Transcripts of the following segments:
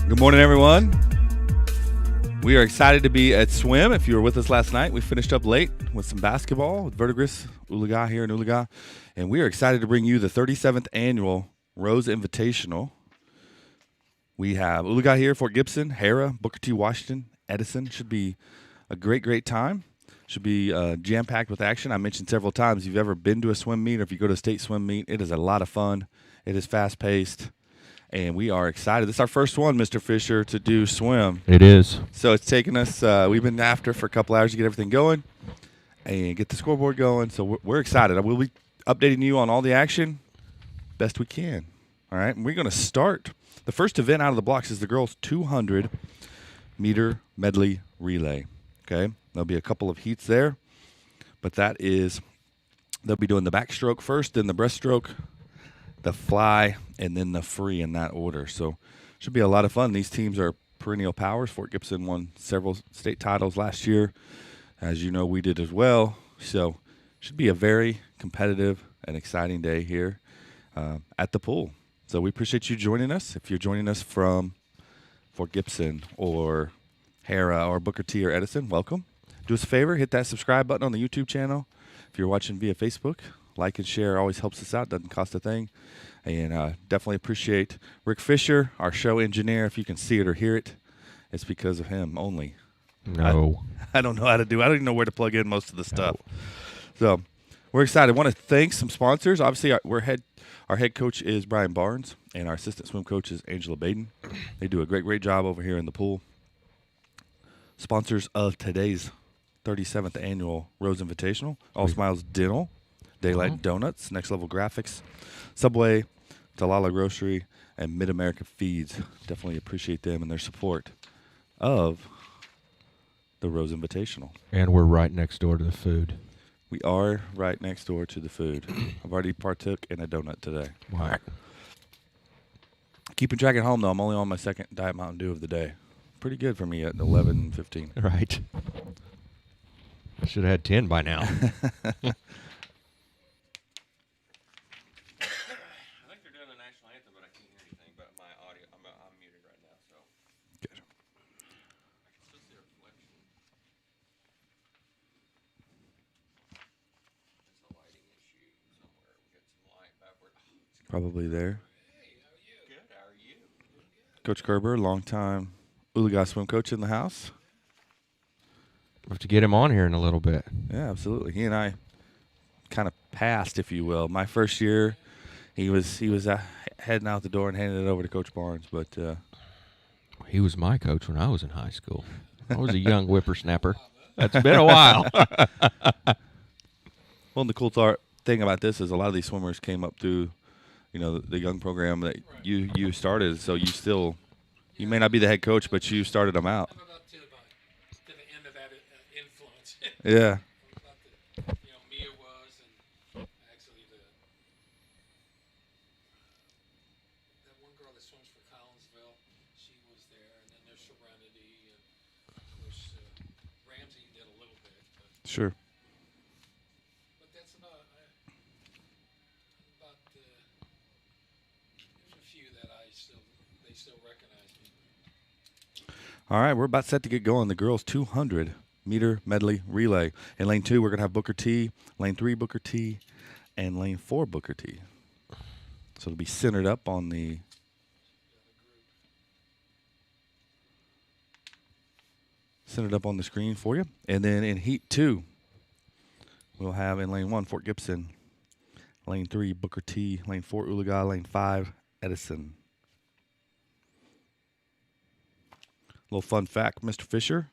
Good morning, everyone. We are excited to be at Swim. If you were with us last night, we finished up late with some basketball with Verdigris Oologah here in Oologah. And we are excited to bring you the 37th annual Rose Invitational. We have Oologah here, Fort Gibson, Hara, Booker T. Washington, Edison. Should be a great, great time. Should be jam-packed with action. I mentioned several times, if you've ever been to a swim meet or if you go to a state swim meet, it is a lot of fun. It is fast-paced. And we are excited. This is our first one, Mr. Fisher, to do swim. It is. So it's taken us, we've been after for a couple hours to get everything going and get the scoreboard going. So we're excited. We'll be updating you on all the action best we can. All right. And we're going to start. The first event out of the blocks is the girls' 200-meter medley relay. Okay. There'll be a couple of heats there. But that is, they'll be doing the backstroke first, then the breaststroke, the fly, and then the free in that order. So should be a lot of fun. These teams are perennial powers. Fort Gibson won several state titles last year. As you know, we did as well. So should be a very competitive and exciting day here at the pool. So we appreciate you joining us. If you're joining us from Fort Gibson or Hara or Booker T or Edison, welcome. Do us a favor, hit that subscribe button on the YouTube channel. If you're watching via Facebook, like and share always helps us out. Doesn't cost a thing. And definitely appreciate Rick Fisher, our show engineer. If you can see it or hear it, it's because of him only. No. I don't know how to do. I don't even know where to plug in most of the stuff. So we're excited. I want to thank some sponsors. Obviously, our head coach is Brian Barnes, and our assistant swim coach is Angela Baden. They do a great, great job over here in the pool. Sponsors of today's 37th annual Rose Invitational: All Smiles Dental, Daylight Donuts, Next Level Graphics, Subway, Talala Grocery, and Mid-America Feeds. Definitely appreciate them and their support of the Rose Invitational. And we're right next door to the food. We are right next door to the food. I've already partook in a donut today. Wow. Keeping track at home, though. I'm only on my second Diet Mountain Dew of the day. Pretty good for me at 11:15. Right. I should have had 10 by now. I think they're doing the national anthem, but I can't hear anything. But my audio, I'm muted right now, so Good. I can still see a reflection. It's a lighting issue somewhere. We got some light backward. Probably there. Hey, how are you? Good. How are you? Coach Kerber, longtime Oologah swim coach in the house. We'll have to get him on here in a little bit. Yeah, absolutely. He and I kind of passed, if you will. My first year, he was heading out the door and handing it over to Coach Barnes, but He was my coach when I was in high school. I was a young whippersnapper. That's been a while. well, the cool thing about this is a lot of these swimmers came up through, the young program that you started. So you may not be the head coach, but you started them out. I'm about to the end of that influence. Yeah. Mia was, and actually that one girl that swims for Collinsville, she was there, and then there's Serenity, and of course Ramsey did a little bit, Sure. but that's about there's a few that they still recognize me. All right, we're about set to get going. The girls' 200-meter medley relay. In lane 2, we're going to have Booker T, lane 3, Booker T, and lane 4, Booker T. So it'll be centered up on the screen for you. And then in heat 2, we'll have in lane 1, Fort Gibson, lane 3, Booker T, lane 4, Oologah, lane 5, Edison. Little fun fact, Mr. Fisher,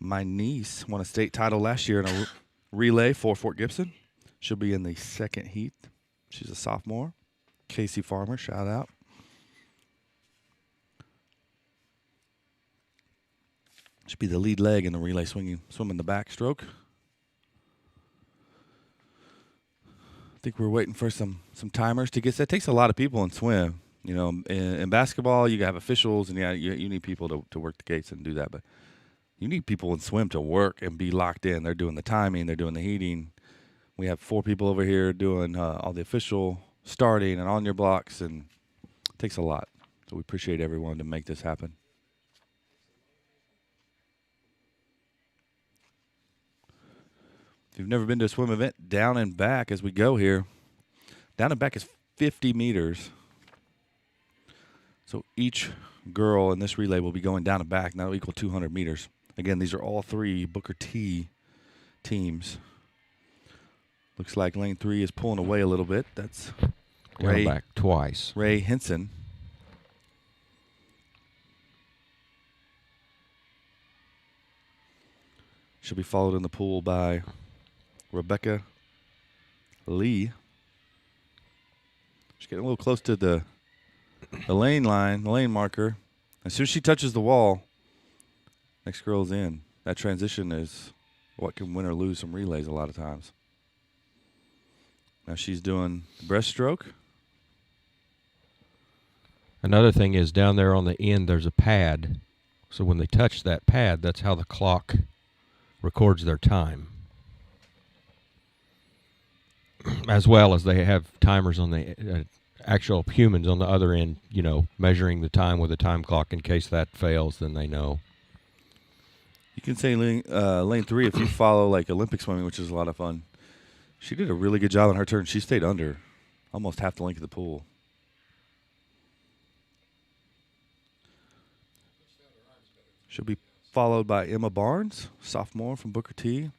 my niece won a state title last year in a relay for Fort Gibson. She'll be in the second heat. She's a sophomore. Casey Farmer, shout out. Should be the lead leg in the relay swimming the backstroke. I think we're waiting for some timers to get set. It takes a lot of people in swim. In basketball, you have officials, and you need people to work the gates and do that. But you need people in swim to work and be locked in. They're doing the timing, they're doing the heating. We have 4 people over here doing all the official starting and on your blocks, and it takes a lot. So we appreciate everyone to make this happen. If you've never been to a swim event, down and back as we go here. Down and back is 50 meters. So each girl in this relay will be going down and back, and that'll equal 200 meters. Again, these are all 3 Booker T teams. Looks like lane 3 is pulling away a little bit. That's Ray back twice. Ray Henson. She'll be followed in the pool by Rebecca Lee. She's getting a little close to the lane line, the lane marker. As soon as she touches the wall, next girl's in. That transition is what can win or lose some relays a lot of times. Now she's doing breaststroke. Another thing is down there on the end there's a pad. So when they touch that pad, that's how the clock records their time. As well as they have timers on the actual humans on the other end, measuring the time with a time clock in case that fails, then they know. You can say lane 3 if you follow like Olympic swimming, which is a lot of fun. She did a really good job on her turn. She stayed under almost half the length of the pool. She'll be followed by Emma Barnes, sophomore from Booker T,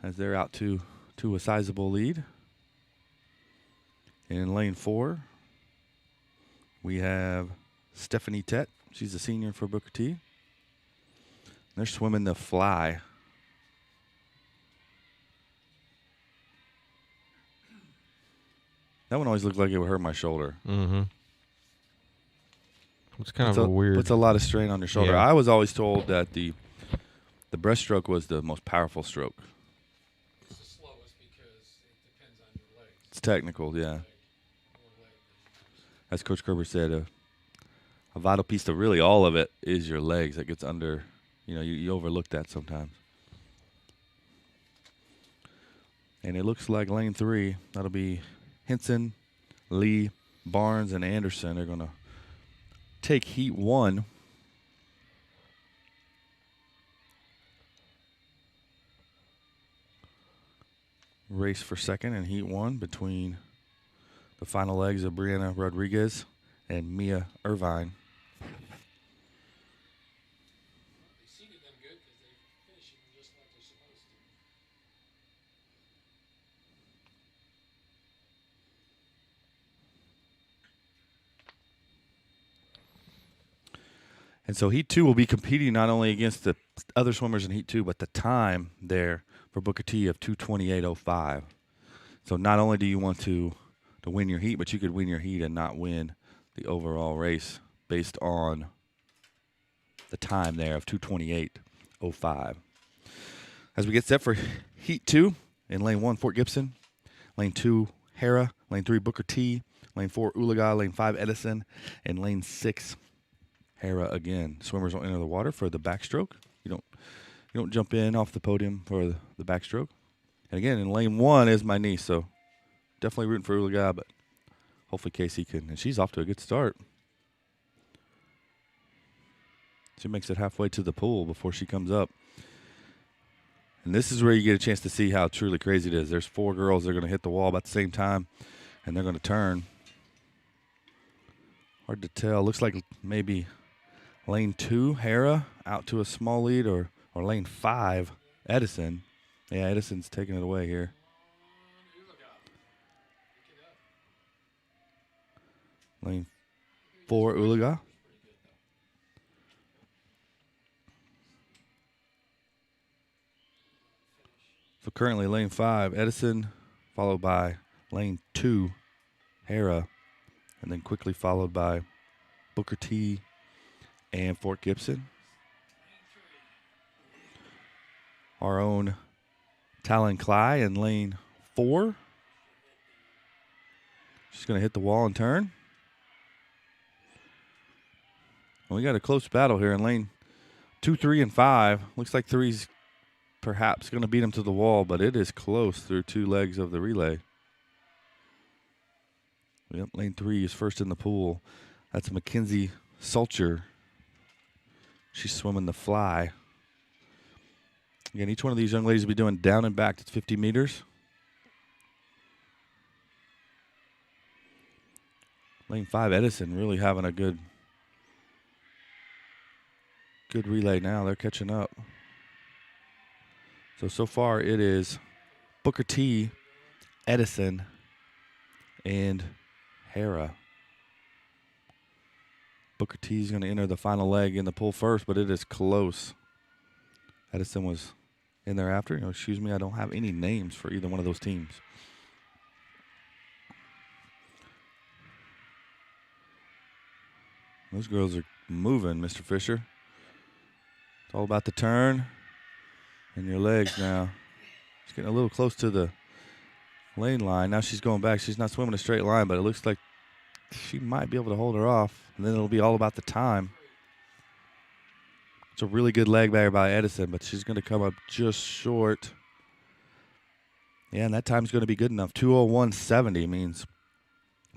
as they're out to a sizable lead. In lane 4, we have Stephanie Tett. She's a senior for Booker T. They're swimming the fly. That one always looked like it would hurt my shoulder. Mm-hmm. It's kind of a weird. Puts a lot of strain on your shoulder. Yeah. I was always told that the The breaststroke was the most powerful stroke. It's the slowest because it depends on your legs. It's technical, yeah. More leg than As Coach Kerber said, a vital piece to really all of it is your legs. That gets under, you overlook that sometimes. And it looks like lane 3, that'll be Henson, Lee, Barnes, and Anderson are going to take heat 1. Race for second in heat 1 between the final legs of Brianna Rodriguez and Mia Irvine. They seeded them good because they finishing just like they're supposed to. And so heat 2 will be competing not only against the other swimmers in heat 2, but the time there for Booker T of 2:28.05. So not only do you want to win your heat, but you could win your heat and not win the overall race based on the time there of 2:28.05. As we get set for heat 2, in lane 1, Fort Gibson, lane 2, Hera, lane 3, Booker T, lane 4, Oologah, lane 5, Edison, and lane 6, Hera again. Swimmers will enter the water for the backstroke. You don't jump in off the podium for the backstroke. And again, in lane 1 is my niece, so definitely rooting for Oologah, but hopefully Casey can. And she's off to a good start. She makes it halfway to the pool before she comes up. And this is where you get a chance to see how truly crazy it is. There's 4 girls that are going to hit the wall about the same time, and they're going to turn. Hard to tell. Looks like maybe lane 2, Hera, out to a small lead, or lane 5, Edison. Yeah, Edison's taking it away here. Lane 4, Oologah. So currently lane 5, Edison, followed by lane 2, Hera, and then quickly followed by Booker T and Fort Gibson. Our own Talon Cly in lane 4. She's going to hit the wall and turn. Well, we got a close battle here in lane 2, 3, and 5. Looks like 3's perhaps going to beat him to the wall, but it is close through 2 legs of the relay. Yep, lane 3 is first in the pool. That's Mackenzie Salcher. She's swimming the fly. Again, each one of these young ladies will be doing down and back to 50 meters. Lane 5, Edison, really having a good relay now. They're catching up. So far it is Booker T, Edison, and Hera. Booker T is going to enter the final leg in the pool first, but it is close. Edison was in there after. Excuse me, I don't have any names for either one of those teams. Those girls are moving, Mr. Fisher. It's all about the turn and your legs now. She's getting a little close to the lane line. Now she's going back. She's not swimming a straight line, but it looks like she might be able to hold her off. And then it'll be all about the time. It's a really good leg there by Edison, but she's going to come up just short. Yeah, and that time's going to be good enough. 2:01.70 means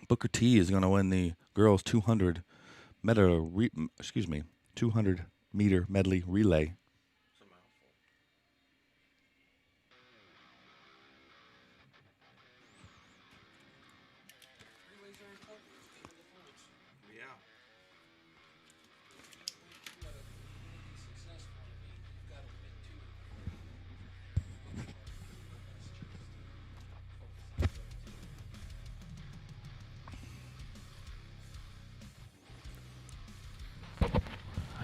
Booker T is going to win the girls 200 meter medley relay. Relays are important to get to the points. Yeah. You gotta be successful. You've got to win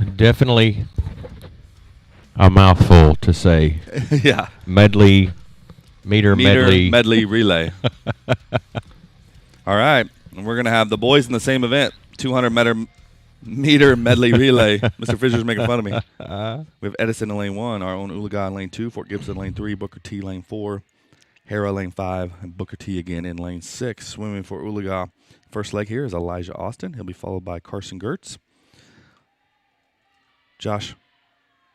2. Definitely a mouthful to say. Yeah. Medley, medley. medley relay. All right. And we're going to have the boys in the same event, 200 meter medley relay. Mr. Fisher's making fun of me. We have Edison in lane 1, our own Oologah in lane 2, Fort Gibson lane 3, Booker T lane 4, Hera lane 5, and Booker T again in lane 6. Swimming for Oologah. First leg here is Elijah Austin. He'll be followed by Carson Gertz, Josh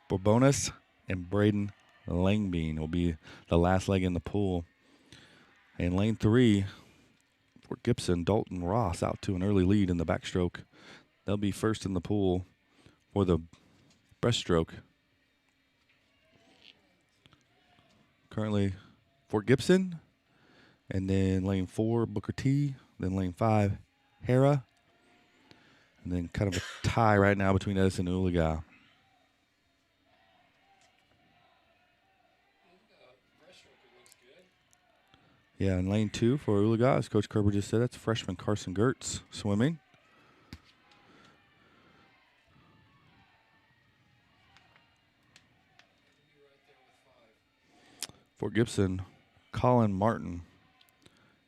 Bourbonis, and Braden Langbean will be the last leg in the pool. In lane 3, Fort Gibson, Dalton Ross out to an early lead in the backstroke. They'll be first in the pool for the breaststroke. Currently, Fort Gibson, and then lane 4, Booker T, then lane 5, Hera, and then kind of a tie right now between Edison and Oologah. Yeah, in lane 2 for Oologah, as Coach Kerber just said, that's freshman Carson Gertz swimming. Fort Gibson, Colin Martin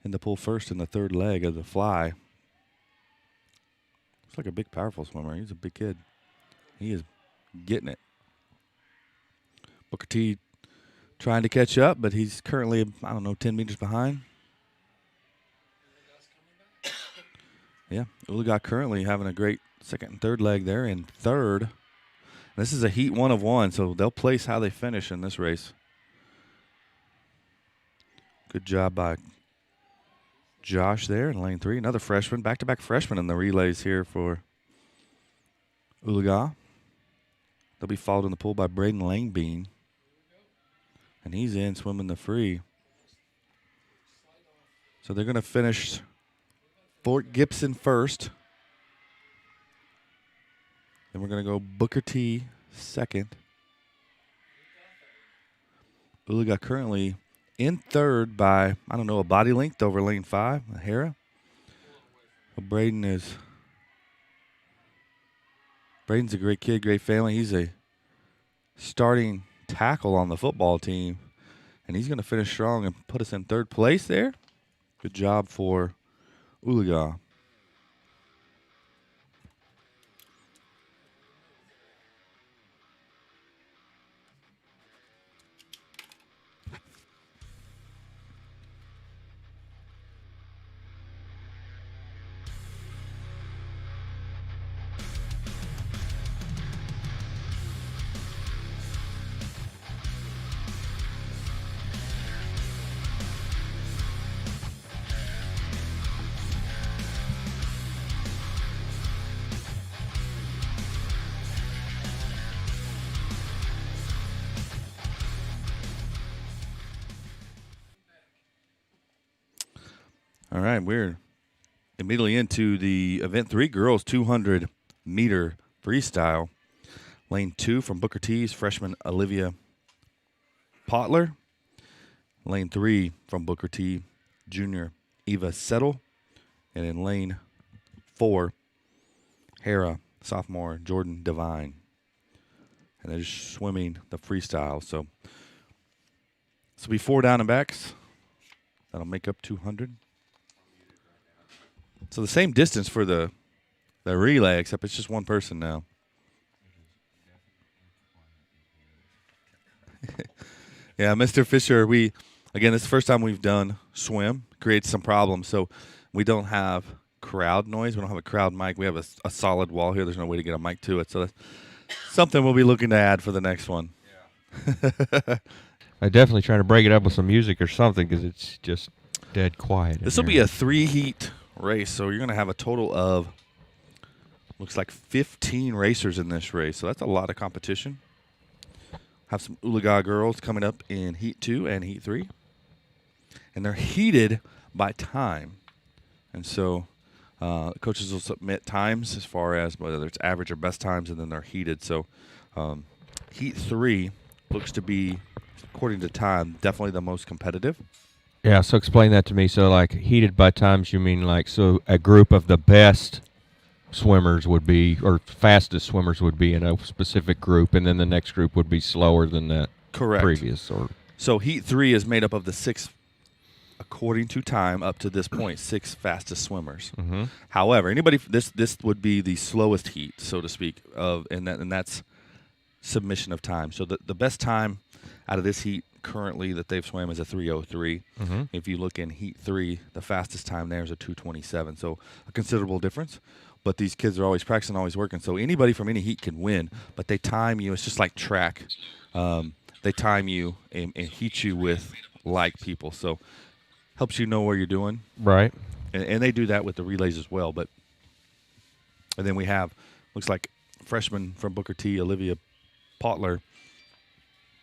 in the pool first in the third leg of the fly. Looks like a big, powerful swimmer. He's a big kid. He is getting it. Booker T trying to catch up, but he's currently, 10 meters behind. Yeah, Oologah currently having a great second and third leg there in third. This is a heat 1 of 1, so they'll place how they finish in this race. Good job by Josh there in lane 3. Another freshman, back-to-back freshman in the relays here for Oologah. They'll be followed in the pool by Braden Langbean. And he's in swimming the free. So they're going to finish Fort Gibson first. Then we're going to go Booker T second. Oologah currently in third by, a body length over lane 5, Hera. Well, Braden's a great kid, great family. He's a starting tackle on the football team, and he's going to finish strong and put us in third place there. Good job for Oologah. All right, we're immediately into the event 3 girls 200-meter freestyle. Lane 2 from Booker T's freshman Olivia Potler. Lane 3 from Booker T, junior Eva Settle. And in lane 4, Hera, sophomore Jordan Devine. And they're just swimming the freestyle. So this will be 4 down and backs. That'll make up 200. So the same distance for the relay, except it's just one person now. Yeah, Mr. Fisher, this is the first time we've done swim. Creates some problems. So we don't have crowd noise. We don't have a crowd mic. We have a solid wall here. There's no way to get a mic to it. So that's something we'll be looking to add for the next one. Yeah. I'm definitely trying to break it up with some music or something because it's just dead quiet. This will be a 3-heat race, so you're going to have a total of, looks like 15 racers in this race. So that's a lot of competition. Have some Oologah girls coming up in Heat 2 and Heat 3. And they're heated by time. And so coaches will submit times as far as whether it's average or best times, and then they're heated. So Heat 3 looks to be, according to time, definitely the most competitive. Yeah, so explain that to me. So, like, heated by times, you mean like, so a group of the best swimmers would be, or fastest swimmers would be in a specific group, and then the next group would be slower than that Correct. previous. Or so Heat 3 is made up of the 6 according to time up to this point, 6 fastest swimmers. Mm-hmm. However, this would be the slowest heat, so to speak, and that's submission of time. So the best time out of this heat currently that they've swam is a 3:03. Mm-hmm. If you look in heat 3, the fastest time there is a 2:27. So a considerable difference. But these kids are always practicing, always working. So anybody from any heat can win, but they time you. It's just like track. They time you and heat you with like people. So helps you know where you're doing. Right. And they do that with the relays as well. And then we have, looks like freshman from Booker T, Olivia Potler.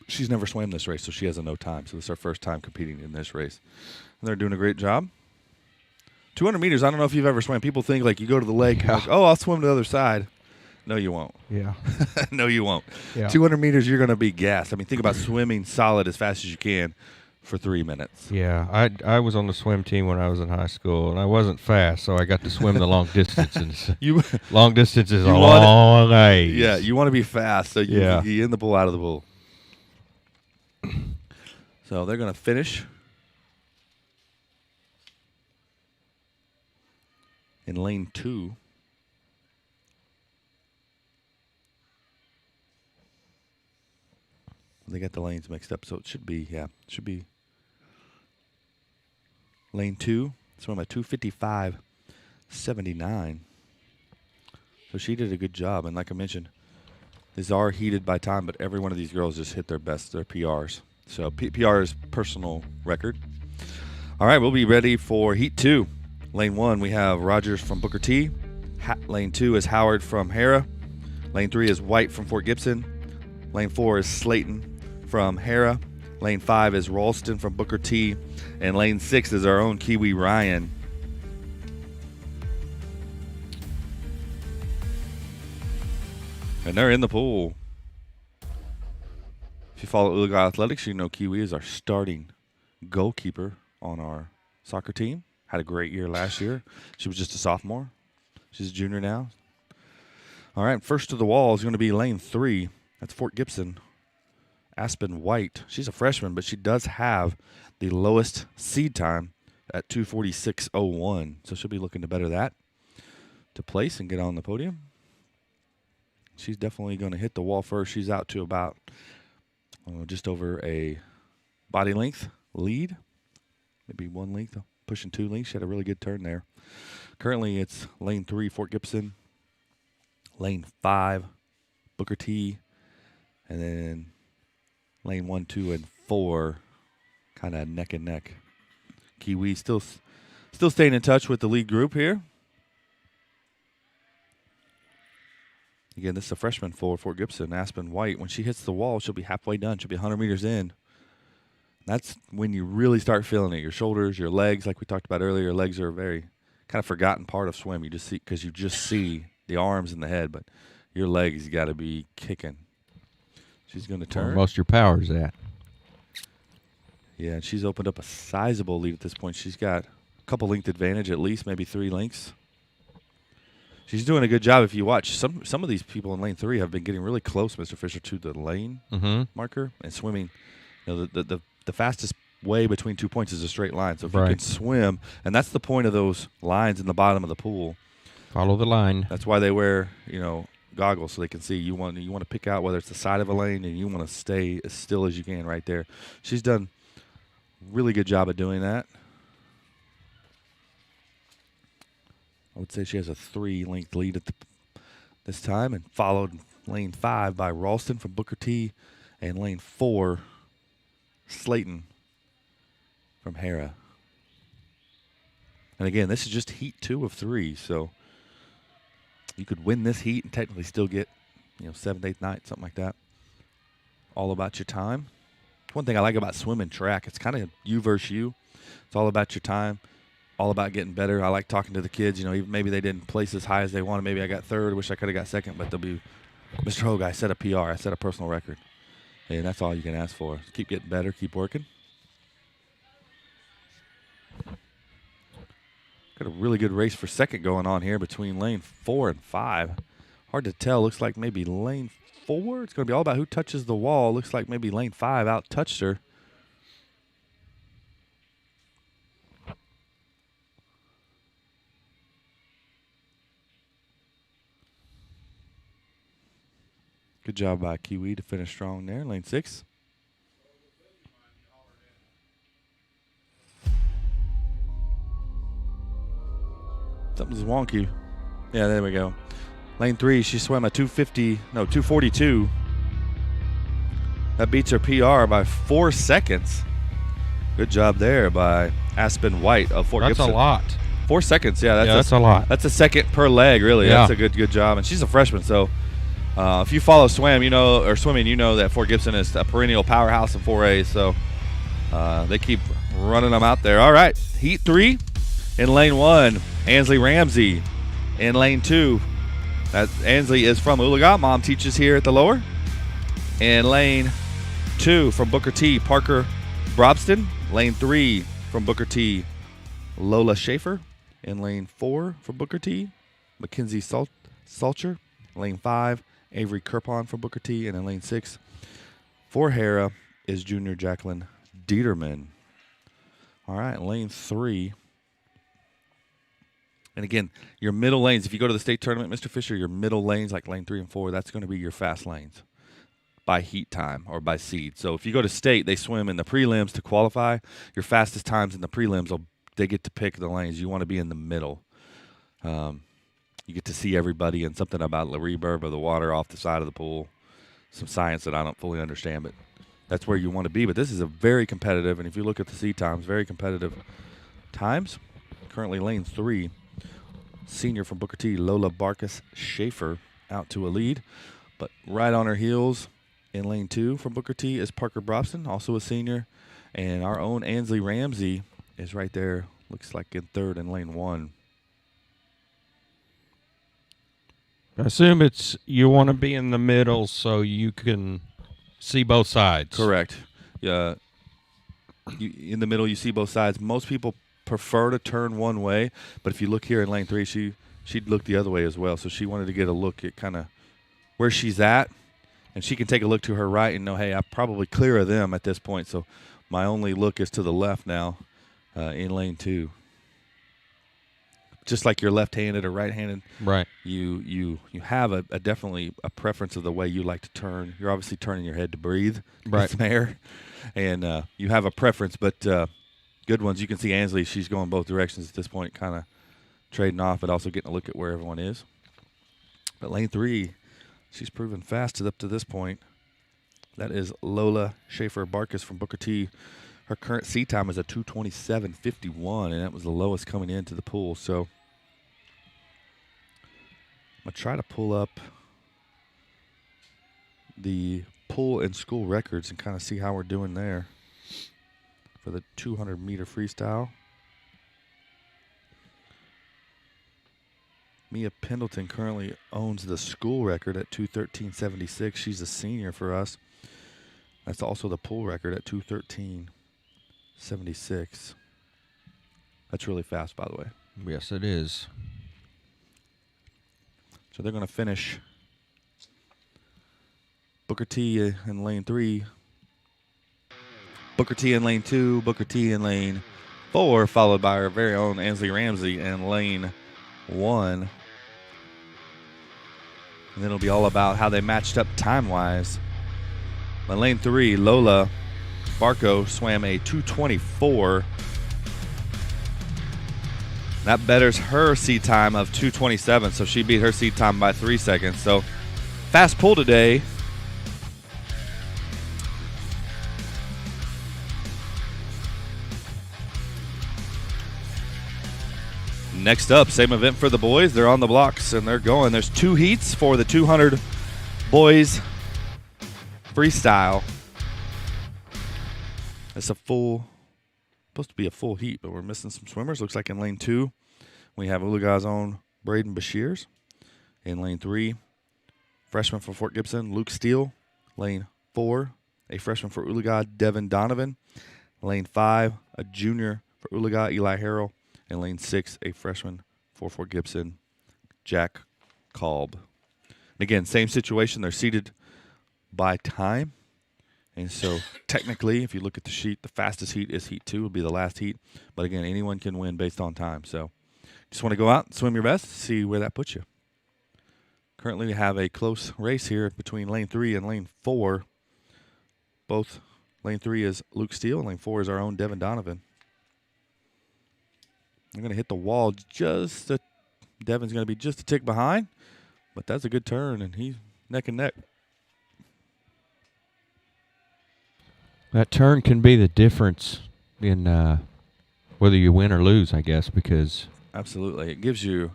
She's never swam this race, so she has a no time. So this is her first time competing in this race. And they're doing a great job. 200 meters, I don't know if you've ever swam. People think like you go to the lake and like, oh, I'll swim to the other side. No, you won't. Yeah. No, you won't. Yeah. 200 meters, you're going to be gassed. I mean, think about swimming solid as fast as you can for 3 minutes. Yeah, I was on the swim team when I was in high school, and I wasn't fast, so I got to swim the long distances. Long distance is a long ways. Yeah, you want to be fast, so you in the pool, out of the pool. So they're going to finish in lane 2. They got the lanes mixed up, so it should be lane 2. Swim at 2:55.79. So she did a good job, and like I mentioned, these are heated by time, but every one of these girls just hit their best, their PRs. So PR is personal record. All right, we'll be ready for heat 2. Lane 1, we have Rogers from Booker T. Lane 2 is Howard from Hera. Lane 3 is White from Fort Gibson. Lane 4 is Slayton from Hera. Lane 5 is Ralston from Booker T. And lane 6 is our own Kiwi Ryan. And they're in the pool. If you follow Oologah Athletics, you know Kiwi is our starting goalkeeper on our soccer team. Had a great year last year. She was just a sophomore. She's a junior now. All right, first to the wall is going to be lane 3. That's Fort Gibson. Aspen White. She's a freshman, but she does have the lowest seed time at 2:46.01. So she'll be looking to better that to place and get on the podium. She's definitely going to hit the wall first. She's out to about just over a body length lead. Maybe 1 length, pushing 2 lengths. She had a really good turn there. Currently, it's lane 3, Fort Gibson. Lane 5, Booker T. And then lane 1, 2, and 4, kind of neck and neck. Kiwi still staying in touch with the lead group here. Again, this is a freshman for Fort Gibson, Aspen White. When she hits the wall, she'll be halfway done. She'll be 100 meters in. That's when you really start feeling it. Your shoulders, your legs, like we talked about earlier, your legs are a very kind of forgotten part of swim. You just see, because you just see the arms and the head, but your legs got to be kicking. She's going to turn. Where most of your power's at. Yeah, and she's opened up a sizable lead at this point. She's got a couple length advantage at least, maybe 3 lengths. She's doing a good job. If you watch, some of these people in lane 3 have been getting really close, Mr. Fisher, to the lane marker and swimming. You know, the fastest way between 2 points is a straight line. So if you can swim, and that's the point of those lines in the bottom of the pool. Follow the line. That's why they wear, goggles so they can see. You want to pick out whether it's the side of a lane, and you want to stay as still as you can right there. She's done a really good job of doing that. I would say she has a 3-length lead at this time, and followed lane 5 by Ralston from Booker T, and lane 4, Slayton from Hera. And again, this is just heat 2 of 3, so you could win this heat and technically still get, 7th, 8th, 9th, something like that. All about your time. One thing I like about swimming track, it's kind of you versus you. It's all about your time. All about getting better. I like talking to the kids. Even maybe they didn't place as high as they wanted. Maybe I got 3rd. Wish I could have got 2nd. But they'll be, Mr. Hogue, I set a PR. I set a personal record. And that's all you can ask for. Keep getting better. Keep working. Got a really good race for 2nd going on here between lane 4 and 5. Hard to tell. Looks like maybe lane 4. It's going to be all about who touches the wall. Looks like maybe lane 5 out-touched her. Good job by Kiwi to finish strong there. Lane 6. Something's wonky. Yeah, there we go. Lane 3, she swam a 242. That beats her PR by 4 seconds. Good job there by Aspen White of Fort That's Gibson. a lot. 4 seconds, yeah. That's a lot. That's a second per leg, really. Yeah. That's a good job. And she's a freshman, so if you follow swimming, you know that Fort Gibson is a perennial powerhouse in 4A. So they keep running them out there. All right, Heat 3 in Lane 1, Ansley Ramsey. In Lane 2, Ansley is from Oologah. Mom teaches here at the lower. In Lane 2 from Booker T, Parker Brobston. Lane 3 from Booker T, Lola Schaefer. In Lane 4 from Booker T, Mackenzie Salcher. Lane 5, Avery Kirpon from Booker T. And in Lane 6 for Hera is junior Jacqueline Dieterman. All right, Lane 3. And again, your middle lanes, if you go to the state tournament, Mr. Fisher, your middle lanes, like lane 3 and 4, that's going to be your fast lanes by heat time or by seed. So if you go to state, they swim in the prelims to qualify. Your fastest times in the prelims, they get to pick the lanes. You want to be in the middle. You get to see everybody and something about the reverb of the water off the side of the pool. Some science that I don't fully understand, but that's where you want to be. But this is a very competitive, and if you look at the seed times, very competitive times. Currently lane 3. Senior from Booker T, Lola Barkas Schaefer, out to a lead. But right on her heels in lane 2 from Booker T is Parker Brobson, also a senior. And our own Ansley Ramsey is right there, looks like in 3rd in lane 1. I assume you want to be in the middle so you can see both sides. Correct. In the middle, you see both sides. Most people prefer to turn one way, but if you look here in lane 3, she'd look the other way as well. So she wanted to get a look at kind of where she's at, and she can take a look to her right and know, hey, I'm probably clear of them at this point. So my only look is to the left now in lane 2. Just like you're left-handed or right-handed, right? You have a definitely a preference of the way you like to turn. You're obviously turning your head to breathe, right? There, and you have a preference, but good ones. You can see Ansley; she's going both directions at this point, kind of trading off, but also getting a look at where everyone is. But lane 3, she's proven fast up to this point. That is Lola Schaefer Barkas from Booker T. Her current seat time is a 2:27.51, and that was the lowest coming into the pool. So I'm going to try to pull up the pool and school records and kind of see how we're doing there for the 200-meter freestyle. Mia Pendleton currently owns the school record at 2:13.76. She's a senior for us. That's also the pool record at 2:13.76. That's really fast, by the way. Yes, it is. So they're going to finish Booker T in lane 3, Booker T in lane 2, Booker T in lane 4, followed by our very own Ansley Ramsey in lane 1. And then it'll be all about how they matched up time-wise. In lane 3, Lola Barco swam a 2:24. That betters her seed time of 2:27, so she beat her seed time by 3 seconds. So fast pull today. Next up, same event for the boys. They're on the blocks and they're going. There's 2 heats for the 200 boys freestyle. It's supposed to be a full heat, but we're missing some swimmers. Looks like in lane 2, we have Oologah's own Braden Bashirs. In lane 3, freshman from Fort Gibson, Luke Steele. Lane 4, a freshman for Oologah, Devin Donovan. Lane 5, a junior for Oologah, Eli Harrell. And lane 6, a freshman for Fort Gibson, Jack Kolb. And again, same situation. They're seated by time. And so technically, if you look at the sheet, the fastest heat is heat 2, will be the last heat. But again, anyone can win based on time. So just want to go out and swim your best, see where that puts you. currently we have a close race here between lane 3 and lane 4. Both lane 3 is Luke Steele, and lane 4 is our own Devin Donovan. They're going to hit the wall Devin's going to be just a tick behind, but that's a good turn, and he's neck and neck. That turn can be the difference in whether you win or lose, I guess, because Absolutely. It gives your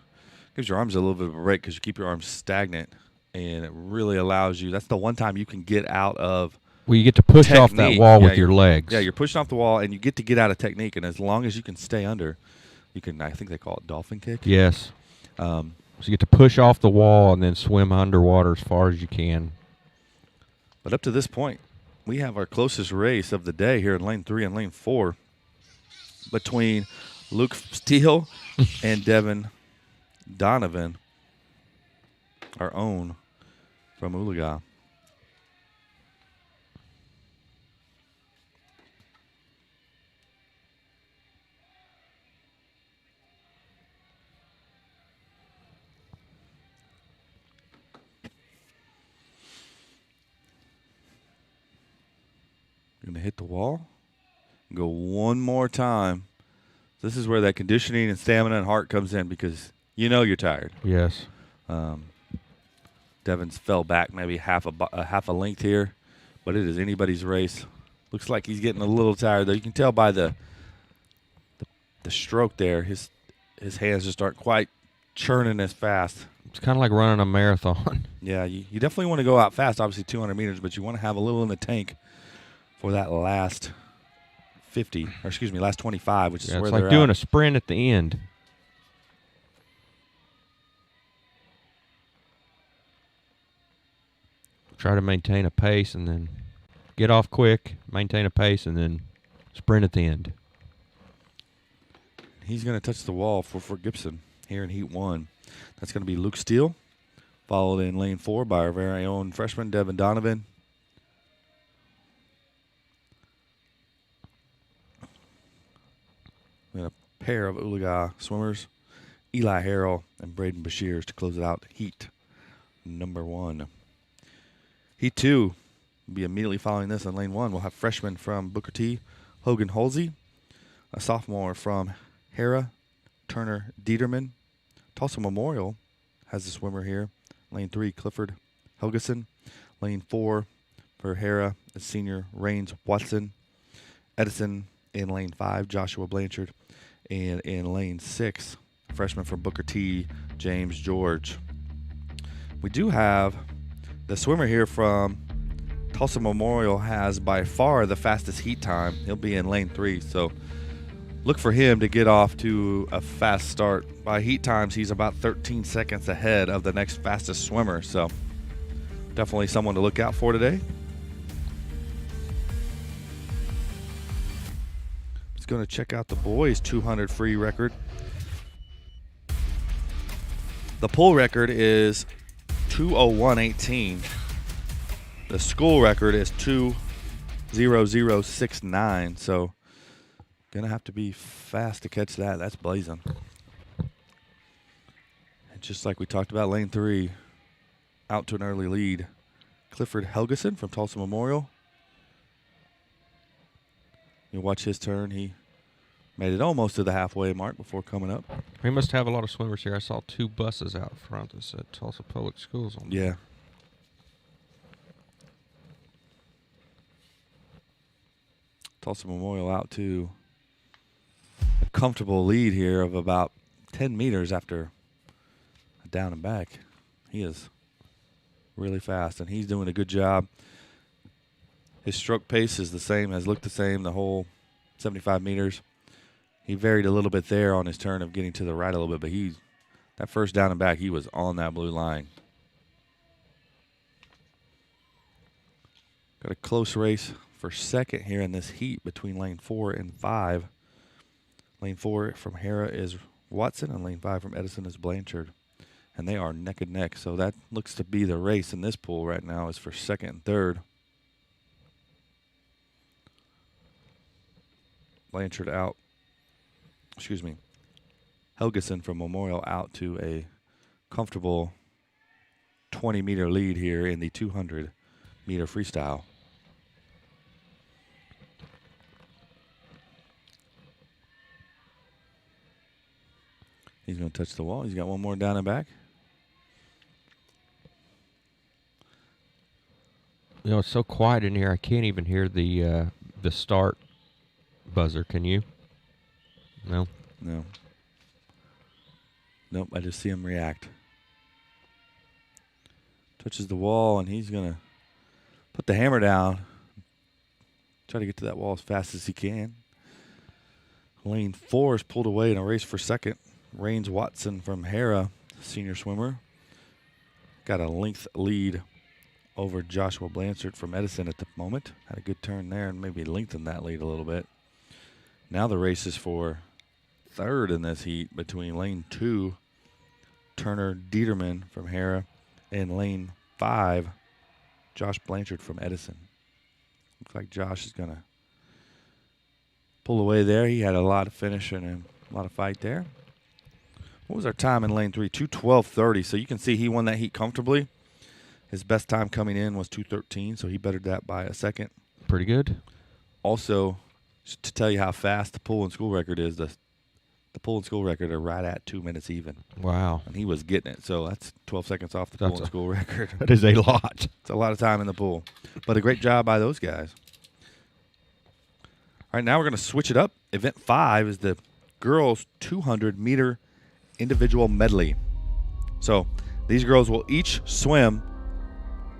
arms a little bit of a break because you keep your arms stagnant, and it really allows you. That's the one time you can get out of you get to push off that technique. wall Yeah, with your legs. Yeah, you're pushing off the wall, and you get to get out of technique, and as long as you can stay under, you can, I think they call it dolphin kick. Yes. So you get to push off the wall and then swim underwater as far as you can. But up to this point, we have our closest race of the day here in lane 3 and lane 4 between Luke Steele and Devin Donovan, our own from Oologah. Going to hit the wall. Go one more time. This is where that conditioning and stamina and heart comes in because you know you're tired. Yes. Devin's fell back maybe half a length here, but it is anybody's race. Looks like he's getting a little tired though. You can tell by the stroke there. His hands just aren't quite churning as fast. It's kind of like running a marathon. Yeah, you definitely want to go out fast, obviously 200 meters, but you want to have a little in the tank for that last 25, which is where it's they're like doing at. a sprint at the end. Try to maintain a pace and then get off quick, maintain a pace, and then sprint at the end. He's going to touch the wall for Gibson here in Heat 1. That's going to be Luke Steele, followed in lane 4 by our very own freshman, Devin Donovan. We got a pair of Oologah swimmers, Eli Harrell and Braden Bashirs, to close it out. Heat number 1. Heat 2 will be immediately following this in lane 1. We'll have freshmen from Booker T, Hogan Halsey, a sophomore from Hera, Turner Dieterman. Tulsa Memorial has a swimmer here. Lane 3, Clifford Helgeson. Lane 4 for Hera, a senior, Rains Watson. Edison in lane 5, Joshua Blanchard. And in lane 6, freshman from Booker T, James George. We do have the swimmer here from Tulsa Memorial has by far the fastest heat time. He'll be in lane 3, so look for him to get off to a fast start. By heat times, he's about 13 seconds ahead of the next fastest swimmer, so definitely someone to look out for today. Let's go to check out the boys' 200 free record. The pool record is 2:01:18. The school record is 2:00:69. So gonna have to be fast to catch that. That's blazing. And just like we talked about, lane 3, out to an early lead. Clifford Helgeson from Tulsa Memorial. You watch his turn. He made it almost to the halfway mark before coming up. We must have a lot of swimmers here. I saw 2 buses out front that said Tulsa Public Schools on them. Yeah. Tulsa Memorial out to a comfortable lead here of about 10 meters after a down and back. He is really fast, and he's doing a good job. His stroke pace is the same, has looked the same the whole 75 meters. He varied a little bit there on his turn of getting to the right a little bit, but that first down and back, he was on that blue line. Got a close race for second here in this heat between lane 4 and 5. Lane 4 from Hera is Watson, and lane 5 from Edison is Blanchard. And they are neck and neck, so that looks to be the race in this pool right now is for second and third. Blanchard out. Helgeson from Memorial out to a comfortable 20-meter lead here in the 200-meter freestyle. He's going to touch the wall. He's got one more down and back. You know, it's so quiet in here. I can't even hear the start buzzer. Can you? No. No. Nope, I just see him react. Touches the wall, and he's going to put the hammer down. Try to get to that wall as fast as he can. Lane 4 is pulled away in a race for second. Rains Watson from Hera, senior swimmer. Got a length lead over Joshua Blanchard from Edison at the moment. Had a good turn there and maybe lengthened that lead a little bit. Now the race is for third in this heat between lane 2, Turner Dieterman from Hera, and lane 5, Josh Blanchard from Edison. Looks like Josh is going to pull away there. He had a lot of finish and a lot of fight there. What was our time in lane 3? 2:12.30. So you can see he won that heat comfortably. His best time coming in was 2:13, so he bettered that by a second. Pretty good. Also, just to tell you how fast the pool and school record is, the pool and school record are right at 2 minutes even. Wow. And he was getting it, so that's 12 seconds off the pool and school record. That is a lot. It's a lot of time in the pool. But a great job by those guys. All right, now we're going to switch it up. Event 5 is the girls' 200-meter individual medley. So these girls will each swim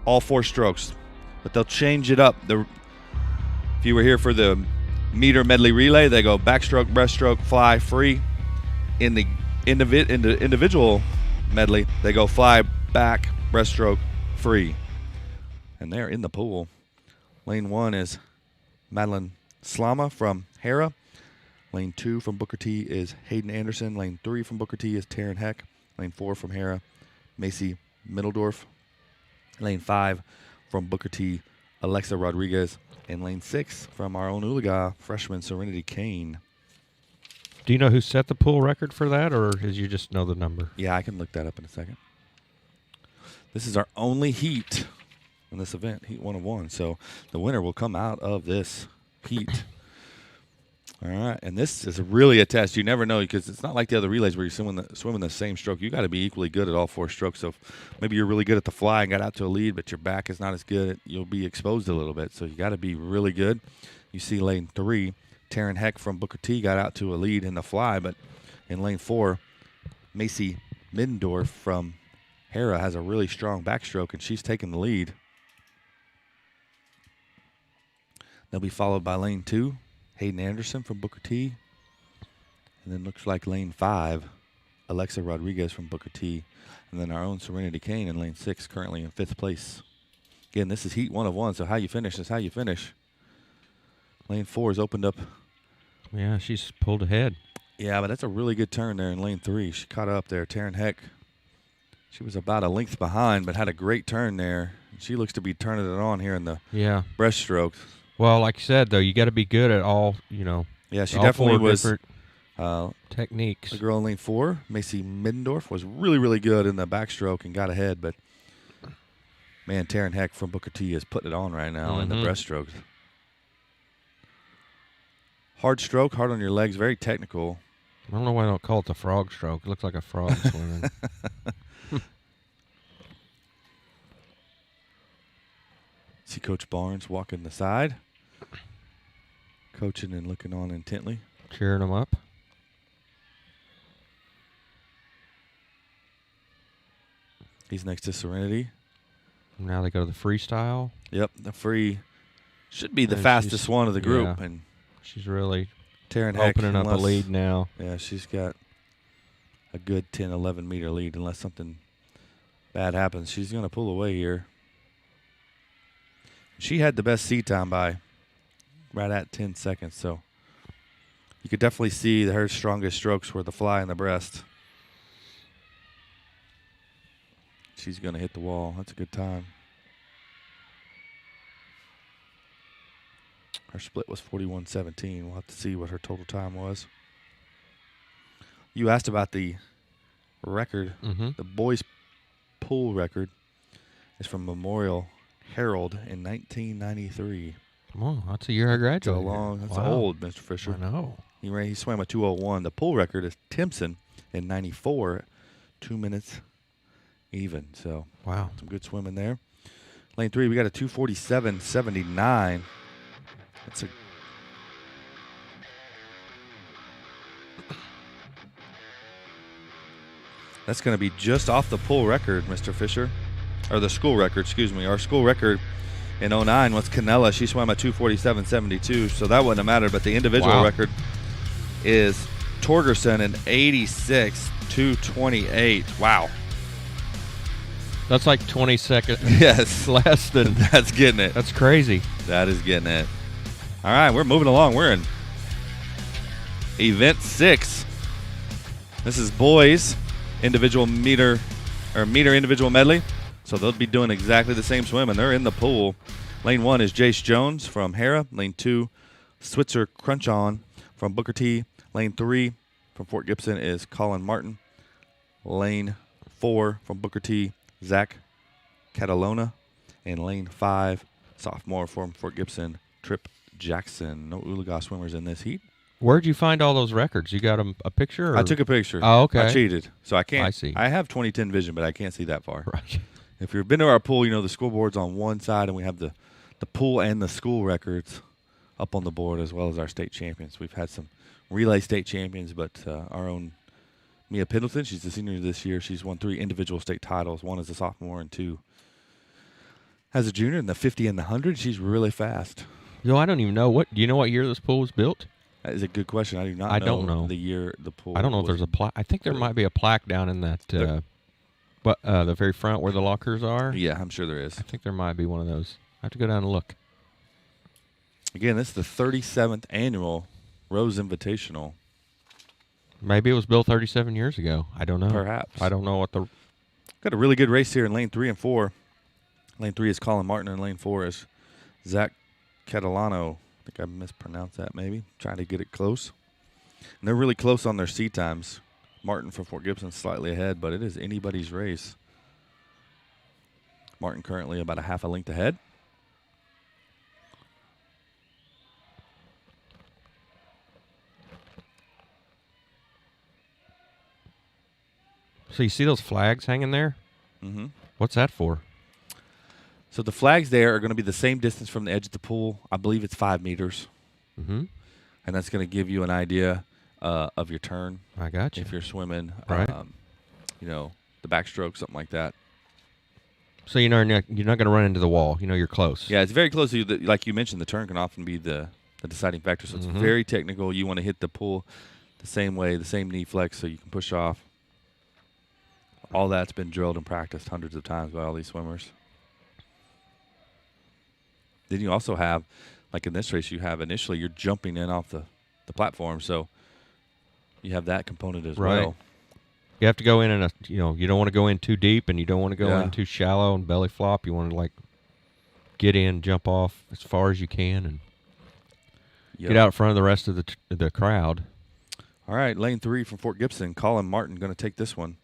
all 4 strokes, but they'll change it up. If you were here for the meter medley relay, they go backstroke, breaststroke, fly, free. In the individual medley, they go fly, back, breaststroke, free. And they're in the pool. Lane 1 is Madeline Slama from Hera. Lane 2 from Booker T is Hayden Anderson. Lane 3 from Booker T is Taryn Heck. Lane 4 from Hera, Macy Middledorf. Lane 5 from Booker T, Alexa Rodriguez. And lane 6 from our own Oologah freshman Serenity Kane. Do you know who set the pool record for that, or did you just know the number? Yeah, I can look that up in a second. This is our only heat in this event, heat 1 of 1. So the winner will come out of this heat. All right, and this is really a test. You never know, because it's not like the other relays where you're swimming the same stroke. You got to be equally good at all 4 strokes. So maybe you're really good at the fly and got out to a lead, but your back is not as good. You'll be exposed a little bit. So you got to be really good. You see lane 3, Taryn Heck from Booker T got out to a lead in the fly, but in lane 4, Macy Middendorf from Hera has a really strong backstroke, and she's taking the lead. They'll be followed by lane 2, Hayden Anderson from Booker T. And then looks like lane 5, Alexa Rodriguez from Booker T. And then our own Serenity Kane in lane 6, currently in 5th place. Again, this is heat 1 of 1, so how you finish is how you finish. Lane 4 is opened up. Yeah, she's pulled ahead. Yeah, but that's a really good turn there in lane 3. She caught up there. Taryn Heck, she was about a length behind, but had a great turn there. She looks to be turning it on here in the breaststroke. Well, like you said, though, you got to be good at all, you know. Yeah, she all definitely 4 was. different techniques. The girl in lane 4, Macy Middendorf, was really, really good in the backstroke and got ahead. But, man, Taryn Heck from Booker T is putting it on right now in the breaststroke. Hard stroke, hard on your legs, very technical. I don't know why I don't call it the frog stroke. It looks like a frog swimming. See Coach Barnes walking the side, coaching and looking on intently. Cheering them up. He's next to Serenity. Now they go to the freestyle. Yep, the free should be the fastest one of the group. Yeah. And She's really Taryn Heck opening up a lead now. Yeah, she's got a good 10, 11 meter lead. Unless something bad happens, she's going to pull away here. She had the best seat time by right at 10 seconds, so you could definitely see that her strongest strokes were the fly and the breast. She's going to hit the wall. That's a good time. Her split was 41:17. We'll have to see what her total time was. You asked about the record, the boys' pool record. is from Memorial Herald in 1993. Oh, that's a year I graduated. That's Wow. old, Mr. Fisher. I know. He swam a 2:01. The pool record is Timpson in 94, 2 minutes even. So Wow. some good swimming there. Lane 3, we got a 2:47.79. That's going to be just off the pool record, Mr. Fisher. Or the school record, excuse me. Our school record in 09 was Canella. She swam a 2:47.72, so that wouldn't have mattered. But the individual Wow. record is Torgerson in 86, 2:28. Wow. That's like 20 seconds Yes. less than. That's getting it. That's crazy. That is getting it. All right, we're moving along. We're in event 6. This is boys individual meter individual medley. So they'll be doing exactly the same swim, and they're in the pool. Lane 1 is Jace Jones from Hera. Lane 2, Switzer Crunchon from Booker T. Lane 3 from Fort Gibson is Colin Martin. Lane 4 from Booker T, Zach Catalona. And lane 5, sophomore from Fort Gibson, Trip Jackson. No Oologah swimmers in this heat. Where'd you find all those records? You got a picture? Or? I took a picture. Oh, okay. I cheated, so I can't. I see. I have 20/10 vision, but I can't see that far. Right. If you've been to our pool, you know the scoreboard's on one side, and we have the pool and the school records up on the board, as well as our state champions. We've had some relay state champions, but our own Mia Pendleton, she's a senior this year. She's won 3 individual state titles, 1 as a sophomore and 2 as a junior. In the 50 and the 100, she's really fast. Yo, I don't even know. Do you know what year this pool was built? That is a good question. I do not I know, don't know the year the pool I don't know if was there's a plaque. I think there might be a plaque down in that, the very front where the lockers are. Yeah, I'm sure there is. I think there might be one of those. I have to go down and look. Again, this is the 37th annual Rose Invitational. Maybe it was built 37 years ago. I don't know. Perhaps. I don't know what the. Got a really good race here in lane 3 and 4. Lane 3 is Colin Martin, and lane 4 is Zach Catalano. I think I mispronounced that maybe. Trying to get it close. And they're really close on their seat times. Martin from Fort Gibson slightly ahead, but it is anybody's race. Martin currently about a half a length ahead. So you see those flags hanging there? Mm-hmm. What's that for? So the flags there are going to be the same distance from the edge of the pool. I believe it's 5 meters. Mm-hmm. And that's going to give you an idea of your turn. I got you. If you're swimming, Right. The backstroke, something like that. So you're not going to run into the wall. You know you're close. Yeah, it's very close to you. Like you mentioned, the turn can often be the deciding factor. So it's very technical. You want to hit the pool the same way, the same knee flex, so you can push off. All that's been drilled and practiced hundreds of times by all these swimmers. Then you also have, like in this race, you have initially you're jumping in off the platform, so you have that component as Right. well. You have to go in you don't want to go in too deep, and you don't want to go Yeah. in too shallow and belly flop. You want to get in, jump off as far as you can, and get out in front of the rest of the crowd. All right, lane 3 from Fort Gibson. Colin Martin going to take this one.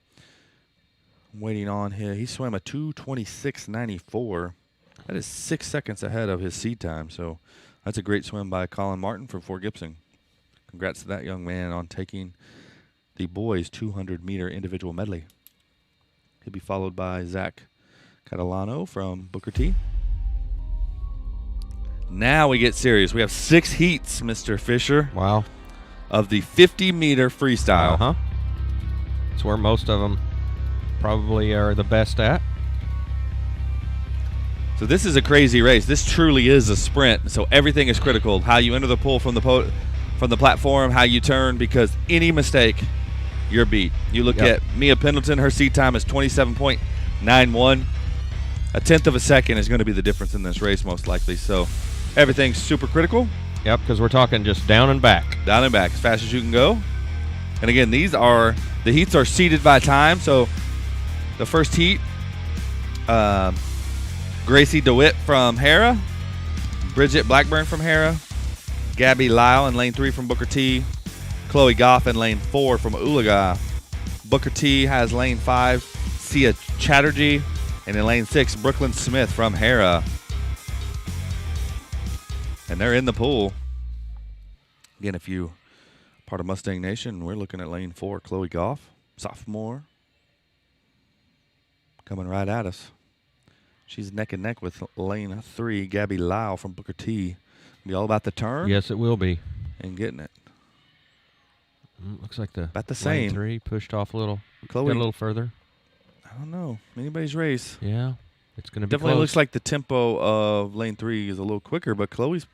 I'm waiting on him. He swam a 2:26.94. That is 6 seconds ahead of his seed time. So that's a great swim by Colin Martin from Fort Gibson. Congrats to that young man on taking the boys' 200-meter individual medley. He'll be followed by Zach Catalano from Booker T. Now we get serious. We have 6 heats, Mr. Fisher, Wow. of the 50-meter freestyle. Uh-huh. It's where most of them probably are the best at. So this is a crazy race. This truly is a sprint. So everything is critical. How you enter the pool from the platform, how you turn, because any mistake, you're beat. You look Yep. at Mia Pendleton. Her seat time is 27.91. A tenth of a second is going to be the difference in this race, most likely. So everything's super critical. Yep, because we're talking just down and back. Down and back as fast as you can go. And again, the heats are seeded by time. So the first heat, Gracie DeWitt from Hera, Bridget Blackburn from Hera, Gabby Lyle in lane 3 from Booker T, Chloe Goff in lane 4 from Oologah. Booker T has lane 5, Sia Chatterjee And in lane 6, Brooklyn Smith from Hera. And they're in the pool. Again, if you part of Mustang Nation, we're looking at lane 4, Chloe Goff, sophomore, coming right at us. She's neck and neck with lane 3, Gabby Lau from Booker T. Be all about the turn. Yes, it will be. And getting it. Looks like the About the lane same. 3 pushed off a little. Chloe, Got a little further. I don't know. Anybody's race. Yeah, it's going to be Definitely close. looks like the tempo of lane 3 is a little quicker, but Chloe's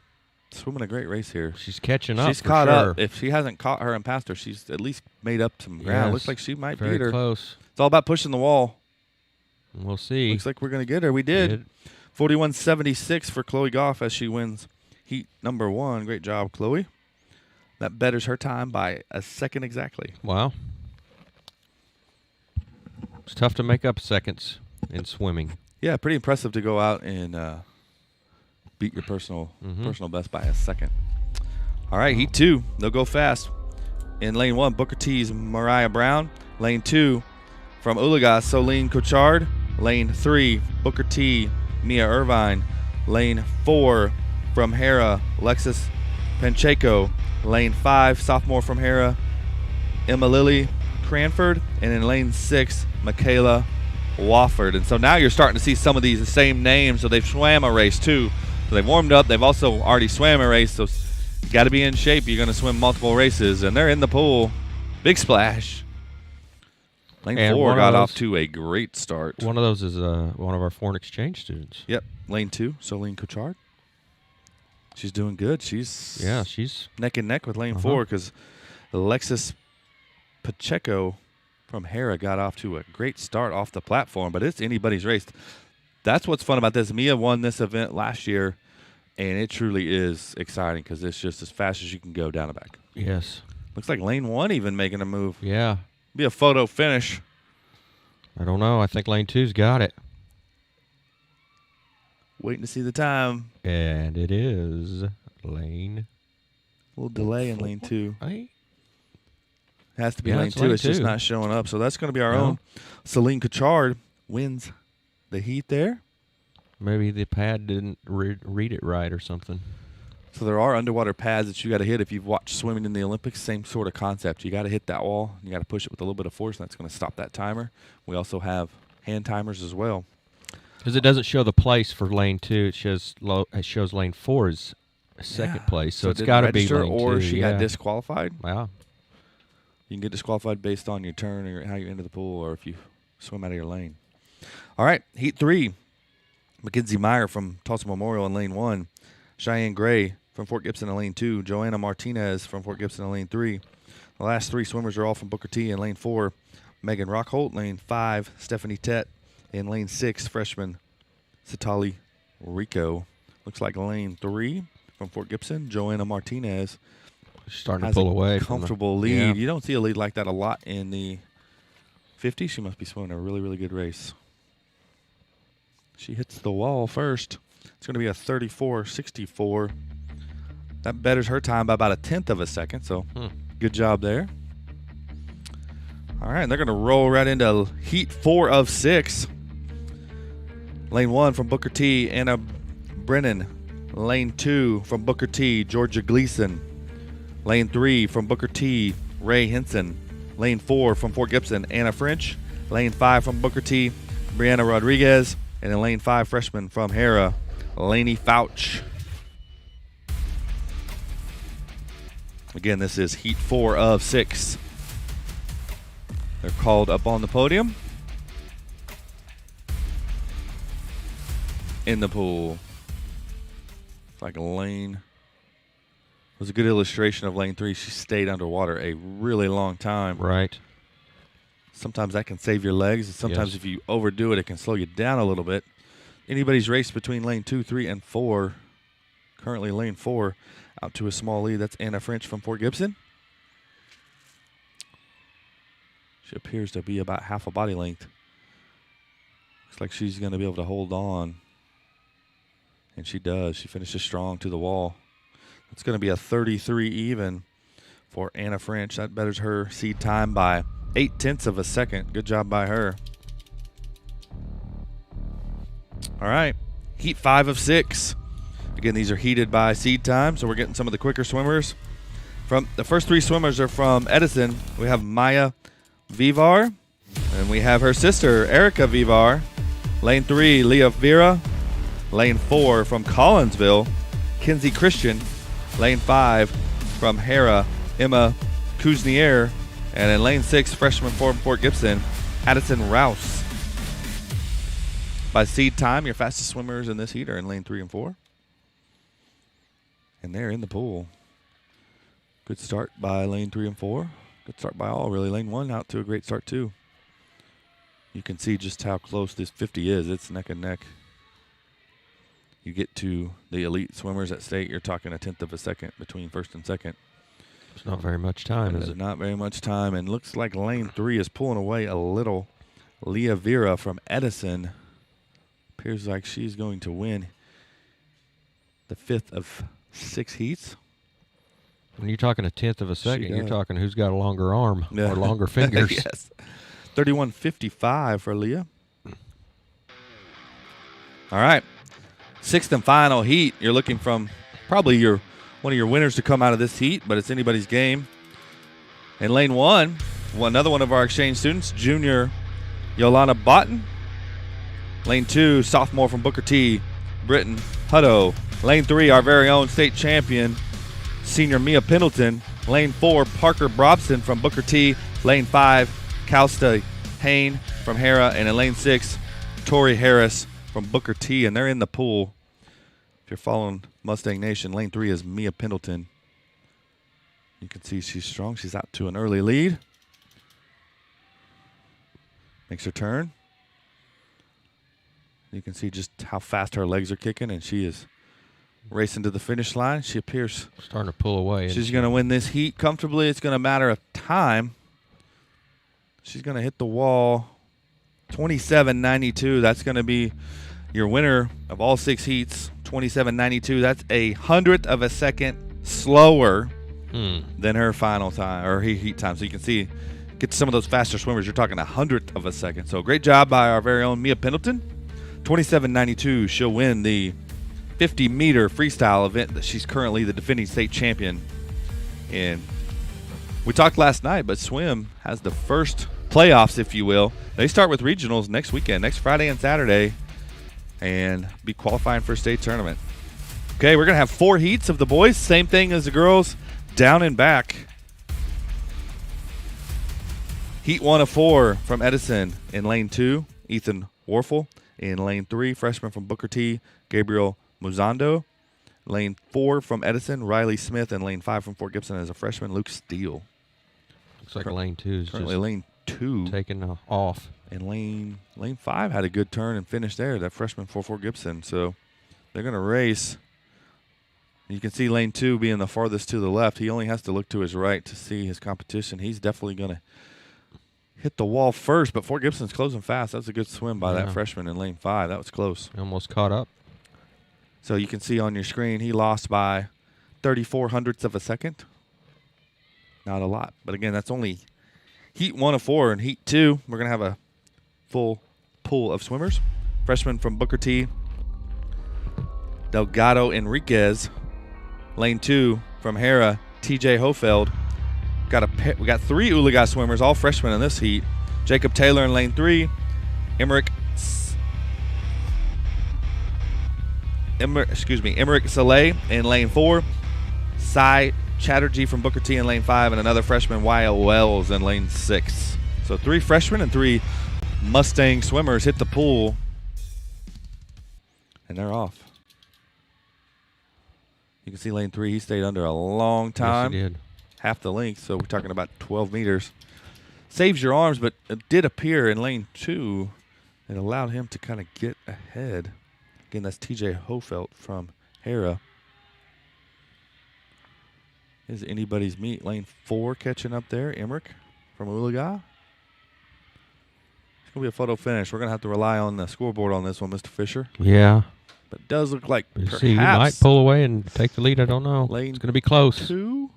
swimming a great race here. She's catching up. She's for caught sure. up. If she hasn't caught her and passed her, she's at least made up some ground. Yes, Looks like she might very beat her. close. It's all about pushing the wall. We'll see. Looks like we're going to get her. We did. 41.76 for Chloe Goff as she wins heat number 1. Great job, Chloe. That betters her time by a second exactly. Wow. It's tough to make up seconds in swimming. Yeah, pretty impressive to go out and beat your personal best by a second. All right, heat 2. They'll go fast. In lane 1, Booker T's Mariah Brown. Lane 2, from Oologah, Soline Cochard. Lane 3, Booker T, Mia Irvine. Lane 4, from Hera, Lexus Pacheco. Lane 5, sophomore from Hera, Emma Lily Cranford. And in lane 6, Michaela Wofford. And so now you're starting to see some of these same names. So they've swam a race too. So they've warmed up. They've also already swam a race. So you got to be in shape. You're going to swim multiple races. And they're in the pool. Big splash. Lane And 4 one of got those- off to a great start. One of those is one of our foreign exchange students. Yep. Lane 2, Soline Cochard. She's doing good. She's neck and neck with lane 4 because Alexis Pacheco from Hera got off to a great start off the platform, but it's anybody's race. That's what's fun about this. Mia won this event last year, and it truly is exciting because it's just as fast as you can go down the back. Yes. Looks like lane 1 even making a move. Yeah. Be a photo finish. I don't know. I think lane 2's got it. Waiting to see the time. And it is lane. A little delay in lane 2. It Has to be Yeah, lane it's 2. lane It's just 2. not showing up. So that's going to be our No. own. Celine Cochard wins the heat there. Maybe the pad didn't read it right or something. So there are underwater pads that you got to hit. If you've watched swimming in the Olympics, same sort of concept. You got to hit that wall. You got to push it with a little bit of force, and that's going to stop that timer. We also have hand timers as well. Because it doesn't show the place for lane 2. It shows lane 4 as second Yeah. place. So it's did got to be register lane or 2. she yeah. got disqualified. Wow. You can get disqualified based on your turn or how you enter the pool or if you swim out of your lane. All right, heat 3. Mackenzie Meyer from Tulsa Memorial in lane 1. Cheyenne Gray from Fort Gibson in lane 2. Joanna Martinez from Fort Gibson in lane 3. The last 3 swimmers are all from Booker T in lane 4. Megan Rockholt, lane 5. Stephanie Tett in lane 6. Freshman Satali Rico. Looks like lane 3 from Fort Gibson. Joanna Martinez She's starting has to pull a away. comfortable from the, lead. Yeah. You don't see a lead like that a lot in the 50. She must be swimming a really, really good race. She hits the wall first. It's going to be a 34.64. That betters her time by about a tenth of a second, so good job there. All right, and they're going to roll right into heat 4 of 6. Lane 1 from Booker T, Anna Brennan. Lane 2 from Booker T, Georgia Gleason. Lane 3 from Booker T, Ray Henson. Lane 4 from Fort Gibson, Anna French. Lane 5 from Booker T, Brianna Rodriguez. And in lane 5, freshman from Hera, Lainey Fouch. Again, this is heat 4 of 6. They're called up on the podium. In the pool. It's like lane. It was a good illustration of lane 3. She stayed underwater a really long time. Right. Sometimes that can save your legs. And sometimes Yes. if you overdo it, it can slow you down a little bit. Anybody's race between lane 2, 3, and 4. Currently lane 4 out to a small lead. That's Anna French from Fort Gibson. She appears to be about half a body length. Looks like she's going to be able to hold on. And she does. She finishes strong to the wall. It's going to be a 33 even for Anna French. That betters her seed time by 0.8 of a second. Good job by her. All right. Heat 5 of 6. Again, these are heated by seed time, so we're getting some of the quicker swimmers. From the first 3 swimmers are from Edison. We have Maya Vivar, and we have her sister, Erica Vivar. Lane 3, Leah Vera. Lane 4 from Collinsville, Kinsey Christian. Lane 5 from Hera, Emma Kuznier. And in lane 6, freshman from Fort Gibson, Addison Rouse. By seed time, your fastest swimmers in this heat are in lane 3 and 4. And they're in the pool. Good start by lane 3 and 4. Good start by all, really. Lane 1 out to a great start, too. You can see just how close this 50 is. It's neck and neck. You get to the elite swimmers at state, you're talking a tenth of a second between first and second. It's not very much time, is it? Not very much time. And looks like lane 3 is pulling away a little. Leah Vera from Edison. Appears like she's going to win the 5th of 6 heats. When you're talking a tenth of a second, you're does. talking who's got a longer arm or longer fingers. Yes. 31:55 for Leah. All right. 6th and final heat. You're looking from probably one of your winners to come out of this heat, but it's anybody's game. In lane 1, another one of our exchange students, junior Yolanda Botten. Lane 2, sophomore from Booker T, Britton Hutto. Lane 3, our very own state champion, senior Mia Pendleton. Lane 4, Parker Brobson from Booker T. Lane 5, Calsta Hain from Hera. And in lane 6, Tori Harris from Booker T. And they're in the pool. If you're following Mustang Nation, lane 3 is Mia Pendleton. You can see she's strong. She's out to an early lead. Makes her turn. You can see just how fast her legs are kicking, and she is racing to the finish line. She appears Starting to pull away. she's going to win this heat comfortably. It's going to matter of time. She's going to hit the wall 27.92. That's going to be your winner of all 6 heats, 27.92. That's a hundredth of a second slower than her final time or her heat time. So you can see, get to some of those faster swimmers. You're talking a hundredth of a second. So great job by our very own Mia Pendleton. 27.92. She'll win the 50-meter freestyle event that she's currently the defending state champion in. We talked last night, but swim has the first playoffs, if you will. They start with regionals next weekend, next Friday and Saturday, and be qualifying for a state tournament. Okay, we're going to have 4 heats of the boys. Same thing as the girls, down and back. Heat 1 of 4 from Edison in lane 2, Ethan Warfel. In lane 3, freshman from Booker T, Gabriel Muzando. Lane 4 from Edison, Riley Smith. And lane 5 from Fort Gibson as a freshman, Luke Steele. Looks like lane 2 is Currently just lane 2. taking off. And lane 5 had a good turn and finish there, that freshman for Fort Gibson. So they're going to race. You can see lane 2 being the farthest to the left. He only has to look to his right to see his competition. He's definitely going to hit the wall first, but Fort Gibson's closing fast. That's a good swim by that freshman in lane 5. That was close. Almost caught up. So you can see on your screen, he lost by 34 hundredths of a second. Not a lot. But again, that's only heat 1 of 4. And heat 2, we're going to have a full pool of swimmers. Freshman from Booker T, Delgado Enriquez. Lane 2 from Hera, TJ Hofeld. We got 3 Oologah swimmers, all freshmen in this heat. Jacob Taylor in lane 3. Emmerich Saleh in lane 4. Sai Chatterjee from Booker T in lane 5. And another freshman, Wyatt Wells, in lane 6. So 3 freshmen and 3 Mustang swimmers hit the pool. And they're off. You can see lane 3, he stayed under a long time. Yes, he did. Half the length, so we're talking about 12 meters. Saves your arms, but it did appear in lane 2 it allowed him to kind of get ahead. Again, that's TJ Hofelt from Hera. Is anybody's meet. Lane 4 catching up there. Emmerich from Oologah. It's going to be a photo finish. We're going to have to rely on the scoreboard on this one, Mr. Fisher. Yeah. But it does look like You perhaps see, he might pull away and take the lead. I don't know. Lane It's going to be close. 2.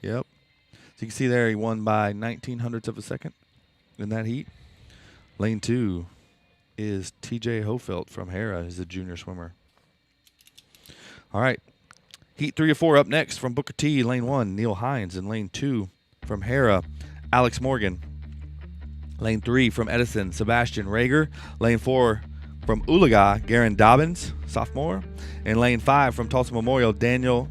Yep. So you can see there he won by 19 hundredths of a second in that heat. Lane 2. is TJ Hofelt from Hera. He's a junior swimmer. All right. Heat 3 of 4 up next from Booker T, lane 1, Neil Hines. In lane 2 from Hera, Alex Morgan. Lane 3 from Edison, Sebastian Rager. Lane 4 from Oologah, Garen Dobbins, sophomore. In lane 5 from Tulsa Memorial, Daniel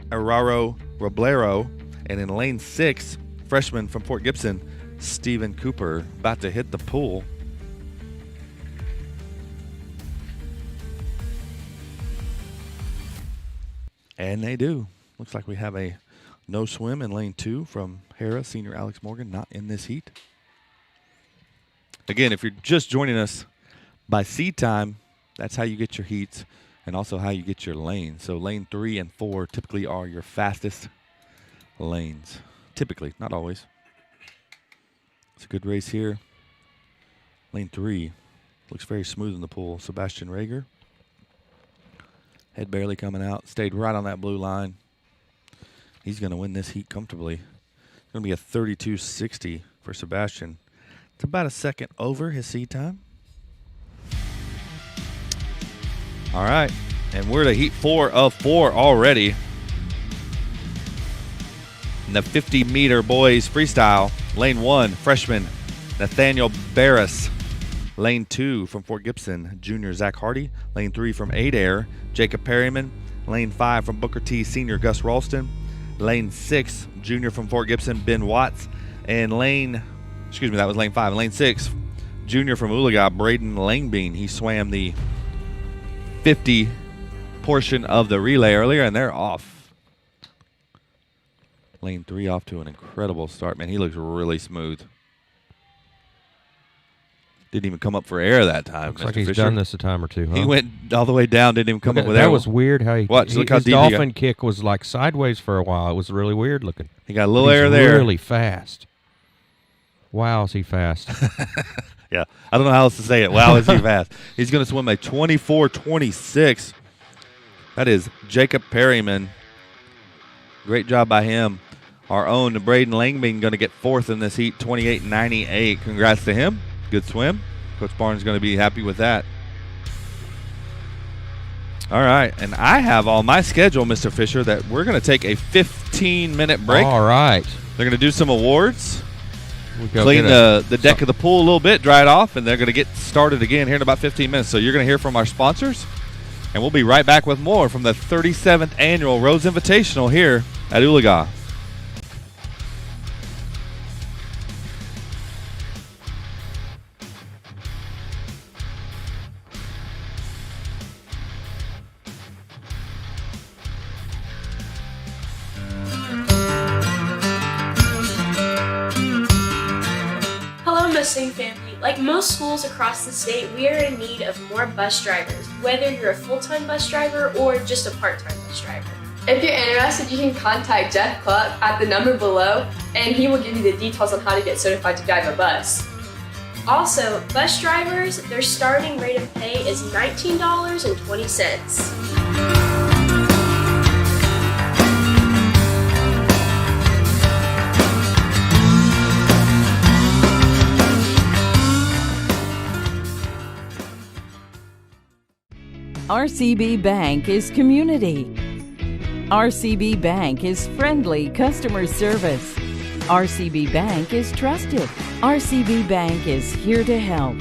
Araro Roblero. And in lane 6, freshman from Fort Gibson, Stephen Cooper, about to hit the pool. And they do. Looks like we have a no swim in lane 2 from Hera, senior Alex Morgan, not in this heat. Again, if you're just joining us by seed time, that's how you get your heats and also how you get your lanes. So lane 3 and 4 typically are your fastest lanes. Typically, not always. It's a good race here. Lane 3 looks very smooth in the pool. Sebastian Rager. Head barely coming out. Stayed right on that blue line. He's going to win this heat comfortably. It's going to be a 32.60 for Sebastian. It's about a second over his seed time. All right. And we're to heat 4 of 4 already. In the 50-meter boys freestyle, lane 1, freshman Nathaniel Barris. Lane 2 from Fort Gibson, junior Zach Hardy. Lane 3 from Adair, Jacob Perryman. Lane 5 from Booker T, senior Gus Ralston. Lane 6, junior from Fort Gibson, Ben Watts. And that was lane 5. Lane 6, junior from Oologah, Braden Langbean. He swam the 50 portion of the relay earlier, and they're off. Lane 3 off to an incredible start. Man, he looks really smooth. Didn't even come up for air that time. Looks Mr. like he's Fisher. done this a time or two, huh? He went all the way down, didn't even come up with air. That was weird how Look how his deep he got. dolphin kick was like sideways for a while. It was really weird looking. He got a little air there. Really fast. Wow, is he fast. Yeah, I don't know how else to say it. Wow, is he fast. He's going to swim a 24.26. That is Jacob Perryman. Great job by him. Our own Braden Langbean going to get 4th in this heat, 28.98. Congrats to him. Good swim. Coach Barnes is going to be happy with that. All right, and I have on my schedule, Mr. Fisher, that we're going to take a 15-minute break. All right. They're going to do some awards, We'll go clean get the deck of the pool a little bit, dry it off, and they're going to get started again here in about 15 minutes. So you're going to hear from our sponsors, and we'll be right back with more from the 37th Annual Rose Invitational here at Oologah. Mustang family, like most schools across the state, we are in need of more bus drivers, whether you're a full-time bus driver or just a part-time bus driver. If you're interested, you can contact Jeff Cluck at the number below, and he will give you the details on how to get certified to drive a bus. Also, bus drivers, their starting rate of pay is $19.20. RCB Bank is community. RCB Bank is friendly customer service. RCB Bank is trusted. RCB Bank is here to help.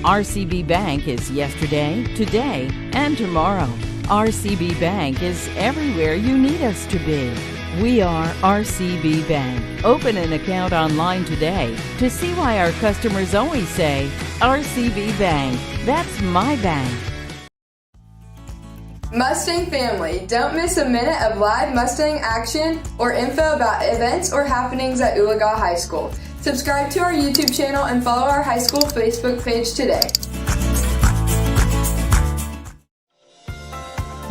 RCB Bank is yesterday, today, and tomorrow. RCB Bank is everywhere you need us to be. We are RCB Bank. Open an account online today to see why our customers always say, RCB Bank, that's my bank. Mustang family, don't miss a minute of live Mustang action or info about events or happenings at Oologah High School. Subscribe to our YouTube channel and follow our high school Facebook page today.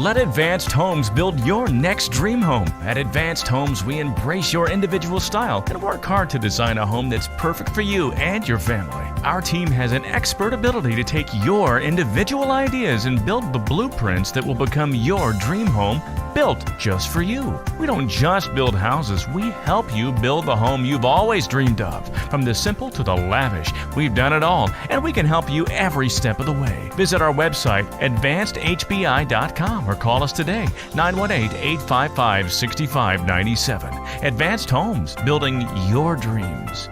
Let Advanced Homes build your next dream home. At Advanced Homes, we embrace your individual style and work hard to design a home that's perfect for you and your family. Our team has an expert ability to take your individual ideas and build the blueprints that will become your dream home, built just for you. We don't just build houses, we help you build the home you've always dreamed of. From the simple to the lavish, we've done it all, and we can help you every step of the way. Visit our website, advancedhbi.com, or call us today, 918-855-6597. Advanced Homes, building your dreams.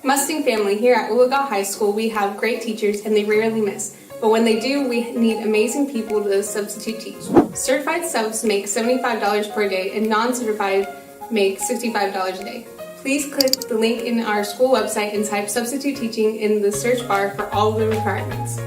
Mustang family, here at Oologah High School, we have great teachers and they rarely miss. But when they do, we need amazing people to substitute teach. Certified subs make $75 per day and non-certified make $65 a day. Please click the link in our school website and type substitute teaching in the search bar for all of the requirements.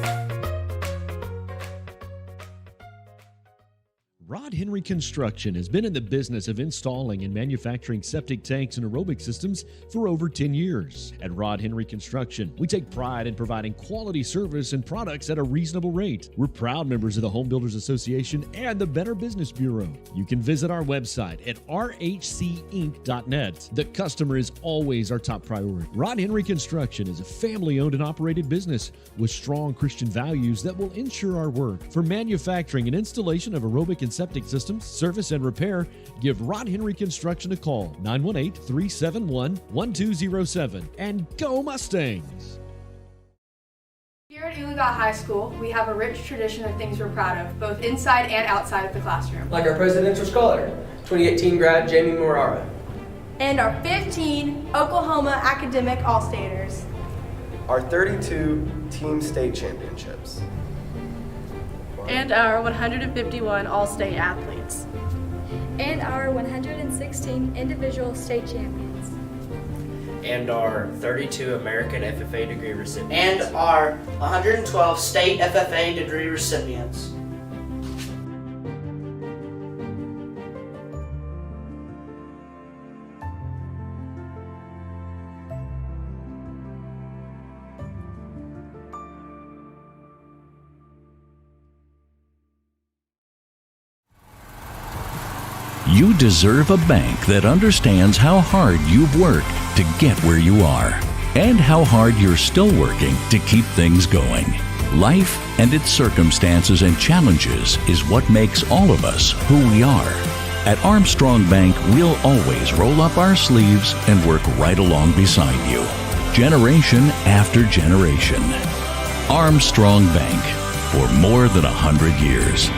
Rod Henry Construction has been in the business of installing and manufacturing septic tanks and aerobic systems for over 10 years. At Rod Henry Construction, we take pride in providing quality service and products at a reasonable rate. We're proud members of the Home Builders Association and the Better Business Bureau. You can visit our website at rhcinc.net. The customer is always our top priority. Rod Henry Construction is a family-owned and operated business with strong Christian values that will ensure our work. For manufacturing and installation of aerobic and septic systems, service and repair, give Rod Henry Construction a call, 918-371-1207, and go Mustangs! Here at Oologah High School, we have a rich tradition of things we're proud of, both inside and outside of the classroom. Like our presidential scholar, 2018 grad Jamie Morara. And our 15 Oklahoma academic All-Staters. Our 32 team state championships. And our 151 All-State athletes. And our 116 individual state champions. And our 32 American FFA degree recipients. And our 112 state FFA degree recipients. You deserve a bank that understands how hard you've worked to get where you are and how hard you're still working to keep things going. Life and its circumstances and challenges is what makes all of us who we are. At Armstrong Bank, we'll always roll up our sleeves and work right along beside you, generation after generation. Armstrong Bank, for more than 100 years.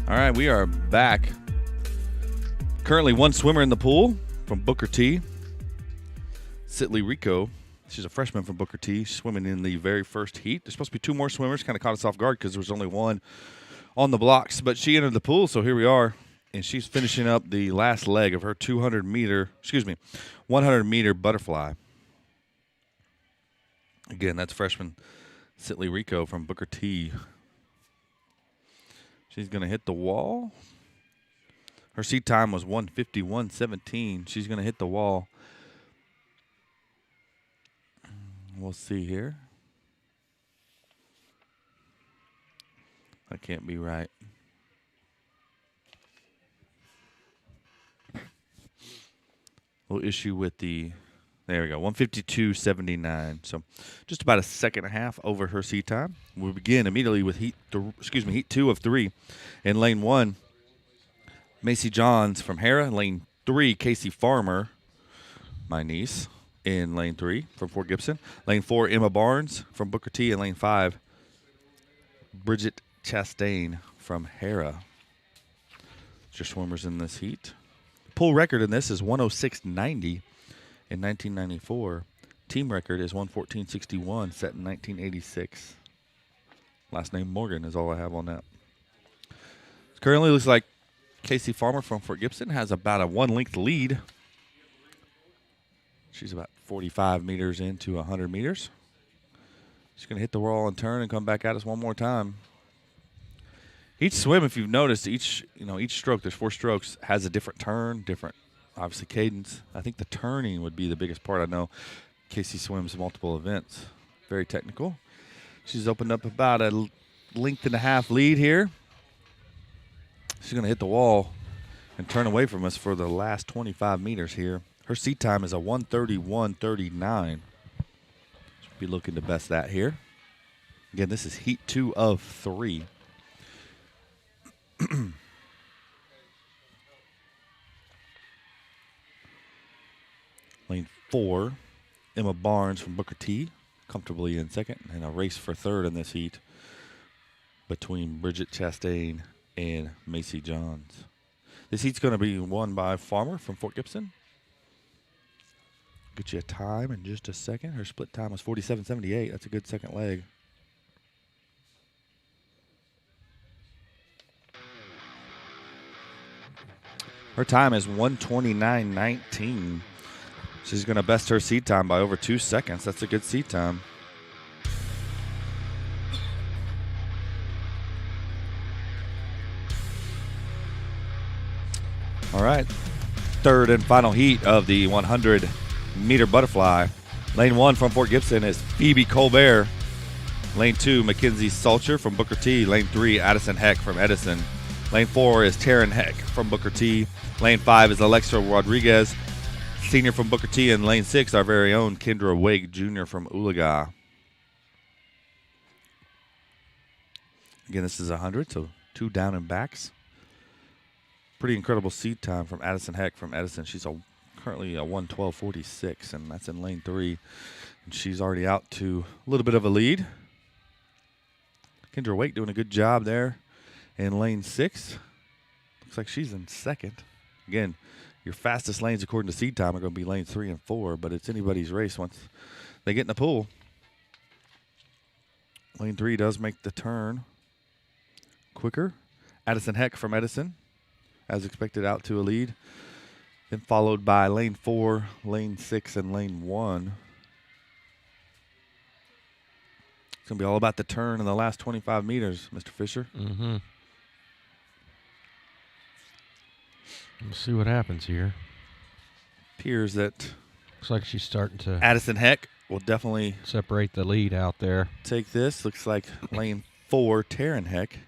All right, we are back. Currently one swimmer in the pool from Booker T. Sitley Rico. She's a freshman from Booker T. She's swimming in the very first heat. There's supposed to be 2 more swimmers. Kind of caught us off guard because there was only one on the blocks. But she entered the pool, so here we are. And she's finishing up the last leg of her 100-meter butterfly. Again, that's freshman Sitley Rico from Booker T. She's going to hit the wall. Her seat time was 1:51.17. She's going to hit the wall. We'll see here. That can't be right. Little issue with the, there we go, 1:52.79. So just about a second and a half over her seat time. We'll begin immediately with heat 2 of 3. In lane 1, Macy Johns from Hera. Lane 3, Casey Farmer, my niece, in lane 3 from Fort Gibson. Lane 4, Emma Barnes from Booker T. And lane 5, Bridget Chastain from Hera. It's your swimmers in this heat. Pool record in this is 106.90 in 1994. Team record is 114.61 set in 1986. Last name Morgan is all I have on that. Currently looks like Casey Farmer from Fort Gibson has about a 1-length lead. She's about 45 meters into 100 meters. She's going to hit the wall and turn and come back at us one more time. Each swim, if you've noticed, each stroke, there's 4 strokes, has a different turn, different, obviously, cadence. I think the turning would be the biggest part. I know Casey swims multiple events. Very technical. She's opened up about a length and a half lead here. She's going to hit the wall and turn away from us for the last 25 meters here. Her seat time is a 1:31.39. Should be looking to best that here. Again, this is heat 2 of 3. Lane 4, Emma Barnes from Booker T, comfortably in second, and a race for third in this heat between Bridget Chastain and Macy Johns. This heat's going to be won by Farmer from Fort Gibson. Get you a time in just a second. Her split time was 47.78. That's a good second leg. Her time is 1:29.19. She's going to best her seat time by over 2 seconds. That's a good seat time. All right. Third and final heat of the 100-meter butterfly. Lane 1 from Fort Gibson is Phoebe Colbert. Lane 2, Mackenzie Salcher from Booker T. Lane 3, Addison Heck from Edison. Lane 4 is Taryn Heck from Booker T. Lane 5 is Alexa Rodriguez, senior from Booker T. And lane 6, our very own Kendra Wake, junior from Oologah. Again, this is 100, so 2 down and backs. Pretty incredible seat time from Addison Heck from Edison. She's currently a 1:12.46, and that's in lane 3. And she's already out to a little bit of a lead. Kendra Wake doing a good job there in lane 6. Looks like she's in second. Again, your fastest lanes according to seed time are going to be lanes 3 and 4, but it's anybody's race once they get in the pool. Lane 3 does make the turn quicker. Addison Heck from Edison, as expected, out to a lead. Then followed by lane 4, lane 6, and lane 1. It's going to be all about the turn in the last 25 meters, Mr. Fisher. Mm-hmm. We'll see what happens here. Appears that looks like she's starting to. Addison Heck will definitely separate the lead out there. Take this. Looks like lane 4, Taryn Heck,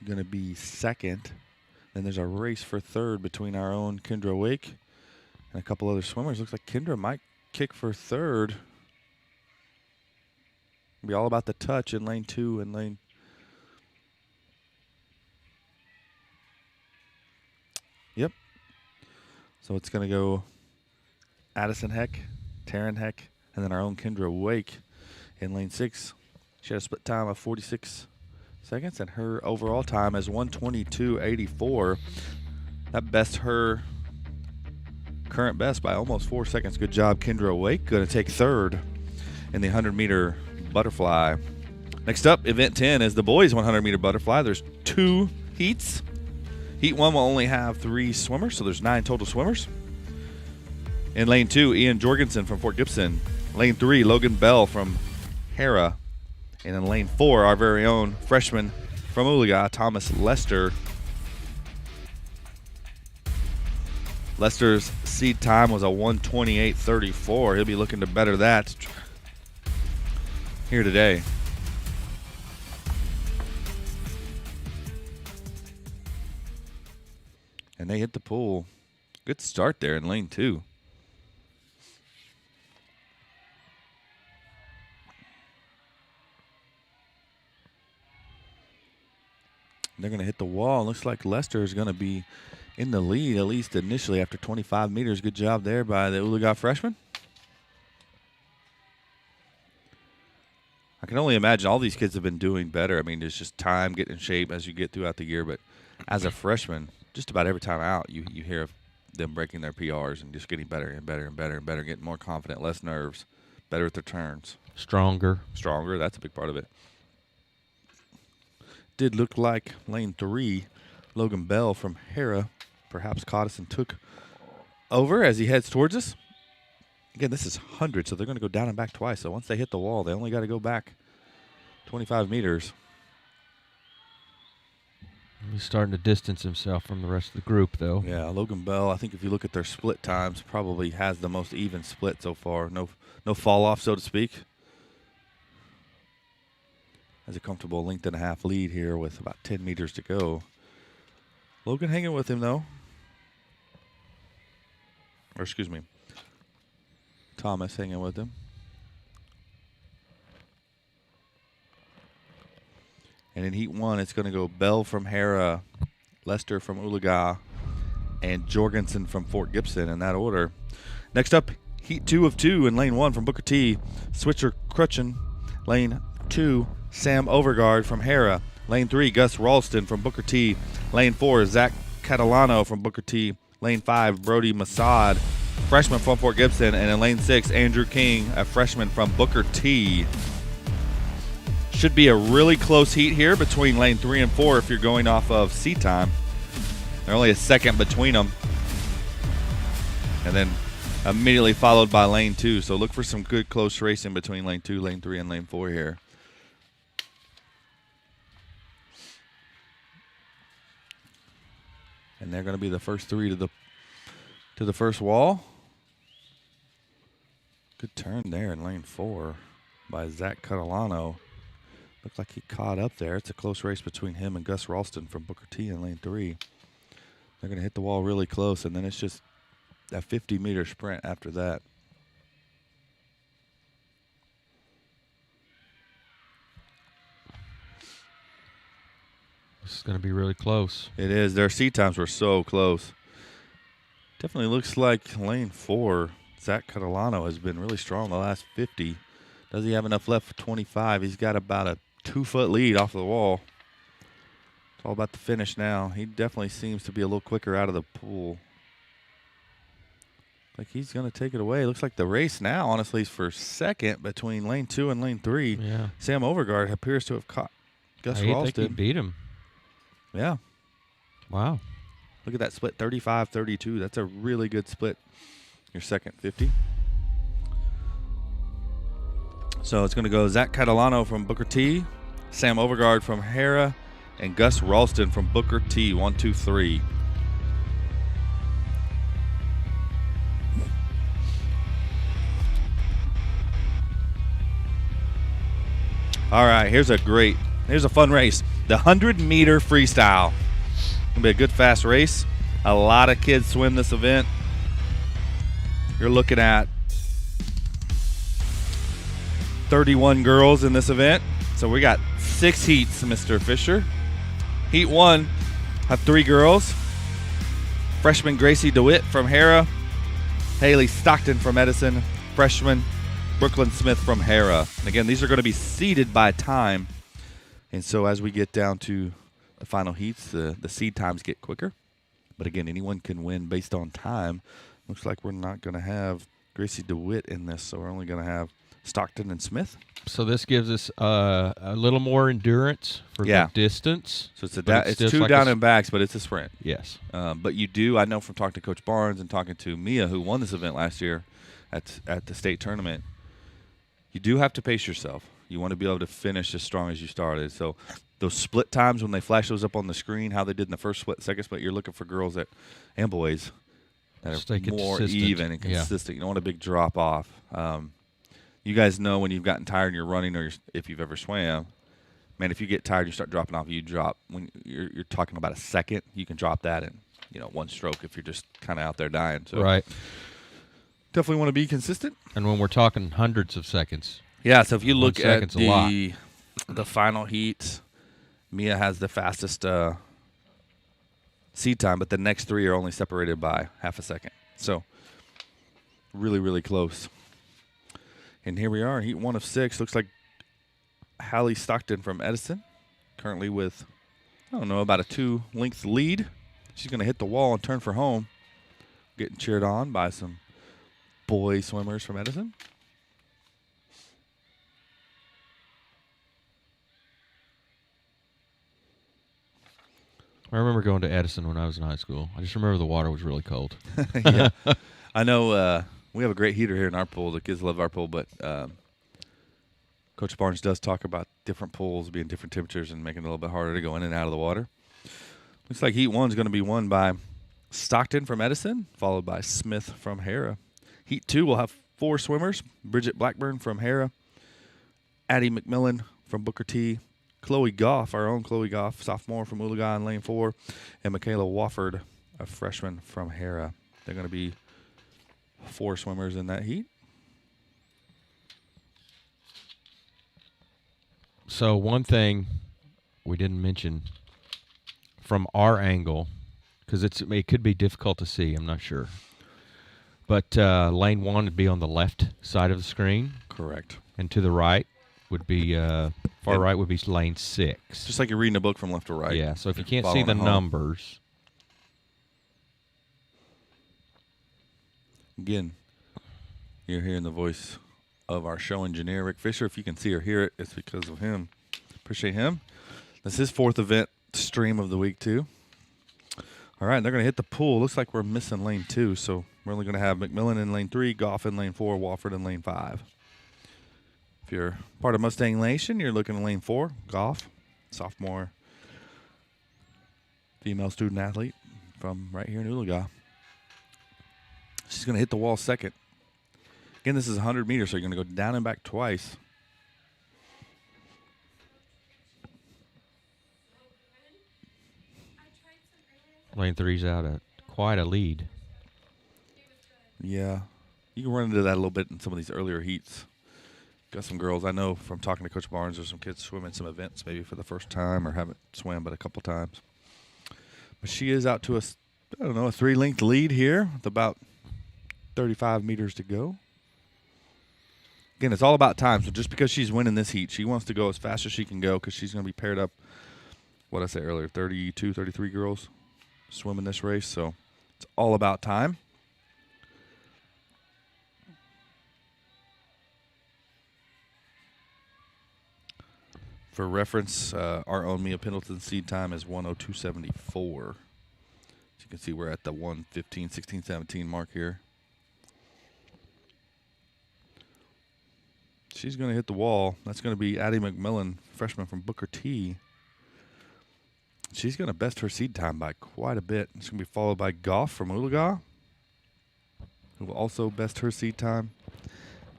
going to be second. Then there's a race for third between our own Kendra Wake and a couple other swimmers. Looks like Kendra might kick for third. It'll be all about the touch in lane 2 and lane. Yep. So it's going to go Addison Heck, Taryn Heck, and then our own Kendra Wake in lane 6. She had a split time of 46 seconds, and her overall time is 1:22.84. That bests her current best by almost 4 seconds. Good job, Kendra Wake. Going to take third in the 100-meter butterfly. Next up, event 10 is the boys 100-meter butterfly. There's 2 heats. Heat 1 will only have 3 swimmers, so there's 9 total swimmers. In lane 2, Ian Jorgensen from Fort Gibson. Lane 3, Logan Bell from Hera. And in lane 4, our very own freshman from Oologah, Thomas Lester. Lester's seed time was a 1:28.34. He'll be looking to better that here today. And they hit the pool. Good start there in lane 2. They're going to hit the wall. Looks like Lester is going to be in the lead, at least initially, after 25 meters. Good job there by the Oologah freshman. I can only imagine all these kids have been doing better. I mean, it's just time, getting in shape as you get throughout the year. But as a freshman, just about every time out, you hear of them breaking their PRs and just getting better and better and better and better, getting more confident, less nerves, better at their turns. Stronger. Stronger, that's a big part of it. Did look like lane 3, Logan Bell from Hera, perhaps caught us and took over as he heads towards us. Again, this is 100, so they're going to go down and back twice. So once they hit the wall, they only got to go back 25 meters. He's starting to distance himself from the rest of the group, though. Yeah, Logan Bell, I think if you look at their split times, probably has the most even split so far. No fall off, so to speak. Has a comfortable length and a half lead here with about 10 meters to go. Logan hanging with him, though. Or, excuse me, Thomas hanging with him. And in Heat 1, it's going to go Bell from Hera, Lester from Oologah, and Jorgensen from Fort Gibson in that order. Next up, Heat 2 of 2 in Lane 1 from Booker T, Switzer Crutchen. Lane 2, Sam Overgaard from Hera. Lane 3, Gus Ralston from Booker T. Lane 4, Zach Catalano from Booker T. Lane 5, Brody Massad, freshman from Fort Gibson. And in Lane 6, Andrew King, a freshman from Booker T. Should be a really close heat here between Lane 3 and 4 if you're going off of seat time. They're only a second between them. And then immediately followed by Lane 2. So look for some good close racing between Lane 2, Lane 3, and Lane 4 here. And they're going to be the first 3 to the first wall. Good turn there in Lane 4 by Zach Catalano. Looks like he caught up there. It's a close race between him and Gus Ralston from Booker T in Lane 3. They're going to hit the wall really close, and then it's just a 50-meter sprint after that. This is going to be really close. It is. Their seat times were so close. Definitely looks like Lane 4, Zach Catalano, has been really strong the last 50. Does he have enough left for 25? He's got about a 2-foot lead off the wall. It's all about the finish now. He definitely seems to be a little quicker out of the pool. Like he's going to take it away. Looks like the race now, honestly, is for second between Lane 2 and Lane 3. Yeah. Sam Overgaard appears to have caught Gus Ralston. I think he beat him. Yeah. Wow. Look at that split, 35-32. That's a really good split. Your second 50. So it's going to go Zach Catalano from Booker T, Sam Overgaard from Hera, and Gus Ralston from Booker T. 1, 2, 3. All right, here's a fun race. The 100-meter freestyle. Gonna be a good fast race. A lot of kids swim this event. You're looking at 31 girls in this event. So we got 6 heats, Mr. Fisher. Heat 1 have 3 girls. Freshman Gracie DeWitt from Hera. Haley Stockton from Edison. Freshman Brooklyn Smith from Hera. And again, these are going to be seeded by time. And so as we get down to the final heats, the seed times get quicker. But again, anyone can win based on time. Looks like we're not going to have Gracie DeWitt in this, so we're only going to have Stockton and Smith. So this gives us a little more endurance for the distance. So it's two like down and backs, but it's a sprint. Yes. But you do, I know from talking to Coach Barnes and talking to Mia, who won this event last year at the state tournament, you do have to pace yourself. You want to be able to finish as strong as you started. So those split times when they flash those up on the screen, how they did in the first split, second split, you're looking for girls and boys that are more even and consistent. You don't want a big drop off. You guys know when you've gotten tired and you're running, or if you've ever swam, man, if you get tired, you start dropping off. You drop when you're talking about a second. You can drop that in one stroke if you're just kind of out there dying. So right. Definitely want to be consistent. And when we're talking hundreds of seconds. Yeah. So if you look at the final heat, Mia has the fastest seed time, but the next three are only separated by half a second. So really, really close. And here we are, heat 1 of 6. Looks like Hallie Stockton from Edison, currently with, about a 2-length lead. She's going to hit the wall and turn for home. Getting cheered on by some boy swimmers from Edison. I remember going to Edison when I was in high school. I just remember the water was really cold. Yeah. I know we have a great heater here in our pool. The kids love our pool, but Coach Barnes does talk about different pools being different temperatures and making it a little bit harder to go in and out of the water. Looks like heat 1 is going to be won by Stockton from Edison, followed by Smith from Hera. Heat 2 will have 4 swimmers: Bridget Blackburn from Hera, Addie McMillan from Booker T, Chloe Goff, our own Chloe Goff, sophomore from Oologah in lane 4, and Michaela Wofford, a freshman from Hera. They're going to be 4 swimmers in that heat. So one thing we didn't mention from our angle, because it could be difficult to see, I'm not sure. But lane 1 would be on the left side of the screen. Correct. And to the right would be, right would be lane 6. Just like you're reading a book from left to right. Yeah, so if you can't see the numbers. Again, you're hearing the voice of our show engineer, Rick Fisher. If you can see or hear it, it's because of him. Appreciate him. This is his 4th event stream of the week, too. All right, they're going to hit the pool. Looks like we're missing lane 2, so we're only going to have McMillan in lane 3, Goff in lane 4, Wofford in lane 5. If you're part of Mustang Nation, you're looking at lane 4, Goff, sophomore female student athlete from right here in Oologah. She's going to hit the wall second. Again, this is 100 meters, so you're going to go down and back twice. Lane 3's out at quite a lead. Yeah. You can run into that a little bit in some of these earlier heats. Got some girls, I know from talking to Coach Barnes, there's some kids swimming some events maybe for the first time or haven't swam but a couple times. But she is out to a 3-length lead here with about 35 meters to go. Again, it's all about time. So just because she's winning this heat, she wants to go as fast as she can go because she's going to be paired up, what I said earlier, 32, 33 girls swimming this race. So it's all about time. For reference, our own Mia Pendleton seed time is 1:02.74. As you can see, we're at the 1:15, 16, 17 mark here. She's going to hit the wall. That's going to be Addie McMillan, freshman from Booker T. She's going to best her seed time by quite a bit. It's going to be followed by Goff from Oologah, who will also best her seed time,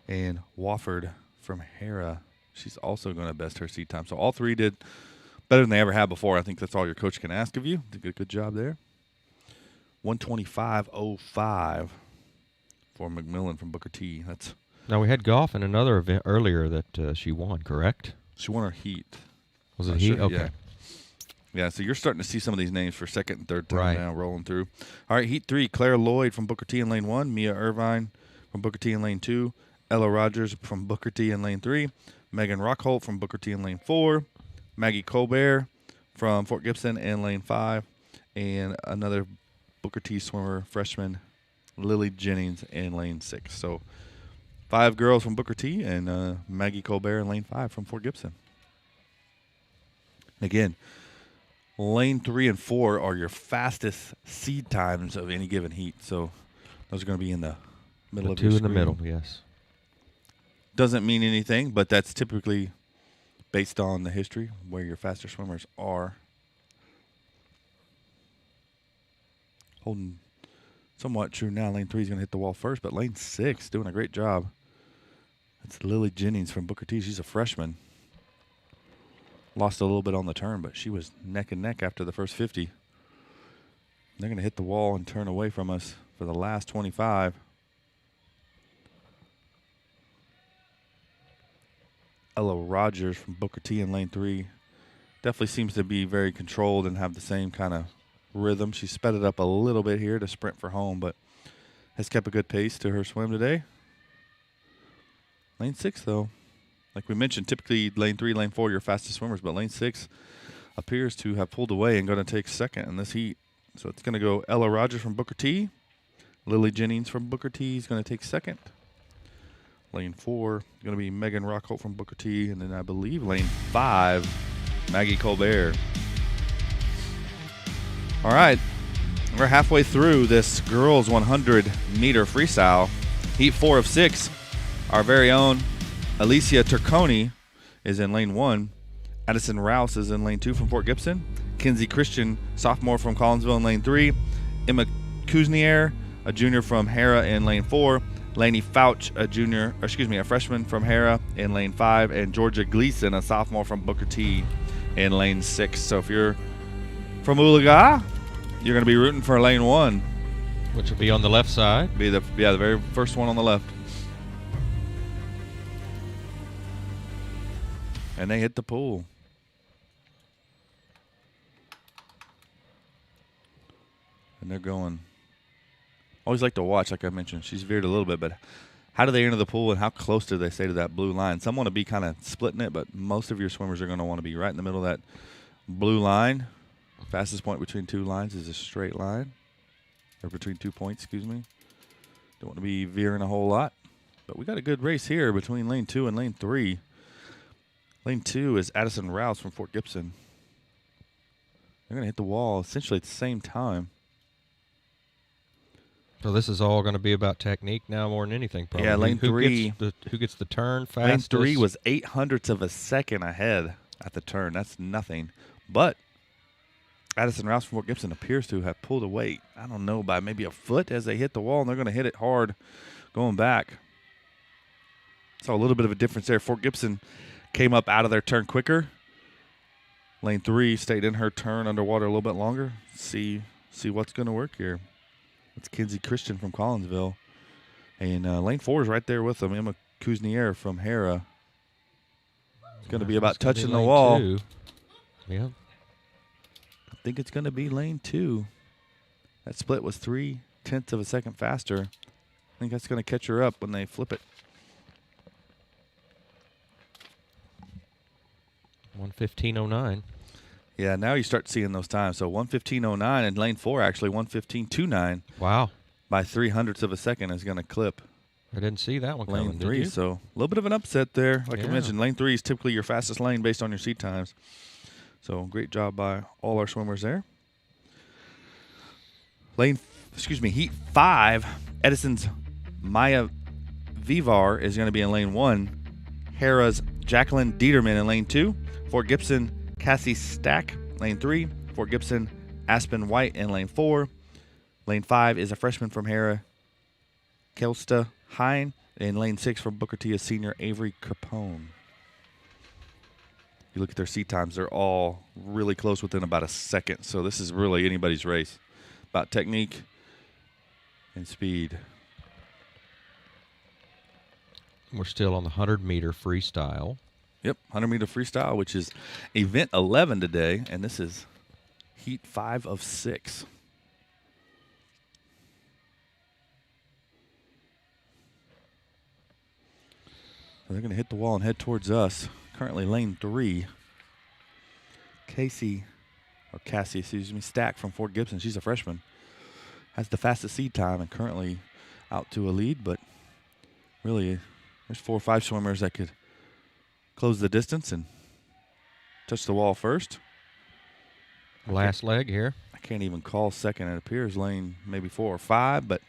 and Wofford from Hera. She's also going to best her seed time. So all 3 did better than they ever have before. I think that's all your coach can ask of you. Did a good job there. 1:25.05 for McMillan from Booker T. That's. Now, we had golf in another event earlier that she won, correct? She won her heat. Was it heat? Sure. Okay. Yeah, so you're starting to see some of these names for second and third time now rolling through. All right, heat 3, Claire Lloyd from Booker T in lane 1, Mia Irvine from Booker T in lane 2, Ella Rogers from Booker T in lane 3, Megan Rockholt from Booker T in lane 4, Maggie Colbert from Fort Gibson in lane 5, and another Booker T swimmer, freshman Lily Jennings in lane 6. So 5 girls from Booker T and Maggie Colbert in lane 5 from Fort Gibson. Again, lane 3 and 4 are your fastest seed times of any given heat. So those are going to be in the middle of your screen. 2 in the middle, yes. Doesn't mean anything, but that's typically based on the history where your faster swimmers are. Holding somewhat true now. Lane 3 is going to hit the wall first, but lane 6 doing a great job. That's Lily Jennings from Booker T. She's a freshman. Lost a little bit on the turn, but she was neck and neck after the first 50. They're going to hit the wall and turn away from us for the last 25. Ella Rogers from Booker T in lane 3 definitely seems to be very controlled and have the same kind of rhythm. She sped it up a little bit here to sprint for home, but has kept a good pace to her swim today. Lane 6, though, like we mentioned, typically lane 3, lane 4 are your fastest swimmers, but lane 6 appears to have pulled away and going to take second in this heat. So it's going to go Ella Rogers from Booker T. Lily Jennings from Booker T is going to take second. Lane 4 is going to be Megan Rockholt from Booker T. And then I believe lane 5, Maggie Colbert. All right. We're halfway through this girls 100-meter freestyle. Heat 4 of 6. Our very own Alicia Turconi is in lane 1. Addison Rouse is in lane 2 from Fort Gibson. Kinsey Christian, sophomore from Collinsville in lane 3. Emma Kuznier, a junior from Hera in lane 4. Lainey Fouch, a freshman from Hera in lane 5, and Georgia Gleason, a sophomore from Booker T in lane 6. So if you're from Oologah, you're going to be rooting for lane 1, which will be on the left side. Be the very first one on the left. And they hit the pool. And they're going. Always like to watch, like I mentioned. She's veered a little bit, but how do they enter the pool and how close do they stay to that blue line? Some want to be kind of splitting it, but most of your swimmers are going to want to be right in the middle of that blue line. Fastest point between 2 lines is a straight line, or between 2 points, excuse me. Don't want to be veering a whole lot, but we got a good race here between lane 2 and lane 3. Lane 2 is Addison Rouse from Fort Gibson. They're going to hit the wall essentially at the same time. So this is all going to be about technique now more than anything, probably. Yeah, lane 3. Who gets the turn fastest? Lane 3 was 0.08 of a second ahead at the turn. That's nothing. But Addison Rouse from Fort Gibson appears to have pulled away, I don't know, by maybe a foot as they hit the wall, and they're going to hit it hard going back. Saw a little bit of a difference there. Fort Gibson came up out of their turn quicker. Lane 3 stayed in her turn underwater a little bit longer. See what's going to work here. It's Kinsey Christian from Collinsville. And lane 4 is right there with them. Emma Kuznier from Hera. It's going to be about touching the wall. 2. Yeah. I think it's going to be lane 2. That split was 0.3 of a second faster. I think that's going to catch her up when they flip it. 1:15.09. Yeah, now you start seeing those times. So 1:15.09 and lane 4 actually 1:15.29. Wow. By 0.03 of a second is going to clip. I didn't see that one coming. Lane 3, did you? so a little bit of an upset there. Like I Yeah. mentioned, lane 3 is typically your fastest lane based on your seat times. So great job by all our swimmers there. Heat 5, Edison's Maya Vivar is going to be in lane 1. Hera's Jacqueline Dieterman in lane 2. Fort Gibson, Cassie Stack, lane 3. Fort Gibson, Aspen White in lane 4. Lane 5 is a freshman from Hera, Kelsta Hine. In lane 6 from Booker T is senior Avery Capone. You look at their seat times, they're all really close within about a second. So this is really anybody's race. About technique and speed. We're still on the 100-meter freestyle. Yep, 100-meter freestyle, which is event 11 today, and this is heat 5 of 6. So they're going to hit the wall and head towards us. Currently lane 3. Cassie Stack from Fort Gibson. She's a freshman. Has the fastest seed time and currently out to a lead, but really there's 4 or 5 swimmers that could close the distance and touch the wall first. Last leg here. I can't even call second. It appears lane maybe 4 or 5, but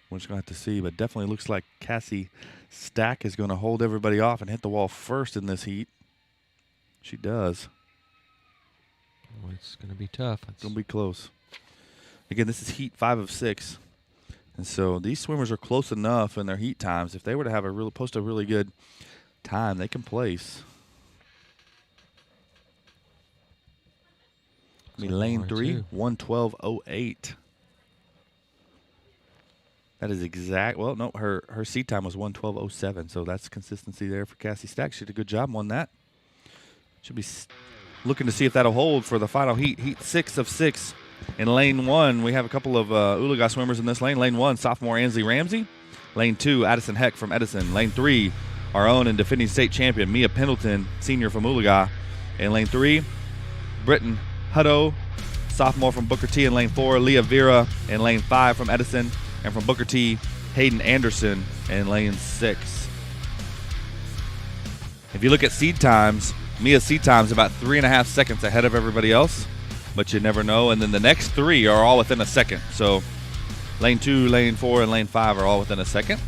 we're just going to have to see. But definitely looks like Cassie Stack is going to hold everybody off and hit the wall first in this heat. She does. Oh, it's going to be tough. It's going to be close. Again, this is heat 5 of 6. And so these swimmers are close enough in their heat times. If they were to have post a really good time, they can place. I mean, lane 3, 1:12.08. That is exact. Well, no, her seat time was 1:12.07, so that's consistency there for Cassie Stack. She did a good job on that. Should be looking to see if that'll hold for the final heat. Heat 6 of 6. In lane 1, we have a couple of Oologah swimmers in this lane. Lane 1, sophomore Ansley Ramsey. Lane 2, Addison Heck from Edison. Lane 3, our own and defending state champion, Mia Pendleton, senior from Oologah. In lane 3, Britton Hutto, sophomore from Booker T. In lane 4, Leah Vera. In lane 5 from Edison. And from Booker T, Hayden Anderson in lane 6. If you look at seed times, Mia's seed time is about 3.5 seconds ahead of everybody else, but you never know. And then the next 3 are all within a second. So lane 2, lane 4, and lane 5 are all within a second.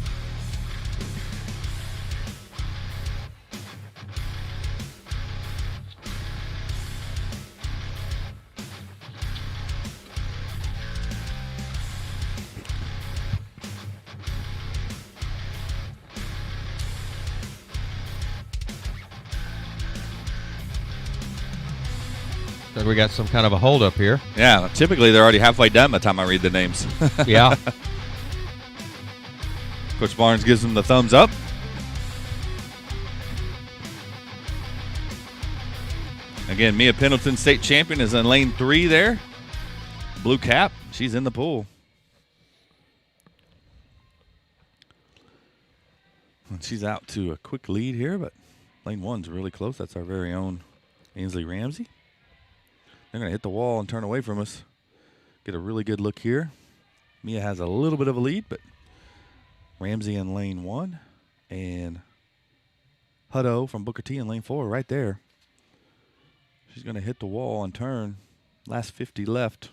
So we got some kind of a hold up here. Yeah, typically they're already halfway done by the time I read the names. Yeah. Coach Barnes gives them the thumbs up. Again, Mia Pendleton, state champion, is in lane 3 there. Blue cap, she's in the pool. And she's out to a quick lead here, but lane 1's really close. That's our very own Ainsley Ramsey. They're going to hit the wall and turn away from us. Get a really good look here. Mia has a little bit of a lead, but Ramsey in lane 1 and Hutto from Booker T in lane 4 right there. She's going to hit the wall and turn. Last 50 left.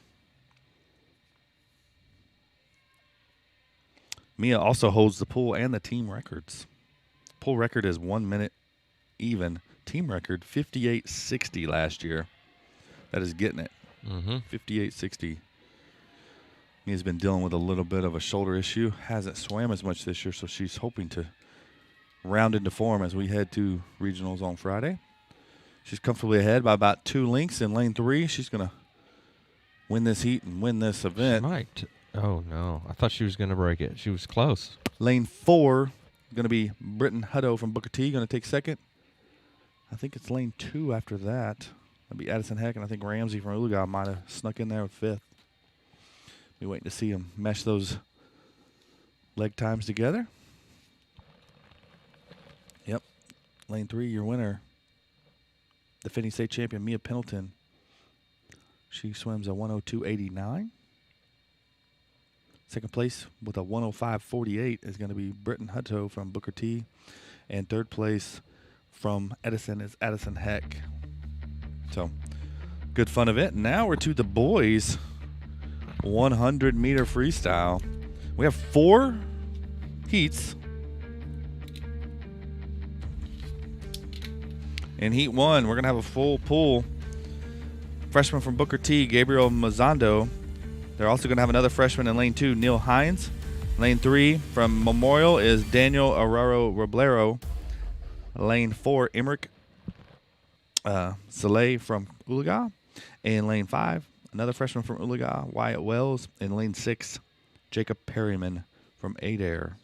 Mia also holds the pool and the team records. Pool record is 1 minute even. Team record 58.60 last year. That is getting it. 58.60. Mia's been dealing with a little bit of a shoulder issue. Hasn't swam as much this year, so she's hoping to round into form as we head to regionals on Friday. She's comfortably ahead by about 2 lengths in lane 3. She's going to win this heat and win this event. She might. Oh, no. I thought she was going to break it. She was close. Lane 4, going to be Britton Hutto from Booker T, going to take second. I think it's lane 2 after that. That'd be Addison Heck, and I think Ramsey from Oologah might have snuck in there with 5th. Be waiting to see them mesh those leg times together. Yep. Lane 3, your winner. Defending state champion, Mia Pendleton. She swims a 1:02.89. Second place with a 1:05.48 is going to be Britton Hutto from Booker T. And third place from Edison is Addison Heck. So, good fun event. Now we're to the boys' 100-meter freestyle. We have 4 heats. In heat 1, we're going to have a full pool. Freshman from Booker T, Gabriel Mazzando. They're also going to have another freshman in lane 2, Neil Hines. Lane 3 from Memorial is Daniel Arraro Roblero. Lane 4, Emmerich Soleil from Oologah. In lane 5, another freshman from Oologah, Wyatt Wells. In lane 6, Jacob Perryman from Adair.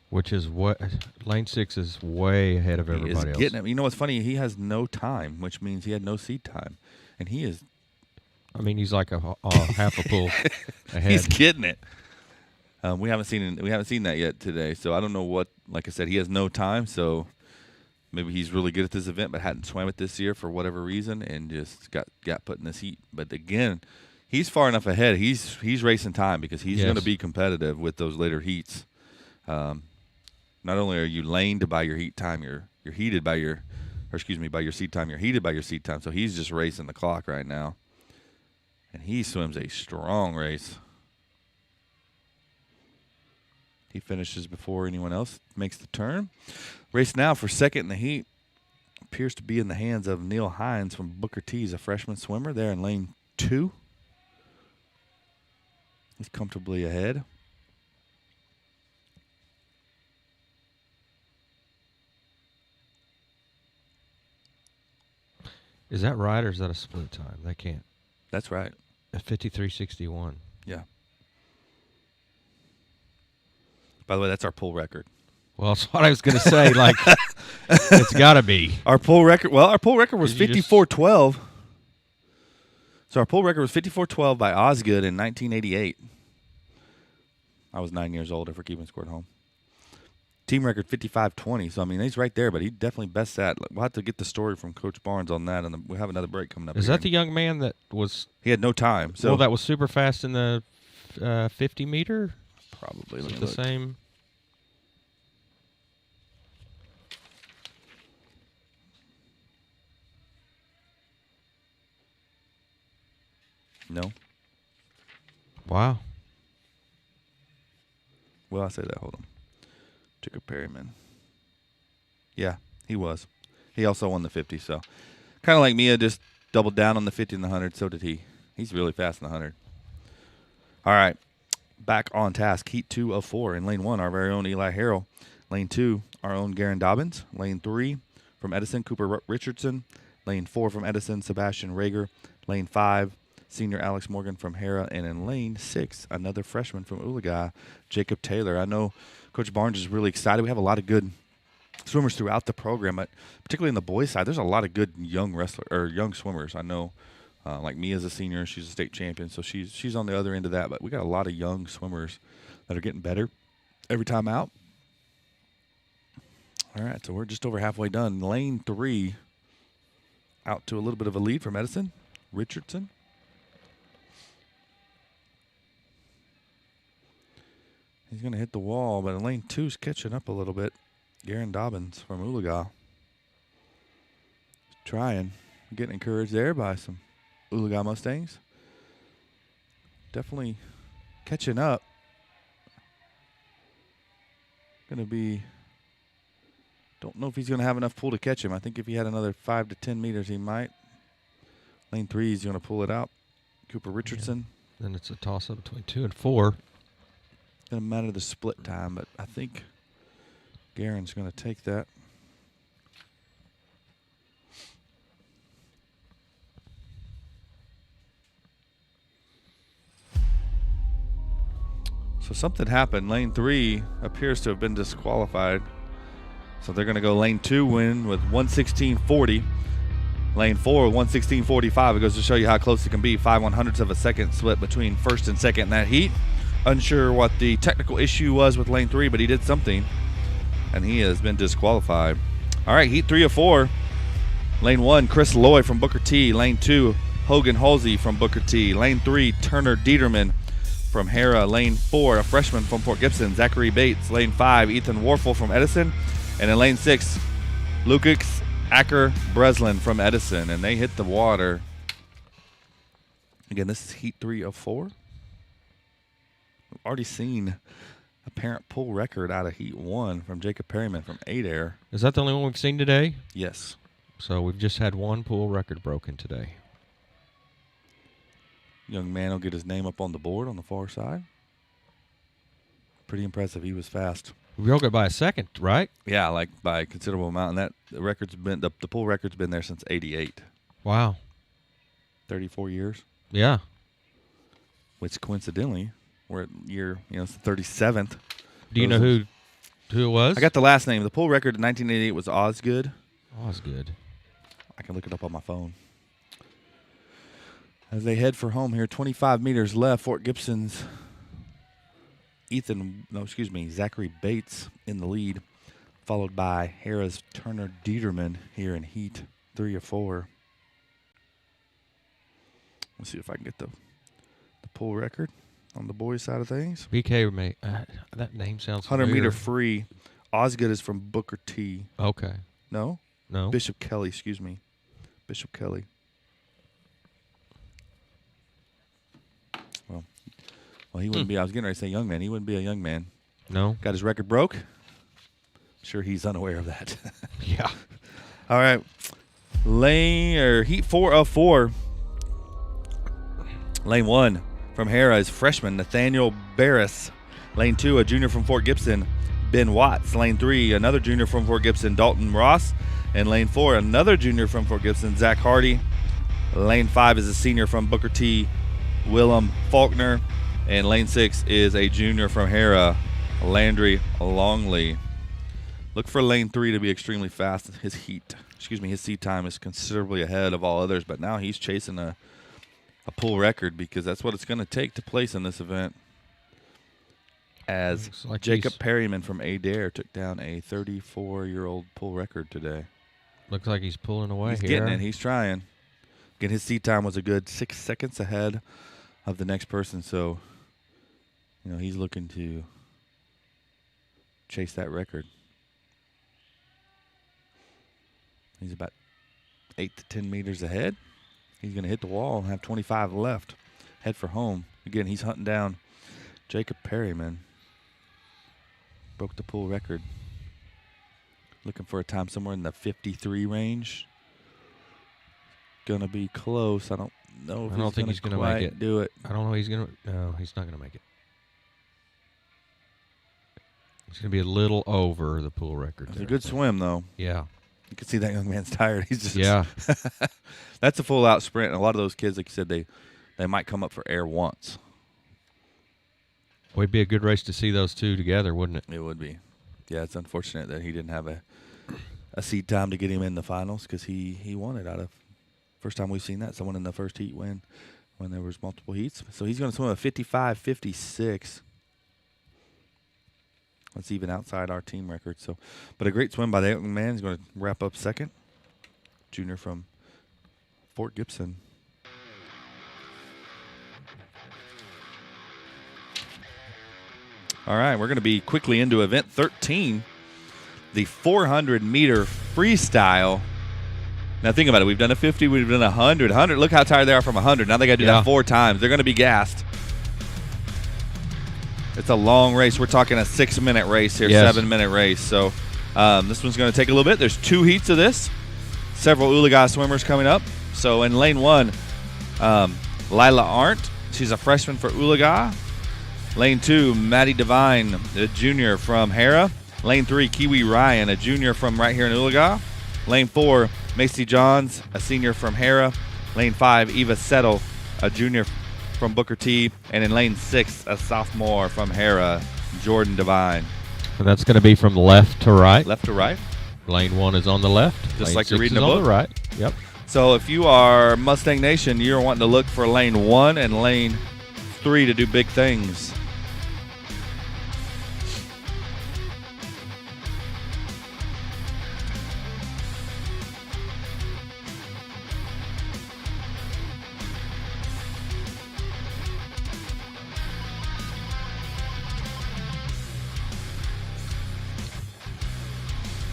Which is what lane 6 is way ahead of everybody else. Getting it. You know what's funny? He has no time, which means he had no seat time, and he is. I mean, he's like a half a pool ahead. He's getting it. We haven't seen that yet today, so I don't know what. Like I said, he has no time, so maybe he's really good at this event, but hadn't swam it this year for whatever reason, and just got put in this heat. But again, he's far enough ahead. He's racing time because he's going to be competitive with those later heats. Not only are you laned by your heat time, you're heated by your, by your seed time. You're heated by your seed time. So he's just racing the clock right now, and he swims a strong race. He finishes before anyone else makes the turn. Race now for second in the heat appears to be in the hands of Neil Hines from Booker T. He's a freshman swimmer there in lane 2. He's comfortably ahead. Is that right, or is that a split time? They can't. That's right. At 53:61. Yeah. By the way, that's our pool record. Well, that's what I was going to say. Like, it's got to be. Our pool record. Well, our pool record was 54:12. So our pool record was 54:12 by Osgood in 1988. I was 9 years old, if we're keeping score at home. Team record 55:20. So I mean, he's right there, but he definitely best that. We'll have to get the story from Coach Barnes on that, and we'll have another break coming up. Is that the young man that was? He had no time. So that was super fast in the 50 meter. Probably is it the same. No. Wow. Well, I say that. Hold on. Jacob Perryman. Yeah, he was. He also won the 50. So, kind of like Mia, just doubled down on the 50 and the 100. So did he. He's really fast in the 100. All right. Back on task. Heat 2 of 4. In lane 1, our very own Eli Harrell. Lane 2, our own Garen Dobbins. Lane 3, from Edison, Cooper Richardson. Lane 4, from Edison, Sebastian Rager. Lane 5, senior Alex Morgan from Hera. And in lane 6, another freshman from Oologah, Jacob Taylor. I know Coach Barnes is really excited. We have a lot of good swimmers throughout the program, but particularly in the boys' side, there's a lot of good young swimmers. I know, like Mia's a senior, she's a state champion, so she's on the other end of that. But we got a lot of young swimmers that are getting better every time out. All right, so we're just over halfway done. Lane 3, out to a little bit of a lead from Edison Richardson. He's going to hit the wall, but in lane 2's catching up a little bit. Garen Dobbins from Oologah. Trying. Getting encouraged there by some Oologah Mustangs. Definitely catching up. Going to be... Don't know if he's going to have enough pull to catch him. I think if he had another 5 to 10 meters, he might. Lane 3, he's going to pull it out. Cooper Richardson. Yeah. Then it's a toss-up between 2 and 4. Doesn't matter the split time, but I think Garen's going to take that. So something happened. Lane 3 appears to have been disqualified. So they're going to go lane 2 win with 1:16.40. Lane 4 with 1:16.45. It goes to show you how close it can be. 5/100ths of a second split between first and second in that heat. Unsure what the technical issue was with lane 3, but he did something, and he has been disqualified. All right, heat 3 of 4. Lane 1, Chris Loy from Booker T. Lane 2, Hogan Halsey from Booker T. Lane 3, Turner Dieterman from Hera. Lane 4, a freshman from Port Gibson, Zachary Bates. Lane 5, Ethan Warfel from Edison. And in lane 6, Lukas Acker Breslin from Edison. And they hit the water. Again, this is heat 3 of 4. We've already seen a parent pull record out of heat 1 from Jacob Perryman from 8 Air. Is that the only one we've seen today? Yes. So we've just had one pull record broken today. Young man will get his name up on the board on the far side. Pretty impressive. He was fast. We broke it by a second, right? Yeah, like by a considerable amount. And that the record's been the pull record's been there since '88. Wow. 34 years. Yeah. Which coincidentally, we're at year, it's the 37th. Do you know who it was? I got the last name. The pull record in 1988 was Osgood. Osgood. I can look it up on my phone. As they head for home here, 25 meters left, Fort Gibson's Zachary Bates in the lead. followed by Hera's Turner Dieterman here in heat 3 or 4. Let's see if I can get the pull record on the boys' side of things. BK, that name sounds 100 familiar. meter free. Osgood is from Booker T. Okay. No? No. Bishop Kelly, excuse me. Bishop Kelly. Well, he wouldn't be. I was getting ready to say young man. He wouldn't be a young man. No. Got his record broke? Sure, he's unaware of that. Yeah. All right. Heat 4 of 4. Lane 1 from Hera is freshman Nathaniel Barris. Lane 2, a junior from Fort Gibson, Ben Watts. Lane 3, another junior from Fort Gibson, Dalton Ross. And lane 4, another junior from Fort Gibson, Zach Hardy. Lane 5 is a senior from Booker T, Willem Faulkner. And lane 6 is a junior from Hera, Landry Longley. Look for lane 3 to be extremely fast. His seat time is considerably ahead of all others, but now he's chasing a pull record because that's what it's going to take to place in this event. As like Jacob Perryman from Adair took down a 34-year-old pull record today. Looks like he's pulling away He's here. getting it. He's trying. Again, his seat time was a good 6 seconds ahead of the next person, so he's looking to chase that record. He's about 8 to 10 meters ahead. He's going to hit the wall and have 25 left. Head for home. Again, he's hunting down Jacob Perryman. Broke the pull record. Looking for a time somewhere in the 53 range. Going to be close. I don't know if I don't think he's going to make it. Do it. I don't know if he's going to. No, he's not going to make it. It's going to be a little over the pool record. It's a good swim, though. Yeah. You can see that young man's tired. He's just yeah. That's a full-out sprint, and a lot of those kids, like you said, they might come up for air once. Well, it'd be a good race to see those two together, wouldn't it? It would be. Yeah, it's unfortunate that he didn't have a seat time to get him in the finals because he won it out of first time we've seen that. Someone in the first heat win when there was multiple heats. So he's going to swim a 55.56. That's even outside our team record. So, but a great swim by the young man. He's going to wrap up second. Junior from Fort Gibson. All right, we're going to be quickly into event 13, the 400-meter freestyle. Now think about it. We've done a 50. We've done 100. 100. Look how tired they are from 100. Now they got to do that 4 times. They're going to be gassed. It's a long race. We're talking a 6-minute race here, 7-minute race. So this one's going to take a little bit. There's 2 heats of this. Several Oologah swimmers coming up. So in lane 1, Lila Arndt. She's a freshman for Oologah. Lane 2, Maddie Devine, a junior from Hera. Lane 3, Kiwi Ryan, a junior from right here in Oologah. Lane 4, Macy Johns, a senior from Hera. Lane 5, Eva Settle, a junior from Booker T. And in lane 6, a sophomore from Hera, Jordan Devine. And that's going to be from left to right. Left to right. Lane 1 is on the left. Just lane like you're 6 reading is a book. on the right. Yep. So if you are Mustang Nation, you're wanting to look for lane 1 and lane 3 to do big things.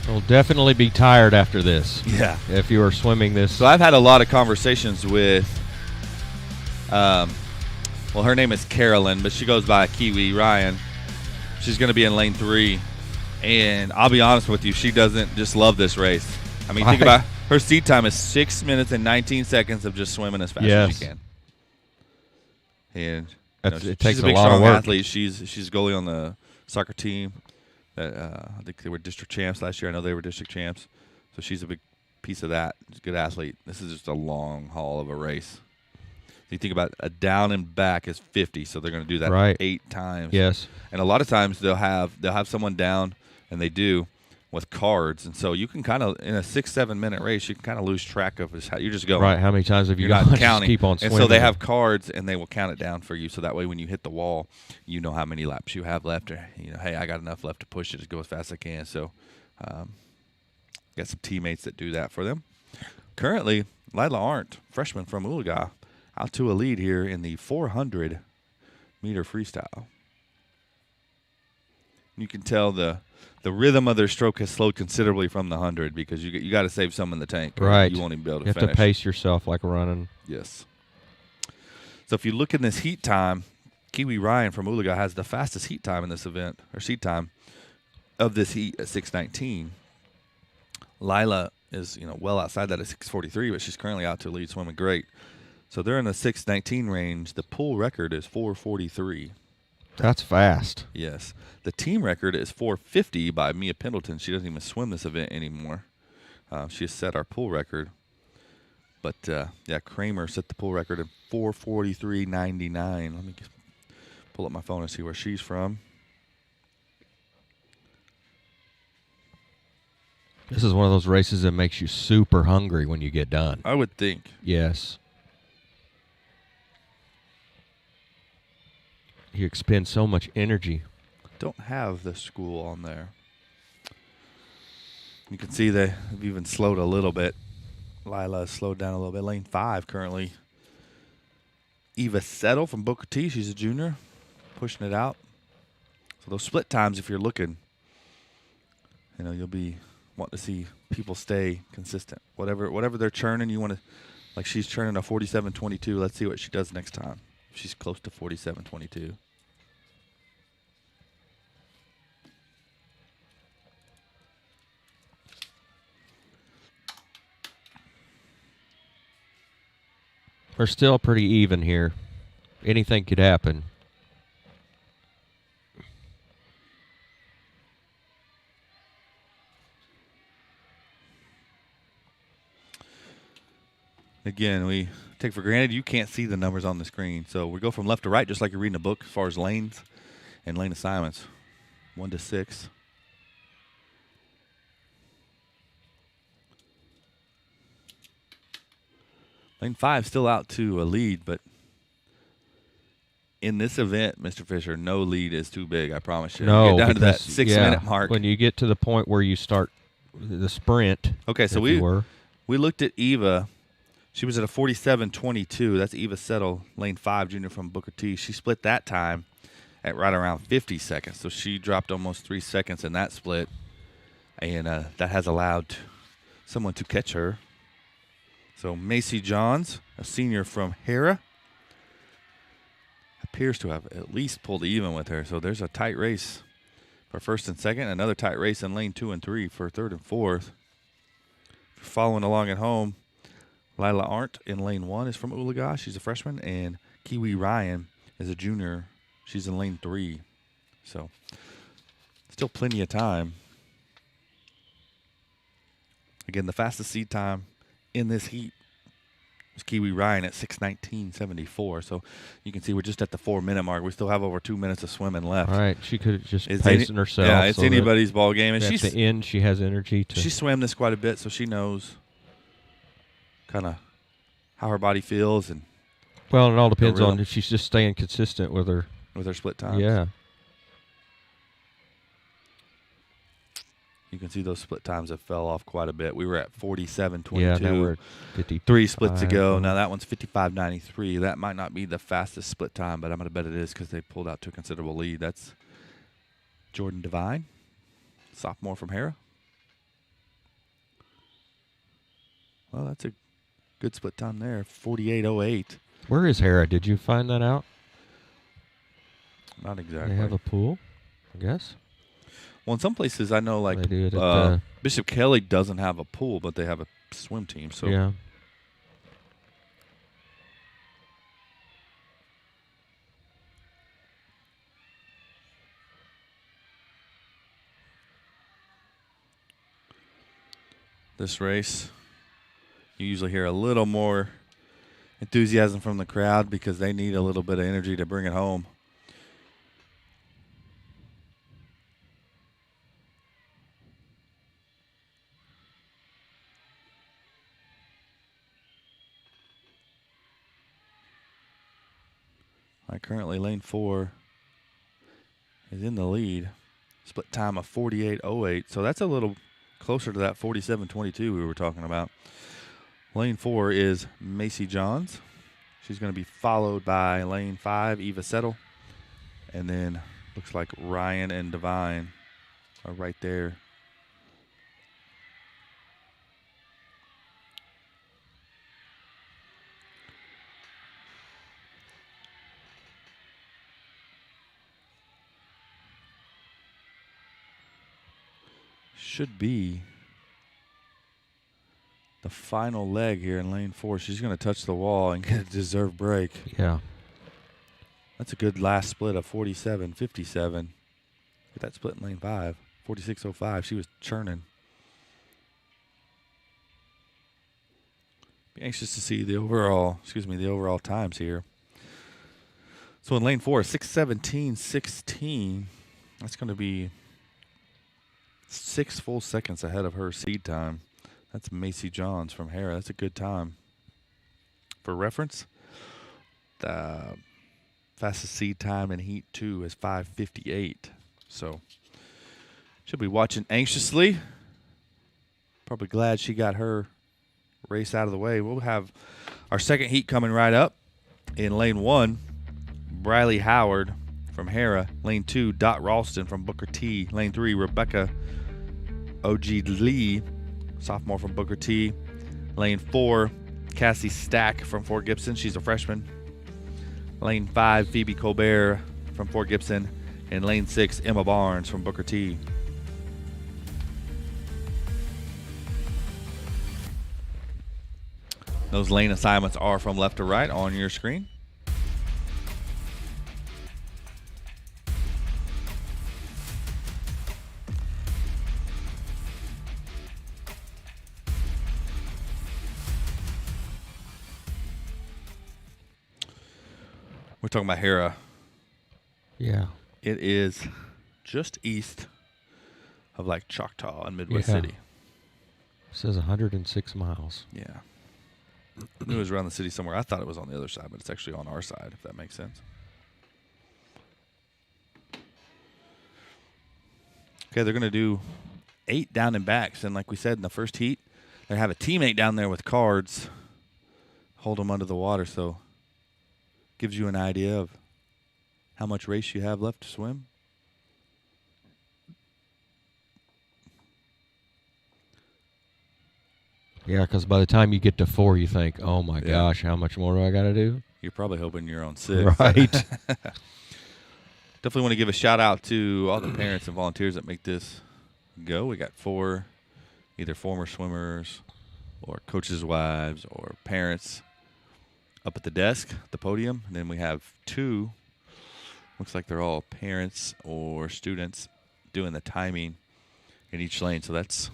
You'll definitely be tired after this. Yeah. If you are swimming this. So I've had a lot of conversations with, well, her name is Carolyn, but she goes by Kiwi Ryan. She's going to be in lane 3. And I'll be honest with you, she doesn't just love this race. I mean, think about her seat time is 6 minutes and 19 seconds of just swimming as fast as she can. And it takes she's a big, a lot of strong work. athlete. She's goalie on the soccer team. I think they were district champs last year. I know they were district champs. So she's a big piece of that. She's a good athlete. This is just a long haul of a race. So you think about a down and back is 50, so they're going to do that 8 times. Yes. And a lot of times they'll have someone down, and they do, with cards. And so you can kind of, in a 6-7 minute race, you can kind of lose track of how you're just going. Right. How many times have you You're not gone? counting. Just keep on and swimming. so they have cards, and they will count it down for you. So that way, when you hit the wall, you know how many laps you have left. Or, hey, I got enough left to push it. Just go as fast as I can. So Got some teammates that do that for them. Currently, Lila Arndt, freshman from Oologah, out to a lead here in the 400-meter freestyle. You can tell the rhythm of their stroke has slowed considerably from the 100 because you got to save some in the tank. Right. You won't even be able to You finish. have to pace yourself like running. Yes. So if you look in this heat time, Kiwi Ryan from Oologah has the fastest heat time in this event, or seat time of this heat at 6:19. Lila is well outside that at 6:43, but she's currently out to lead swimming great. So they're in the 6:19 range. The pool record is 4:43. That's fast. Yes. The team record is 4:50 by Mia Pendleton. She doesn't even swim this event anymore. She has set our pool record. But, Kramer set the pool record at 4:43.99. Let me pull up my phone and see where she's from. This is one of those races that makes you super hungry when you get done. I would think. Yes. You expend so much energy. Don't have the school on there. You can see they've even slowed a little bit. Lila has slowed down a little bit. Lane 5 currently. Eva Settle from Booker T. She's a junior. Pushing it out. So those split times, if you're looking, you'll be wanting to see people stay consistent. Whatever they're churning, you want to, like she's churning a 47.22. Let's see what she does next time. She's close to 47.22. We're still pretty even here. Anything could happen. Again, we take for granted you can't see the numbers on the screen. So we go from left to right just like you're reading a book as far as lanes and lane assignments. 1 to 6. Lane 5 still out to a lead, but in this event, Mr. Fisher, no lead is too big, I promise you. No, you get down to that because, 6-minute mark. When you get to the point where you start the sprint. Okay, so we looked at Eva. She was at a 47.22. That's Eva Settle, lane 5, junior from Booker T. She split that time at right around 50 seconds. So she dropped almost 3 seconds in that split. And that has allowed someone to catch her. So Macy Johns, a senior from Hera, appears to have at least pulled even with her. So there's a tight race for first and second. Another tight race in lane 2 and 3 for third and fourth. If you're following along at home, Lila Arndt in lane 1 is from Oologah. She's a freshman. And Kiwi Ryan is a junior. She's in lane 3. So still plenty of time. Again, the fastest seed time in this heat was Kiwi Ryan at 6:19.74. So you can see we're just at the 4-minute mark. We still have over 2 minutes of swimming left. All right, she could have just pacing herself. Yeah, it's anybody's ball game. And at the end, she has energy to. She swam this quite a bit, so she knows kind of how her body feels. And well, it all depends on if she's just staying consistent with her split times. Yeah. You can see those split times have fell off quite a bit. We were at 47.22. Yeah, now we're at 55. 3 splits ago. Now that one's 55.93. That might not be the fastest split time, but I'm going to bet it is because they pulled out to a considerable lead. That's Jordan Devine, sophomore from Hera. Well, that's a good split time there, 48.08. Where is Hera? Did you find that out? Not exactly. They have a pool, I guess. Well, in some places I know, like They do it at Bishop Kelly doesn't have a pool, but they have a swim team. So yeah. This race, you usually hear a little more enthusiasm from the crowd because they need a little bit of energy to bring it home. Currently, lane 4 is in the lead. Split time of 48.08. So that's a little closer to that 47-22 we were talking about. Lane 4 is Macy Johns. She's going to be followed by lane 5, Eva Settle. And then looks like Ryan and Divine are right there. Should be the final leg here in lane 4. She's going to touch the wall and get a deserved break. Yeah. That's a good last split of 47-57. Get that split in lane 5. 46.05. She was churning. Be anxious to see the overall times here. So in lane 4, 6:17.16. That's going to be 6 full seconds ahead of her seed time. That's Macy Johns from Hera. That's a good time. For reference, the fastest seed time in Heat 2 is 5:58. So she'll be watching anxiously. Probably glad she got her race out of the way. We'll have our second heat coming right up. In lane 1, Briley Howard from Hera. Lane 2, Dot Ralston from Booker T. Lane 3, Rebecca O.G. Lee, sophomore from Booker T. Lane 4, Cassie Stack from Fort Gibson. She's a freshman. Lane 5, Phoebe Colbert from Fort Gibson. And lane 6, Emma Barnes from Booker T. Those lane assignments are from left to right on your screen. We're talking about Hera. Yeah. It is just east of like Choctaw in Midwest Yeah. City. It says 106 miles. Yeah. I knew it was around the city somewhere. I thought it was on the other side, but it's actually on our side, if that makes sense. Okay, they're going to do 8 down and backs. And like we said in the first heat, they have a teammate down there with cards, hold them under the water. So gives you an idea of how much race you have left to swim. Yeah, because by the time you get to 4, you think, oh, my gosh, how much more do I got to do? You're probably hoping you're on 6. Right. Definitely want to give a shout out to all the parents and volunteers that make this go. We got 4 either former swimmers or coaches' wives or parents up at the desk, the podium. And then we have 2, looks like they're all parents or students doing the timing in each lane. So that's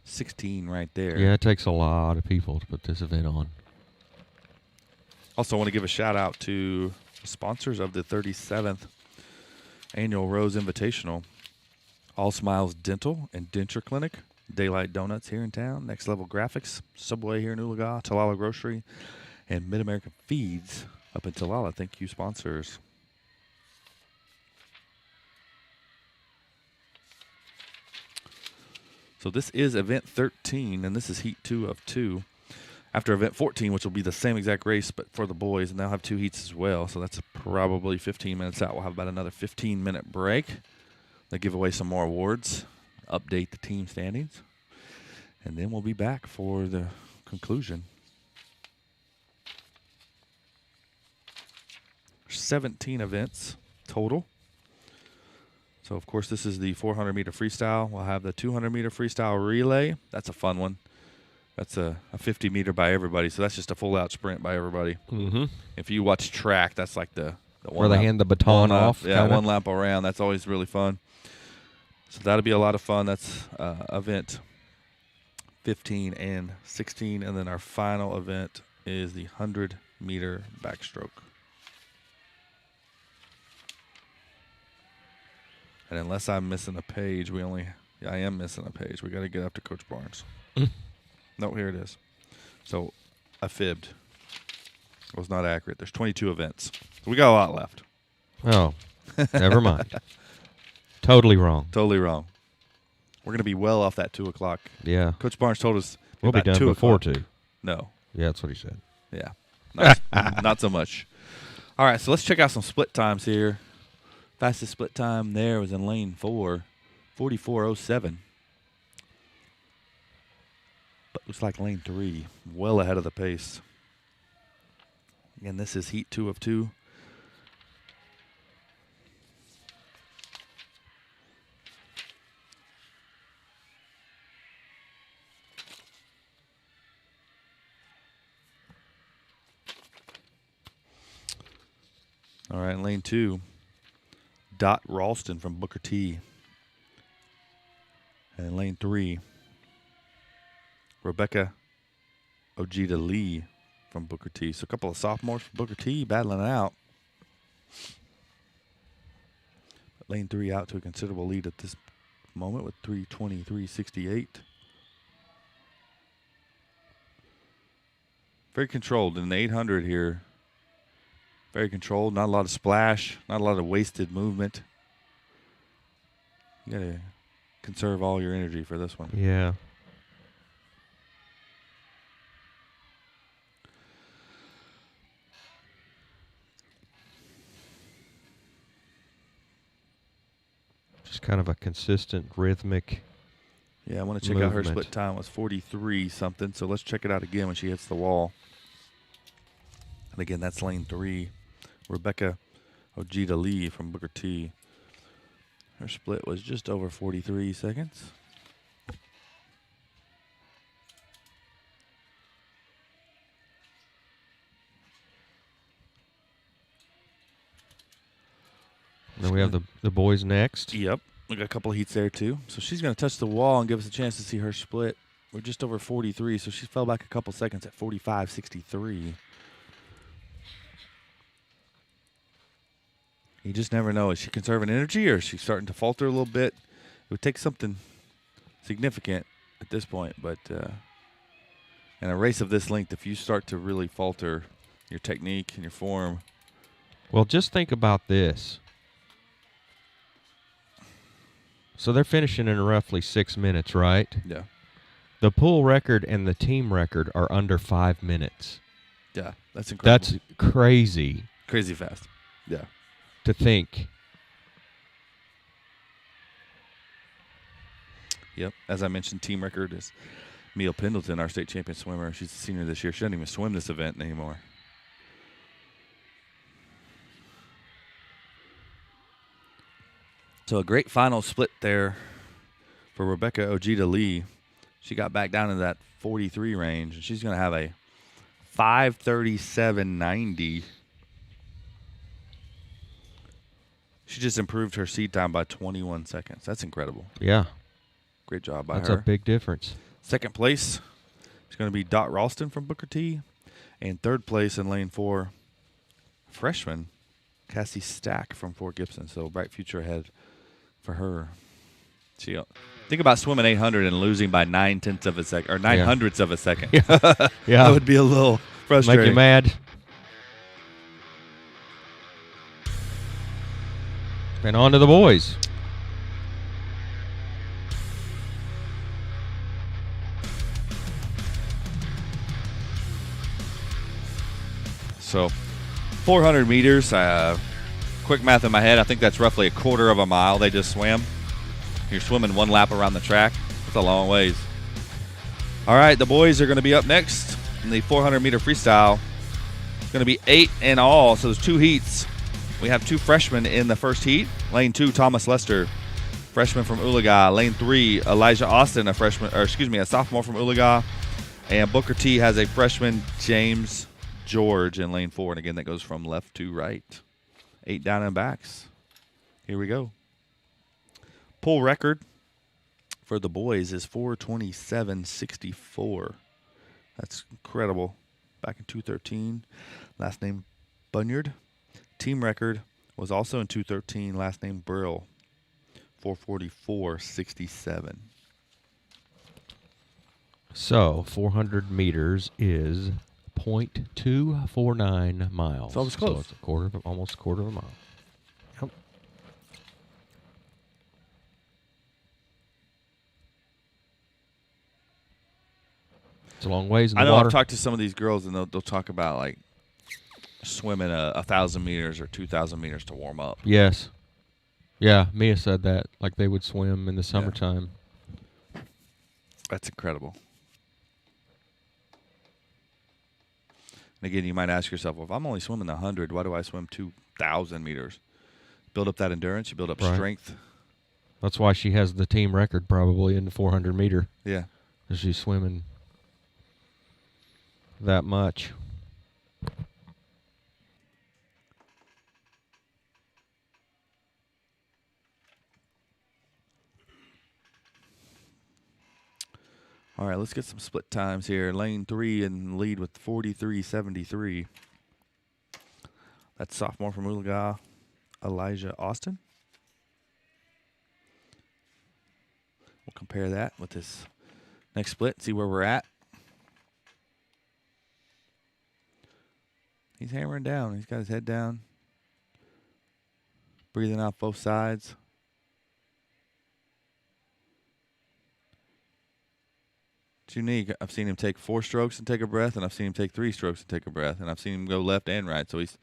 16 right there. Yeah, it takes a lot of people to put this event on. Also want to give a shout out to the sponsors of the 37th Annual Rose Invitational. All Smiles Dental and Denture Clinic, Daylight Donuts here in town, Next Level Graphics, Subway here in Oologah-Talala Grocery, and Mid-American Feeds up in Talala. Thank you, sponsors. So this is event 13, and this is heat 2 of 2. After event 14, which will be the same exact race, but for the boys, and they'll have 2 heats as well. So that's probably 15 minutes out. We'll have about another 15-minute break. They'll give away some more awards, update the team standings, and then we'll be back for the conclusion. 17 events total. So, of course, this is the 400-meter freestyle. We'll have the 200-meter freestyle relay. That's a fun one. That's a 50-meter by everybody, so that's just a full-out sprint by everybody. Mm-hmm. If you watch track, that's like the one where they lap, hand the baton one off. Lap, yeah, kinda. one lap around. That's always really fun. So that'll be a lot of fun. That's event 15 and 16, and then our final event is the 100-meter backstroke. And unless I'm missing a page, I am missing a page. We got to get up to Coach Barnes. No, here it is. So I fibbed. It was not accurate. There's 22 events. So we got a lot left. Oh, never mind. Totally wrong. Totally wrong. We're going to be well off that 2 o'clock. Yeah. Coach Barnes told us We'll be about done 2 before o'clock. 2. No. Yeah, that's what he said. Yeah. Not so much. All right, so let's check out some split times here. Fastest split time there was in lane 4, 44:07. But looks like lane 3, well ahead of the pace. Again, this is heat 2 of 2. All right, in lane 2, Dot Ralston from Booker T. And in lane 3, Rebecca Ojeda-Lee from Booker T. So a couple of sophomores from Booker T battling it out. But lane 3 out to a considerable lead at this moment with 3:23.68. Very controlled in the 800 here. Very controlled, not a lot of splash, not a lot of wasted movement. You got to conserve all your energy for this one. Yeah. Just kind of a consistent, rhythmic. Yeah, I want to check out her split time. It was 43 something, so let's check it out again when she hits the wall. And again, that's lane 3. Rebecca Ojeda-Lee from Booker T. Her split was just over 43 seconds. Then we have the boys next. Yep. We got a couple of heats there, too. So she's going to touch the wall and give us a chance to see her split. We're just over 43, so she fell back a couple seconds at 45.63. You just never know. Is she conserving energy or is she starting to falter a little bit? It would take something significant at this point. But in a race of this length, if you start to really falter your technique and your form. Well, just think about this. So they're finishing in roughly 6 minutes, right? Yeah. The pool record and the team record are under 5 minutes. Yeah, that's incredible. That's crazy. Crazy fast. Yeah. To think. Yep. As I mentioned, team record is Mia Pendleton, our state champion swimmer. She's a senior this year. She doesn't even swim this event anymore. So a great final split there for Rebecca Ojeda-Lee. She got back down to that 43 range, and she's going to have a 5:37.90. She just improved her seed time by 21 seconds. That's incredible. Yeah. Great job by That's her. a big difference. Second place is going to be Dot Ralston from Booker T. And third place in lane 4, freshman Cassie Stack from Fort Gibson. So bright future ahead for her. She, think about swimming 800 and losing by 9/10 of a second, or 9/100ths of a second. Yeah. Yeah. That would be a little frustrating. Make you mad. And on to the boys. So 400 meters, quick math in my head, I think that's roughly a quarter of a mile they just swam. You're swimming one lap around the track. That's a long ways. All right, the boys are going to be up next in the 400-meter freestyle. It's going to be 8 in all, so there's 2 heats. We have 2 freshmen in the first heat. Lane 2, Thomas Lester, freshman from Oologah. Lane 3, Elijah Austin, a sophomore from Oologah. And Booker T has a freshman, James George, in lane 4. And again, that goes from left to right. 8 down and backs. Here we go. Pool record for the boys is 4:27.64. That's incredible. Back in 2013. Last name Bunyard. Team record was also in 2013. Last name Brill. 4:44.67. So 400 meters is 0.249 miles. So it's close. So it's almost a quarter of a mile. Yep. It's a long ways in the I know water. I've talked to some of these girls, and they'll talk about, like, swimming 1,000 meters or 2,000 meters to warm up. Yes. Yeah, Mia said that. Like they would swim in the summertime. That's incredible. And again, you might ask yourself, well, if I'm only swimming 100, why do I swim 2,000 meters? Build up that endurance. You build up strength. That's why she has the team record probably in the 400 meter. Yeah. Because she's swimming that much. All right, let's get some split times here. Lane 3 in lead with 43.73. That's sophomore from Oologah, Elijah Austin. We'll compare that with this next split, see where we're at. He's hammering down. He's got his head down. Breathing out both sides. It's unique. I've seen him take 4 strokes and take a breath, and I've seen him take 3 strokes and take a breath, and I've seen him go left and right. So he's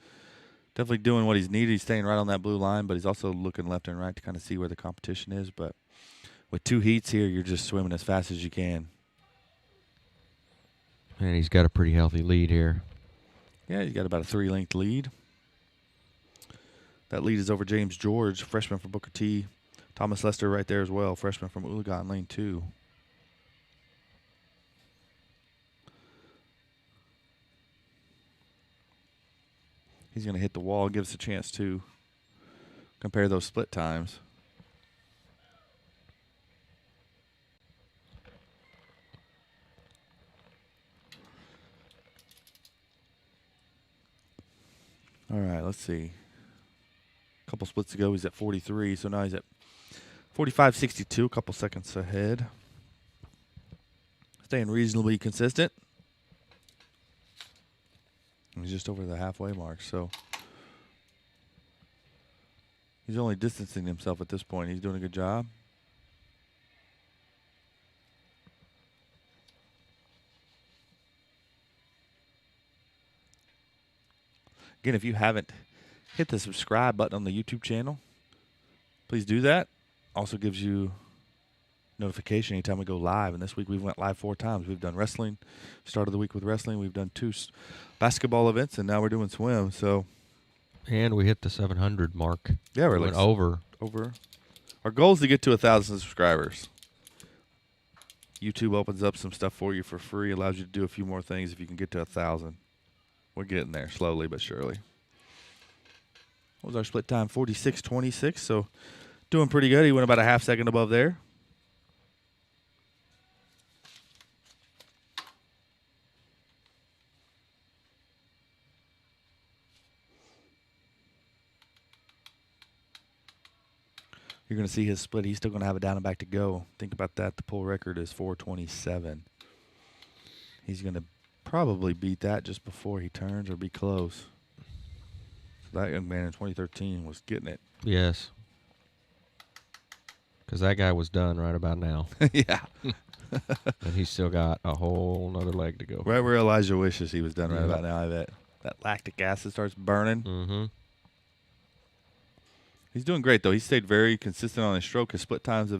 definitely doing what he's needed. He's staying right on that blue line, but he's also looking left and right to kind of see where the competition is. But with 2 heats here, you're just swimming as fast as you can. And he's got a pretty healthy lead here. Yeah, he's got about a 3-length lead. That lead is over James George, freshman from Booker T. Thomas Lester right there as well, freshman from Oologah in lane 2. He's going to hit the wall, give us a chance to compare those split times. All right, let's see. A couple splits ago, he's at 43, so now he's at 45.62, a couple seconds ahead. Staying reasonably consistent. He's just over the halfway mark, so he's only distancing himself at this point. He's doing a good job. Again, if you haven't hit the subscribe button on the YouTube channel, please do that. Also gives you notification anytime we go live. And this week we went live 4 times. We've done wrestling, started the week with wrestling. We've done 2 basketball events, and now we're doing swim. So, and we hit the 700 mark. Yeah, we're went like over. Our goal is to get to 1,000 subscribers. YouTube opens up some stuff for you for free, allows you to do a few more things if you can get to 1,000. We're getting there slowly but surely. What was our split time? 46.26. So doing pretty good. He went about a half second above there. You're going to see his split. He's still going to have it down and back to go. Think about that. The pull record is 4:27. He's going to probably beat that just before he turns or be close. So that young man in 2013 was getting it. Yes. Because that guy was done right about now. Yeah. And he's still got a whole nother leg to go. Right where Elijah wishes he was done right about now, I bet. That lactic acid starts burning. Mm-hmm. He's doing great, though. He stayed very consistent on his stroke. His split times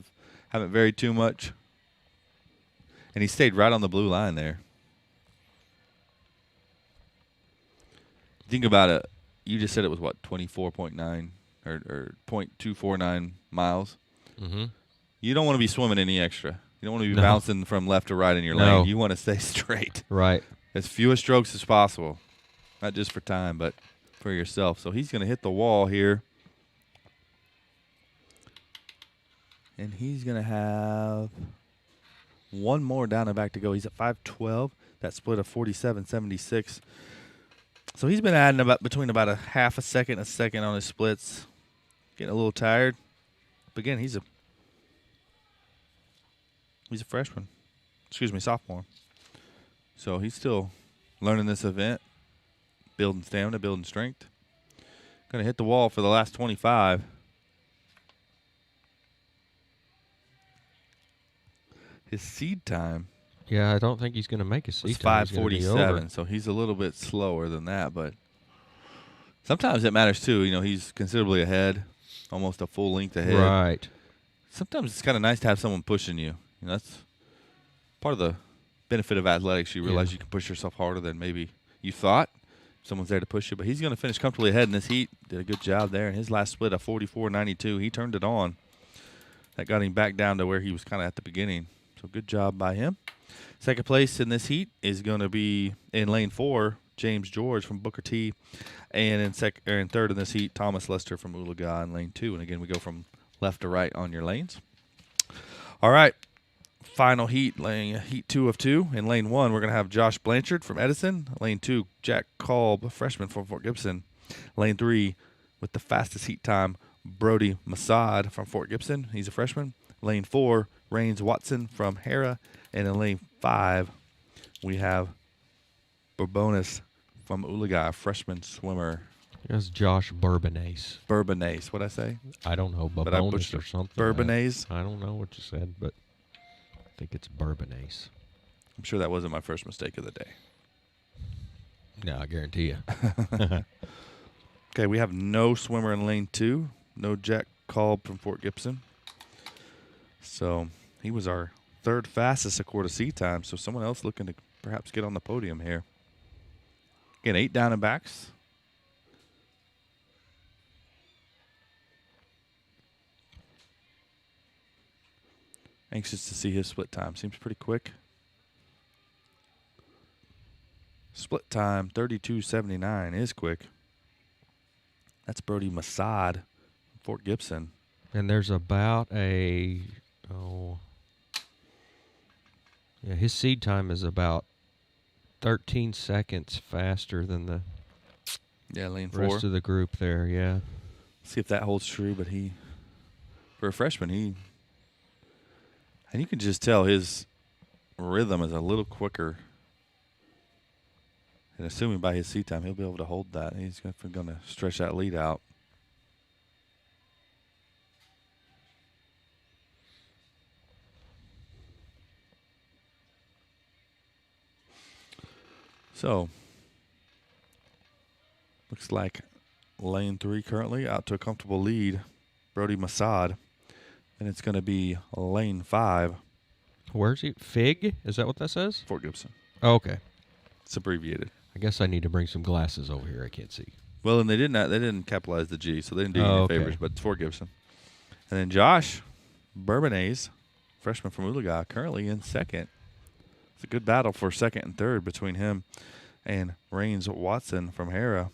haven't varied too much. And he stayed right on the blue line there. Think about it. You just said it was, what, 24.9 or 0.249 miles? Mm-hmm. You don't want to be swimming any extra. You don't want to be bouncing from left to right in your lane. You want to stay straight. Right. As few strokes as possible. Not just for time, but for yourself. So he's going to hit the wall here. And he's going to have one more down and back to go. He's at 5:12. That split of 47.76. So he's been adding between about a half a second on his splits. Getting a little tired. But again, he's a freshman. Excuse me, sophomore. So he's still learning this event, building stamina, building strength. Going to hit the wall for the last 25. His seed time Yeah, I don't think he's going to make a seat It's time. He's gonna be over. 5:47, so he's a little bit slower than that. But sometimes it matters too. You know, he's considerably ahead, almost a full length ahead. Right. Sometimes it's kind of nice to have someone pushing you. You know, that's part of the benefit of athletics. You realize you can push yourself harder than maybe you thought. Someone's there to push you. But he's going to finish comfortably ahead in this heat. Did a good job there. In his last split, a 44.92. He turned it on. That got him back down to where he was kind of at the beginning. So good job by him. Second place in this heat is going to be in lane 4, James George from Booker T. And in third in this heat, Thomas Lester from Oologah in lane 2. And again, we go from left to right on your lanes. All right. Final heat, heat 2 of 2. In lane 1, we're going to have Josh Blanchard from Edison. Lane 2, Jack Kolb, freshman from Fort Gibson. Lane 3, with the fastest heat time, Brody Masad from Fort Gibson. He's a freshman. Lane 4, Rains Watson from Hera. And in lane 5, we have Bourbonis from Oologah, freshman swimmer. That's Josh Bourbonnaise. Bourbonnaise, what'd I say? I don't know, But I Bourbonis butchered or it. something. Bourbonnaise? I don't know what you said, but I think it's Bourbonnaise. I'm sure that wasn't my first mistake of the day. No, I guarantee you. Okay, we have no swimmer in lane 2. No Jack Kolb from Fort Gibson. So he was our third fastest according to seat time. So someone else looking to perhaps get on the podium here. Again, 8 down and backs. Anxious to see his split time. Seems pretty quick. Split time, 32.79 is quick. That's Brody Masad, Fort Gibson. And there's about his seed time is about 13 seconds faster than the lane 4. rest of the group there, yeah. See if that holds true, but for a freshman, and you can just tell his rhythm is a little quicker. And assuming by his seat time, he'll be able to hold that. He's going to stretch that lead out. So, looks like lane 3 currently out to a comfortable lead, Brody Masad. And it's going to be lane 5. Where's he? Fig? Is that what that says? Fort Gibson. Oh, okay. It's abbreviated. I guess I need to bring some glasses over here. I can't see. Well, and they didn't capitalize the G, so they didn't do you any favors, but it's Fort Gibson. And then Josh Bourbonnaise, freshman from Oologah, currently in second. It's a good battle for second and third between him and Rains Watson from Hera.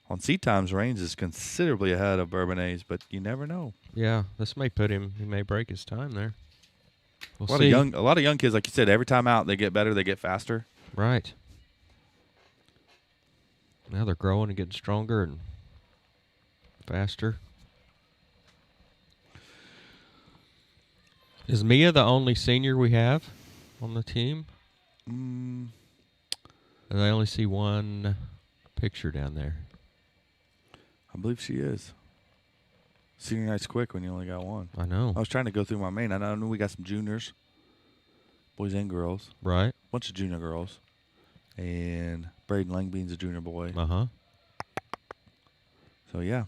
On seat times, Rains is considerably ahead of Bourbonnaise, but you never know. Yeah, this may he may break his time there. We'll see. A lot of young kids, like you said, every time out they get better, they get faster. Right. Now they're growing and getting stronger and faster. Is Mia the only senior we have on the team? And I only see one picture down there. I believe she is. Senior night's quick when you only got one. I know. I was trying to go through my main. I know we got some juniors, boys and girls. Right. Bunch of junior girls. And Braden Langbean's a junior boy. Uh-huh. So, yeah.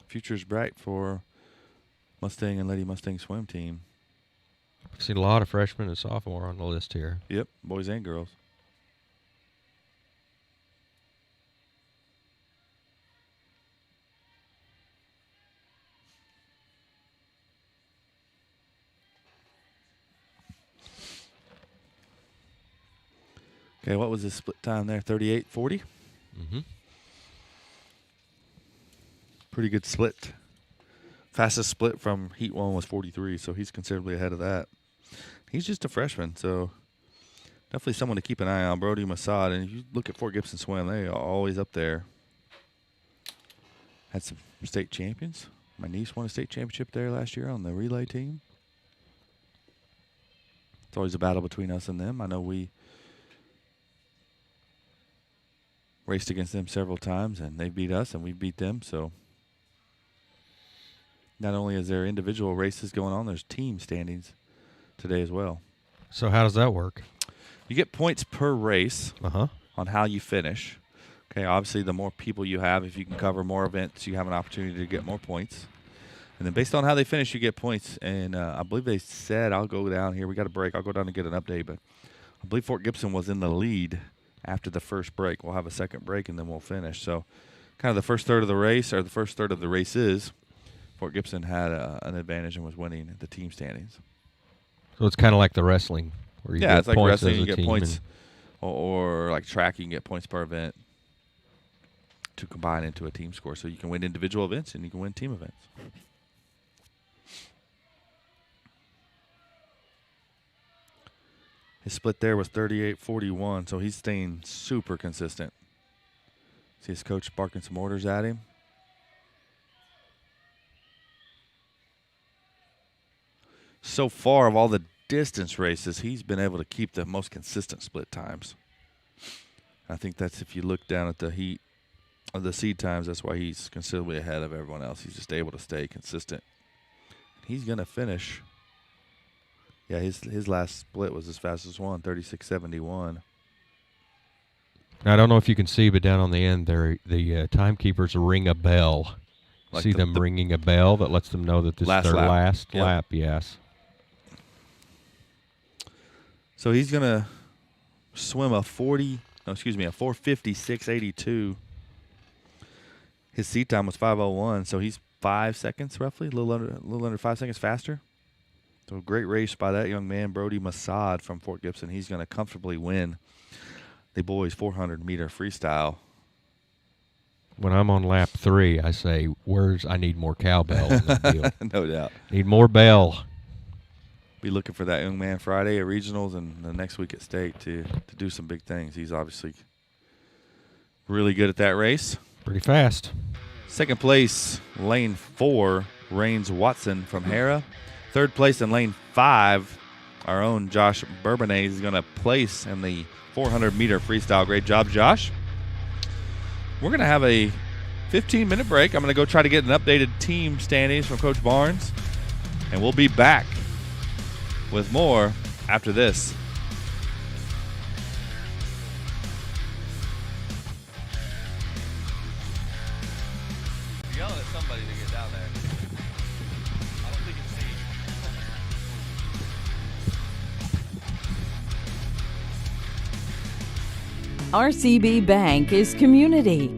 Future's bright for Mustang and Lady Mustang swim team. I've seen a lot of freshmen and sophomore on the list here. Yep, boys and girls. Okay, what was his split time there? 38:40? Mm-hmm. Pretty good split. Fastest split from Heat 1 was 43, so he's considerably ahead of that. He's just a freshman, so definitely someone to keep an eye on. Brody Masad, and if you look at Fort Gibson Swim, they are always up there. Had some state champions. My niece won a state championship there last year on the relay team. It's always a battle between us and them. I know we raced against them several times, and they beat us, and we beat them. So not only is there individual races going on, there's team standings today as well. So how does that work? You get points per race Uh-huh. on how you finish. Okay, obviously the more people you have, if you can cover more events, you have an opportunity to get more points. And then based on how they finish, you get points. And I believe they said, I'll go down here. We got a break. I'll go down and get an update. But I believe Fort Gibson was in the lead after the first break. We'll have a second break, and then we'll finish. So kind of the first third of the race, or the first third of the races, Fort Gibson had an advantage and was winning the team standings. So it's kind of like the wrestling. Where you get it's like points wrestling. as You a get team points. Or like track, you can get points per event to combine into a team score. So you can win individual events and you can win team events. His split there was 38-41, so he's staying super consistent. See his coach barking some orders at him. So far, of all the distance races, he's been able to keep the most consistent split times. I think that's, if you look down at the heat of the seed times, that's why he's considerably ahead of everyone else. He's just able to stay consistent. He's going to finish. Yeah, his last split was his fastest one, 36.71. Now, I don't know if you can see, but down on the end there, the timekeepers ring a bell. Like See them ringing a bell that lets them know that this is their last lap, yes. So he's going to swim a 4:56.82. His seat time was 5:01, so he's 5 seconds roughly, a little under 5 seconds faster. So a great race by that young man, Brody Massad from Fort Gibson. He's going to comfortably win the boys 400-meter freestyle. When I'm on lap 3, I say, I need more cowbell in this deal. No doubt. Need more bell. Be looking for that young man Friday at regionals and the next week at state to do some big things. He's obviously really good at that race. Pretty fast. Second place, lane 4, Rains Watson from Hera. Third place in lane 5, our own Josh Bourbonnais is going to place in the 400-meter freestyle. Great job, Josh. We're going to have a 15-minute break. I'm going to go try to get an updated team standings from Coach Barnes, and we'll be back with more after this. Yelling at somebody to get down there. I don't think it's safe. RCB Bank is community.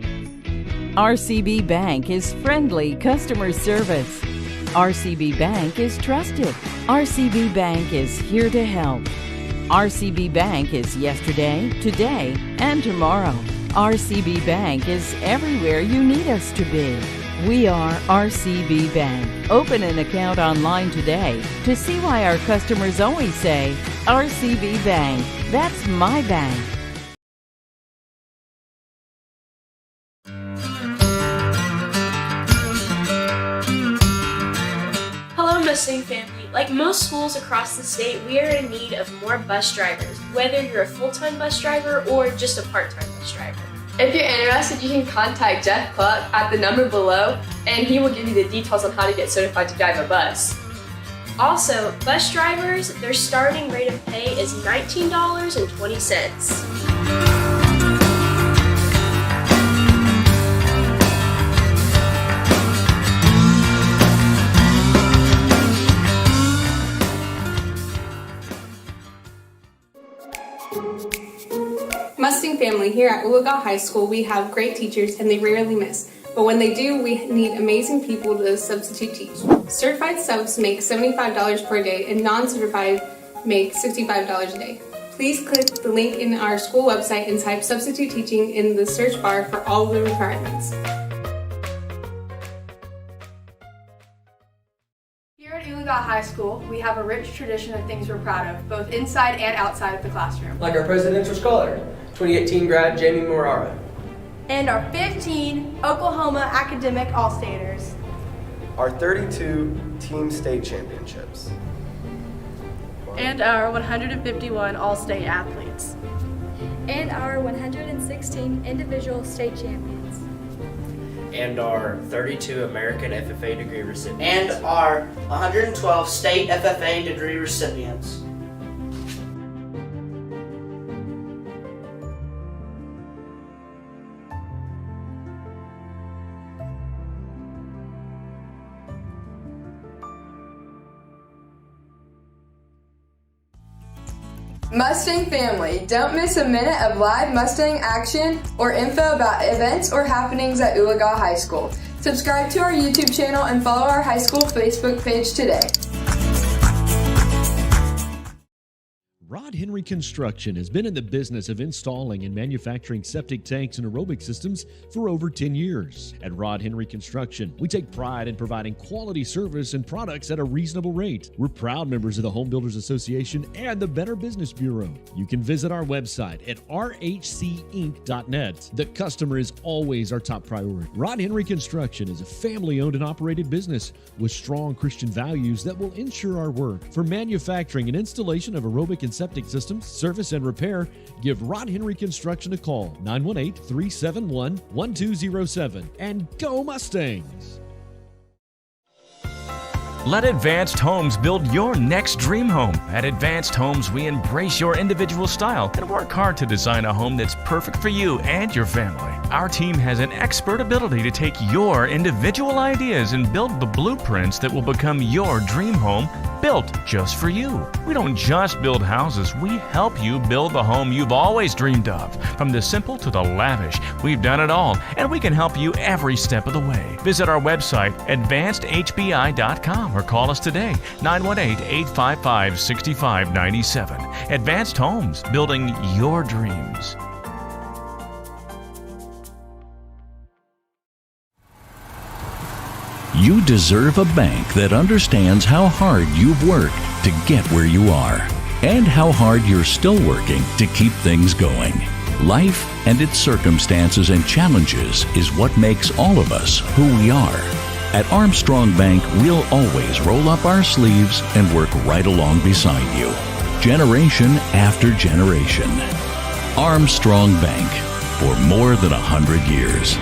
RCB Bank is friendly customer service. RCB Bank is trusted. RCB Bank is here to help. RCB Bank is yesterday, today, and tomorrow. RCB Bank is everywhere you need us to be. We are RCB Bank. Open an account online today to see why our customers always say, RCB Bank, that's my bank. Hello, Mustang family. Like most schools across the state, we are in need of more bus drivers, whether you're a full-time bus driver or just a part-time bus driver. If you're interested, you can contact Jeff Cluck at the number below, and he will give you the details on how to get certified to drive a bus. Also, bus drivers, their starting rate of pay is $19.20. Mustang family, here at Oologah High School, we have great teachers and they rarely miss. But when they do, we need amazing people to substitute teach. Certified subs make $75 per day and non-certified make $65 a day. Please click the link in our school website and type substitute teaching in the search bar for all the requirements. Here at Oologah High School, we have a rich tradition of things we're proud of, both inside and outside of the classroom. Like our presidential scholar, 2018 grad Jamie Morara. And our 15 Oklahoma academic All-Staters. Our 32 team state championships. And our 151 All-State athletes. And our 116 individual state champions. And our 32 American FFA degree recipients. And our 112 state FFA degree recipients. Mustang family, don't miss a minute of live Mustang action or info about events or happenings at Oologah High School. Subscribe to our YouTube channel and follow our high school Facebook page today. Rod Henry Construction has been in the business of installing and manufacturing septic tanks and aerobic systems for over 10 years. At Rod Henry Construction, we take pride in providing quality service and products at a reasonable rate. We're proud members of the Home Builders Association and the Better Business Bureau. You can visit our website at rhcinc.net. The customer is always our top priority. Rod Henry Construction is a family-owned and operated business with strong Christian values that will ensure our work. For manufacturing and installation of aerobic and septic systems, service and repair, give Rod Henry Construction a call, 918-371-1207. And go Mustangs! Let Advanced Homes build your next dream home. At Advanced Homes, we embrace your individual style and work hard to design a home that's perfect for you and your family. Our team has an expert ability to take your individual ideas and build the blueprints that will become your dream home, built just for you. We don't just build houses, we help you build the home you've always dreamed of. From the simple to the lavish, we've done it all, and we can help you every step of the way. Visit our website, advancedhbi.com, or call us today, 918-855-6597. Advanced Homes, building your dreams. You deserve a bank that understands how hard you've worked to get where you are and how hard you're still working to keep things going. Life and its circumstances and challenges is what makes all of us who we are. At Armstrong Bank, we'll always roll up our sleeves and work right along beside you, generation after generation. Armstrong Bank, for more than 100 years.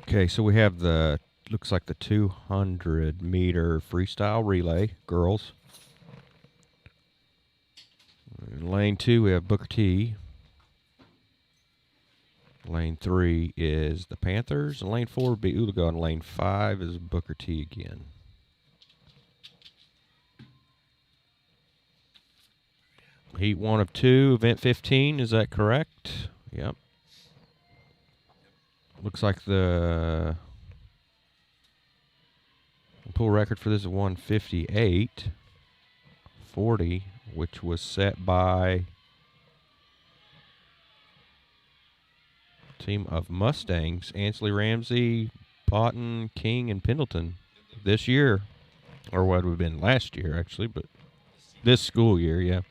Okay, so we have looks like the 200-meter freestyle relay, girls. In lane 2, we have Booker T. Lane 3 is the Panthers. And lane 4 would be Oologah. And lane 5 is Booker T again. Heat 1 of 2, event 15, is that correct? Yep. Looks like the pool record for this is 158.40, which was set by a team of Mustangs, Ansley Ramsey, Boughton, King, and Pendleton this year. Or what would have been last year, actually, but this school year, yeah.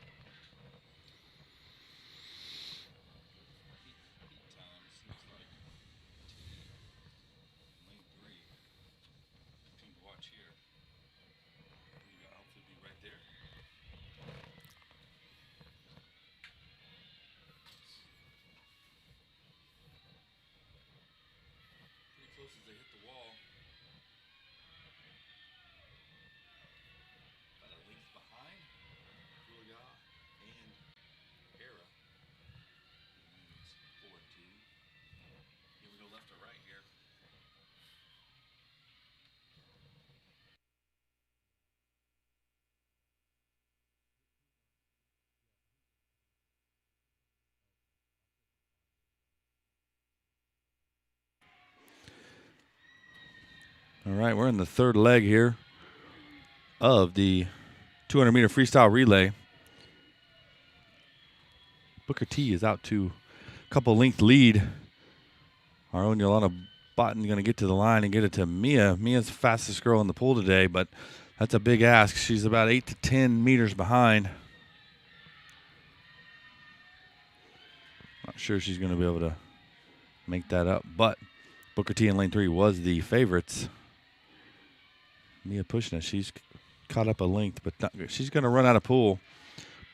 Close as they hit the wall. About a length behind Oologah and Era. It's 4-2. Here we go left or right here. All right, we're in the third leg here of the 200-meter freestyle relay. Booker T is out to a couple length lead. Our own Yolanda Boughton going to get to the line and get it to Mia. Mia's the fastest girl in the pool today, but that's a big ask. She's about 8 to 10 meters behind. Not sure she's going to be able to make that up, but Booker T in lane 3 was the favorites. Mia pushing it. She's caught up a length, but she's going to run out of pool.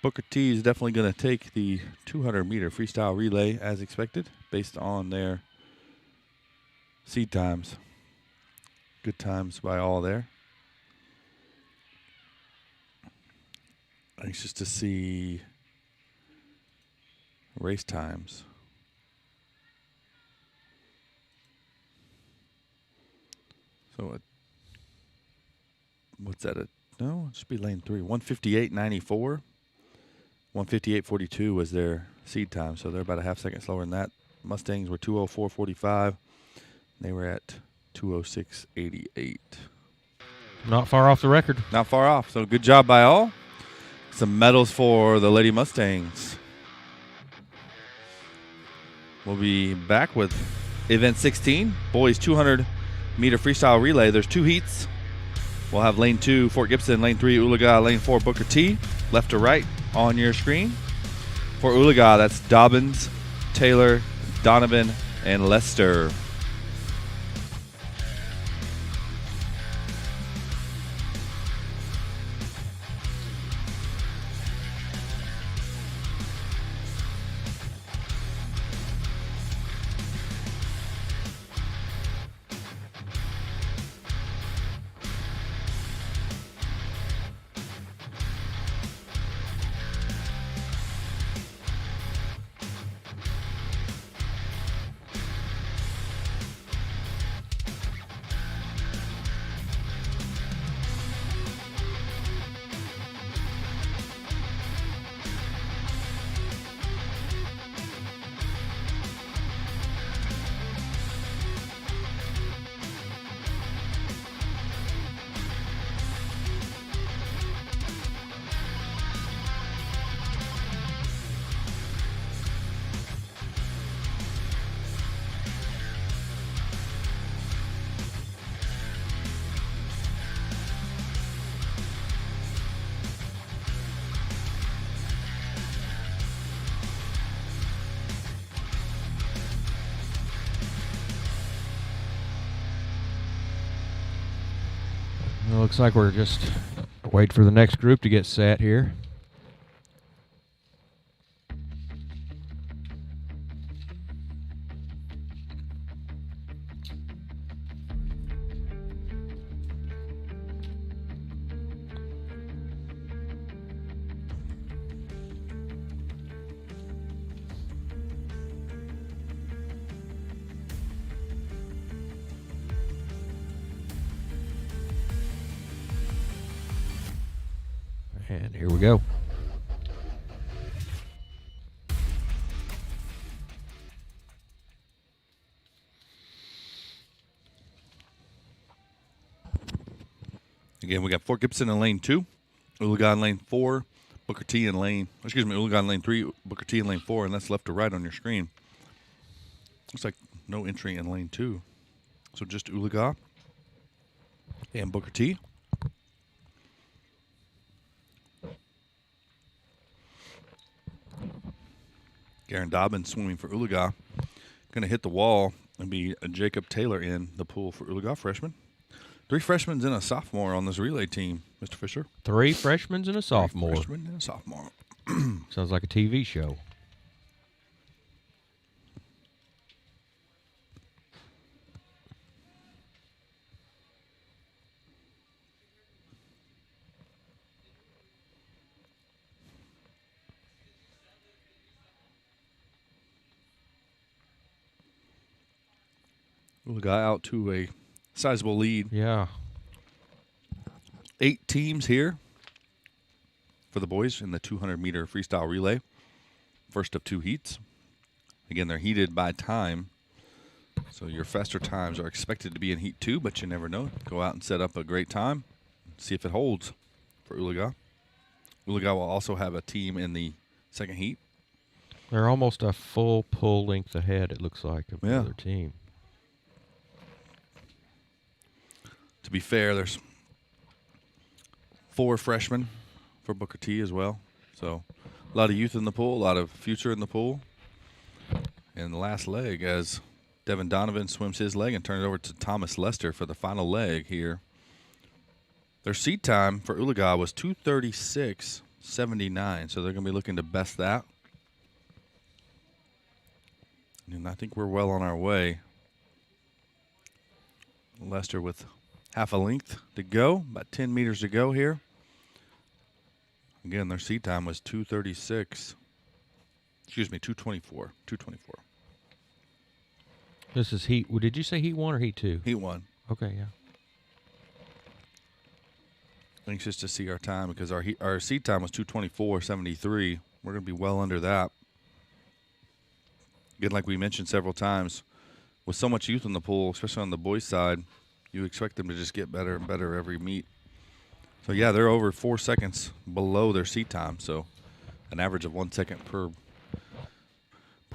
Booker T is definitely going to take the 200-meter freestyle relay as expected based on their seed times. Good times by all there. Anxious to see race times. So, what's that? No, it should be lane 3. 158.94. 158.42 was their seed time, so they're about a half second slower than that. Mustangs were 204.45. They were at 206.88. Not far off the record. Not far off. So good job by all. Some medals for the Lady Mustangs. We'll be back with event 16, boys 200-meter freestyle relay. There's 2 heats. We'll have lane 2, Fort Gibson, lane 3, Oologah, lane 4, Booker T, left to right on your screen. For Oologah, that's Dobbins, Taylor, Donovan, and Lester. Well, looks like we're just waiting for the next group to get set here. And here we go. Again, we got Fort Gibson in lane 2, Oologah in lane 4, Booker T in Oologah in lane 3, Booker T in lane 4, and that's left to right on your screen. Looks like no entry in lane 2. So just Oologah and Booker T. Garen Dobbins swimming for Oologah. Going to hit the wall and be a Jacob Taylor in the pool for Oologah, freshman. 3 freshmen and a sophomore on this relay team, Mr. Fisher. 3 freshmen and a sophomore. 3 freshmen and a sophomore. Sounds like a TV show. Oologah out to a sizable lead. Yeah. 8 teams here for the boys in the 200-meter freestyle relay. First of 2 heats. Again, they're heated by time. So your faster times are expected to be in heat 2, but you never know. Go out and set up a great time. See if it holds for Oologah. Oologah will also have a team in the second heat. They're almost a full pull length ahead, it looks like, of the other team. To be fair, there's 4 freshmen for Booker T as well. So a lot of youth in the pool, a lot of future in the pool. And the last leg, as Devin Donovan swims his leg and turns it over to Thomas Lester for the final leg here. Their seat time for Oologah was 2:36.79, so they're going to be looking to best that. And I think we're well on our way. Lester with half a length to go, about 10 meters to go here. Again, their seat time was 2:24. This is heat. Well, did you say heat 1 or heat 2? Heat 1. Okay, yeah. Anxious to see our time because our seat time was 2:24.73. We're going to be well under that. Again, like we mentioned several times, with so much youth in the pool, especially on the boys' side, you expect them to just get better and better every meet. So, yeah, they're over 4 seconds below their seat time. So, an average of 1 second per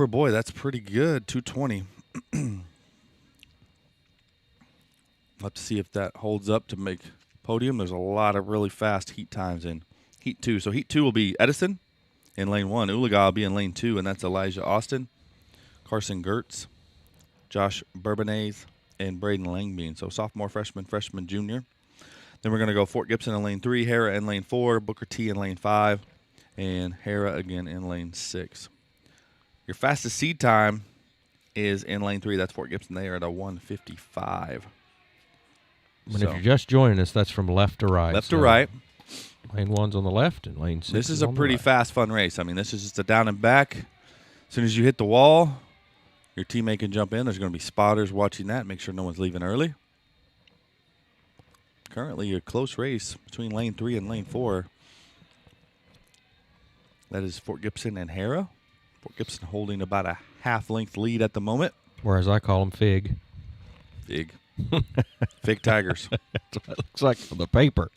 boy. That's pretty good, 2:20. We'll have to see if that holds up to make podium. There's a lot of really fast heat times in Heat 2. So, Heat 2 will be Edison in lane 1. Oologah will be in lane 2, and that's Elijah Austin, Carson Gertz, Josh Bourbonnais, and Braden Langbean. So sophomore, freshman, junior. Then we're going to go Fort Gibson in lane 3, Hera in lane 4, Booker T in lane 5, and Hera again in lane 6. Your fastest seed time is in lane 3. That's Fort Gibson. They are at a 1:55. And if you're just joining us, that's from left to right. Left to right. Lane 1's on the left, and lane 6 This is on a the pretty right. fast, fun race. I mean, this is just a down and back. As soon as you hit the wall, your teammate can jump in. There's going to be spotters watching that. Make sure no one's leaving early. Currently, a close race between lane 3 and lane 4. That is Fort Gibson and Hera. Fort Gibson holding about a half-length lead at the moment. Or as I call them, Fig. Fig. Fig Tigers. That's what it looks like on the paper.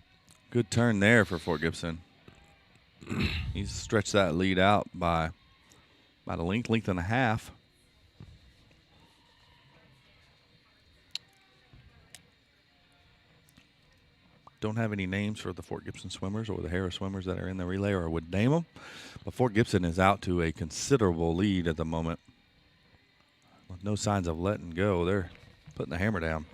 Good turn there for Fort Gibson. He's stretched that lead out by about a length and a half. Don't have any names for the Fort Gibson swimmers or the Hera swimmers that are in the relay, or would name them. But Fort Gibson is out to a considerable lead at the moment. With no signs of letting go. They're putting the hammer down.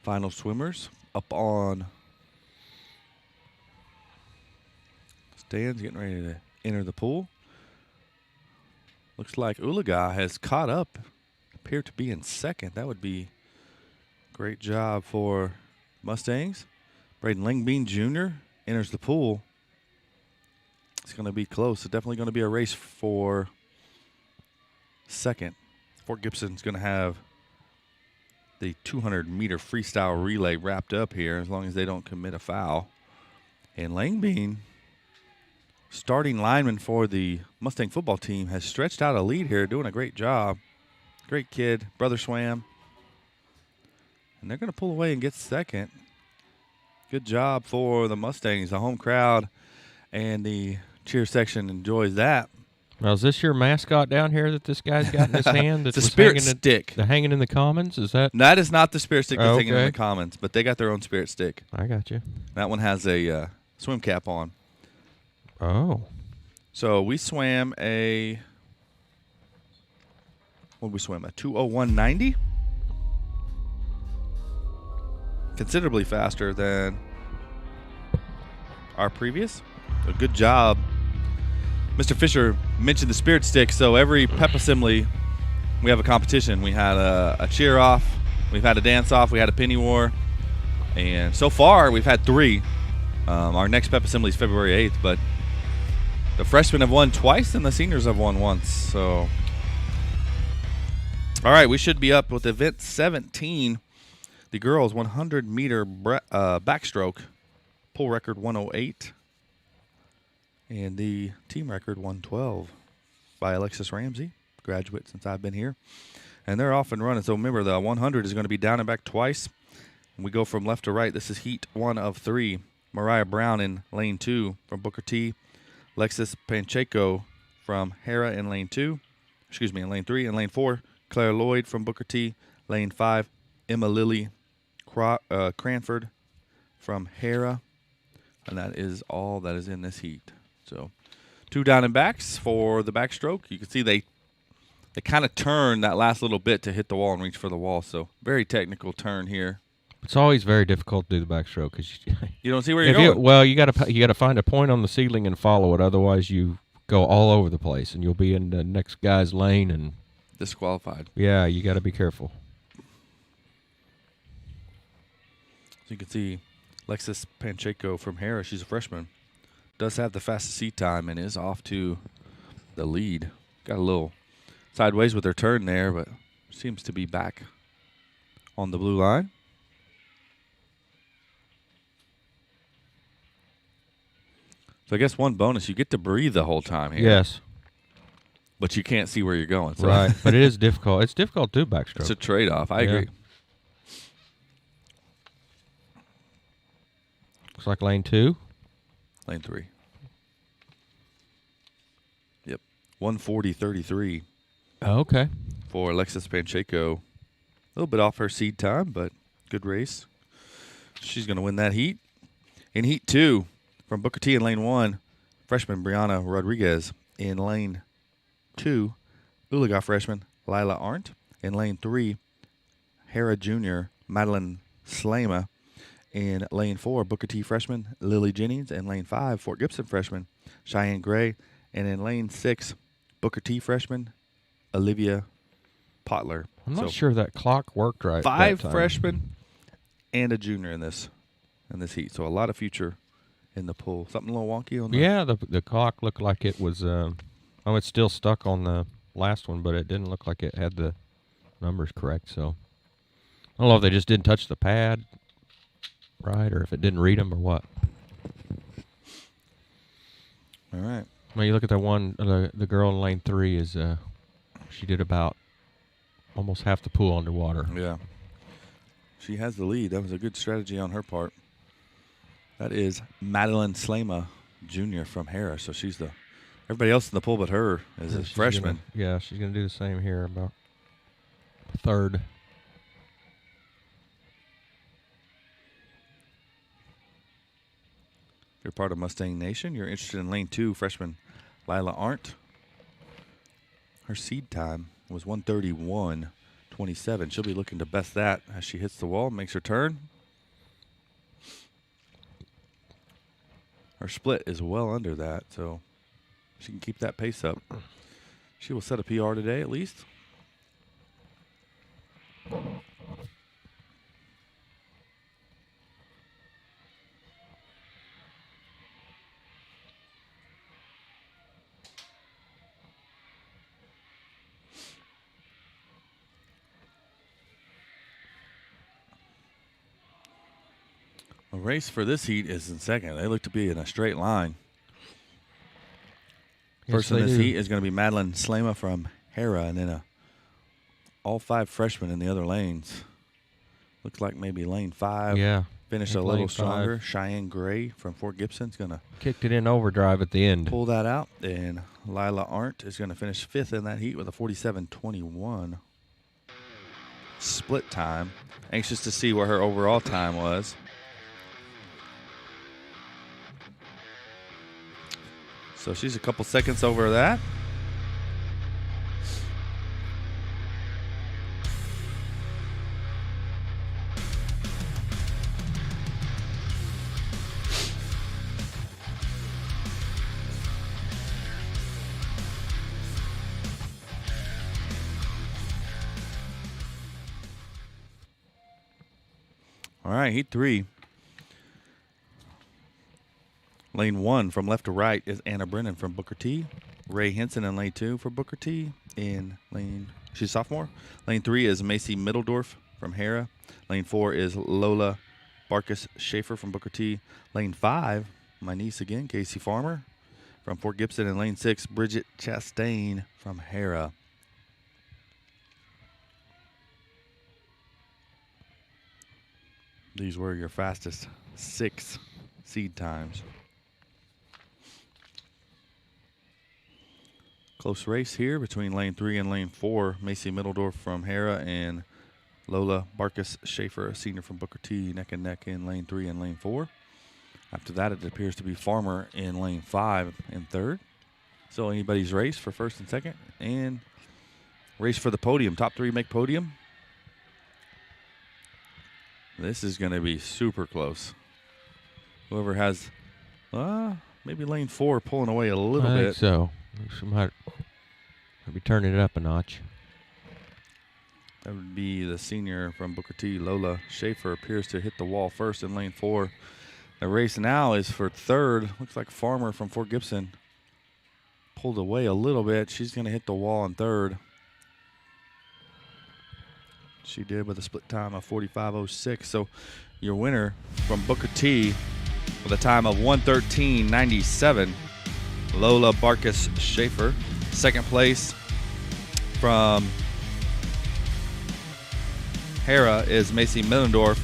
Final swimmers up on stands, getting ready to enter the pool. Looks like Oologah has caught up. Appear to be in second. That would be great job for Mustangs. Braden Langbean Jr. enters the pool. It's going to be close. It's definitely going to be a race for second. Fort Gibson's going to have the 200-meter freestyle relay wrapped up here as long as they don't commit a foul. And Langbean, starting lineman for the Mustang football team, has stretched out a lead here, doing a great job. Great kid. Brother swam. And they're going to pull away and get second. Good job for the Mustangs. The home crowd and the cheer section enjoys that. Now, is this your mascot down here that this guy's got in his hand? It's a spirit stick. The hanging in the commons? Is that? That is not the spirit stick that's hanging in Okay. the commons, but they got their own spirit stick. I got you. That one has a swim cap on. Oh. So we swam a... What did we swim? A 2:01.90? Considerably faster than our previous. A good job. Mr. Fisher mentioned the spirit stick, so every pep assembly we have a competition. We had a cheer off, we've had a dance off, we had a penny war, and so far we've had 3. Our next pep assembly is February 8th, but the freshmen have won twice and the seniors have won once, so... All right, we should be up with event 17. The girls 100-meter backstroke, pool record 108, and the team record 112 by Alexis Ramsey, graduate since I've been here. And they're off and running. So remember, the 100 is going to be down and back twice. And we go from left to right. This is heat 1 of 3. Mariah Brown in lane 2 from Booker T. Alexis Pacheco from Hera in lane 2. Excuse me, in lane 3. In lane 4, Claire Lloyd from Booker T. Lane 5, Emma Lily Cranford from Hera. And that is all that is in this heat. So 2 down and backs for the backstroke. You can see they kind of turn that last little bit to hit the wall and reach for the wall. So very technical turn here. It's always very difficult to do the backstroke because you don't see where you're going. Well, you got to find a point on the ceiling and follow it. Otherwise, you go all over the place and you'll be in the next guy's lane and disqualified. Yeah, you got to be careful. So you can see Alexis Pacheco from Hera. She's a freshman. Does have the fastest seat time and is off to the lead. Got a little sideways with her turn there, but seems to be back on the blue line. So I guess one bonus, you get to breathe the whole time here. Yes. But you can't see where you're going. So. Right. But it is difficult. It's difficult to do backstroke. It's a trade-off. I agree. Looks like lane 2. Lane 3. Yep. 140.33. Oh, okay. For Alexis Pancheco. A little bit off her seed time, but good race. She's going to win that heat. In heat 2, from Booker T in lane 1, freshman Brianna Rodriguez. In lane 2, Oologah freshman Lila Arndt. In lane 3, Hera Jr. Madeline Slama. In lane 4, Booker T freshman Lily Jennings. In lane 5, Fort Gibson freshman Cheyenne Gray. And in lane 6, Booker T freshman Olivia Potler. I'm not sure that clock worked right. 5 that time. freshmen and a junior in this heat. So a lot of future in the pool. Something a little wonky on the Yeah, the clock looked like it was it's still stuck on the last one, but it didn't look like it had the numbers correct. So I don't know if they just didn't touch the pad right, or if it didn't read them, or what. All right. Well, you look at that one. The girl in lane 3 is she did about almost half the pool underwater. Yeah. She has the lead. That was a good strategy on her part. That is Madeline Slama Jr. from Hera. So she's everybody else in the pool but her is a freshman. She's going to do the same here, about third. If you're part of Mustang Nation, you're interested in lane 2, freshman Lila Arndt. Her seed time was 1:31.27. She'll be looking to best that as she hits the wall, makes her turn. Her split is well under that, so she can keep that pace up. She will set a PR today at least. The race for this heat is in second. They look to be in a straight line. First in this heat is going to be Madeline Slama from Hera, and then all 5 freshmen in the other lanes. Looks like maybe lane 5. Yeah. Finished a little stronger. Cheyenne Gray from Fort Gibson's going to kicked it in overdrive at the end. Pull that out, and Lila Arndt is going to finish 5th in that heat with a 47.21 split time. Anxious to see what her overall time was. So she's a couple seconds over that. All right, heat 3. Lane 1 from left to right is Anna Brennan from Booker T. Ray Henson in lane 2 for Booker T. She's sophomore. Lane 3 is Macy Middledorf from Hera. Lane 4 is Lola Barkus Schaefer from Booker T. Lane 5, my niece again, Casey Farmer from Fort Gibson. And lane 6, Bridget Chastain from Hera. These were your fastest 6 seed times. Close race here between lane 3 and lane 4. Macy Middledorf from Hera and Lola Barkus Schaefer, a senior from Booker T, neck and neck in lane 3 and lane 4. After that, it appears to be Farmer in lane 5 and 3rd. Still anybody's race for 1st and 2nd. And race for the podium. Top 3 make podium. This is going to be super close. Whoever has, maybe lane 4 pulling away a little bit. I think so. She might be turning it up a notch. That would be the senior from Booker T, Lola Schaefer, appears to hit the wall first in lane 4. The race now is for 3rd. Looks like Farmer from Fort Gibson pulled away a little bit. She's going to hit the wall in 3rd. She did with a split time of 45.06. So your winner from Booker T with a time of 1:13.97, Lola Barkus Schaefer. Second place from Hera is Macy Millendorf.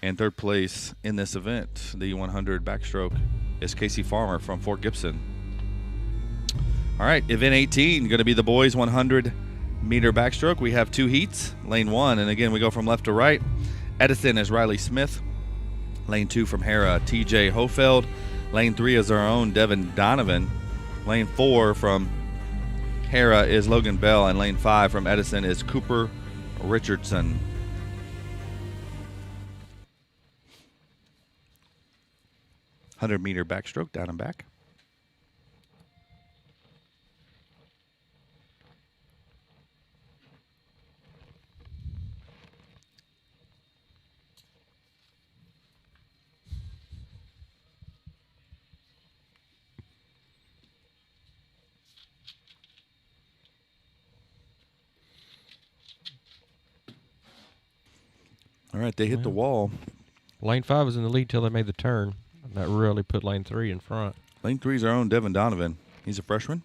And third place in this event, the 100 backstroke, is Casey Farmer from Fort Gibson. All right, event 18, going to be the boys 100-meter backstroke. We have 2 heats. Lane 1, and again, we go from left to right. Edison is Riley Smith. Lane 2 from Hera, TJ Hofeld. Lane 3 is our own Devin Donovan. Lane 4 from Hera is Logan Bell, and lane 5 from Edison is Cooper Richardson. Meter backstroke, down and back. All right, they hit the wall. Lane 5 was in the lead till they made the turn. That really put lane 3 in front. Lane 3 is our own Devin Donovan. He's a freshman.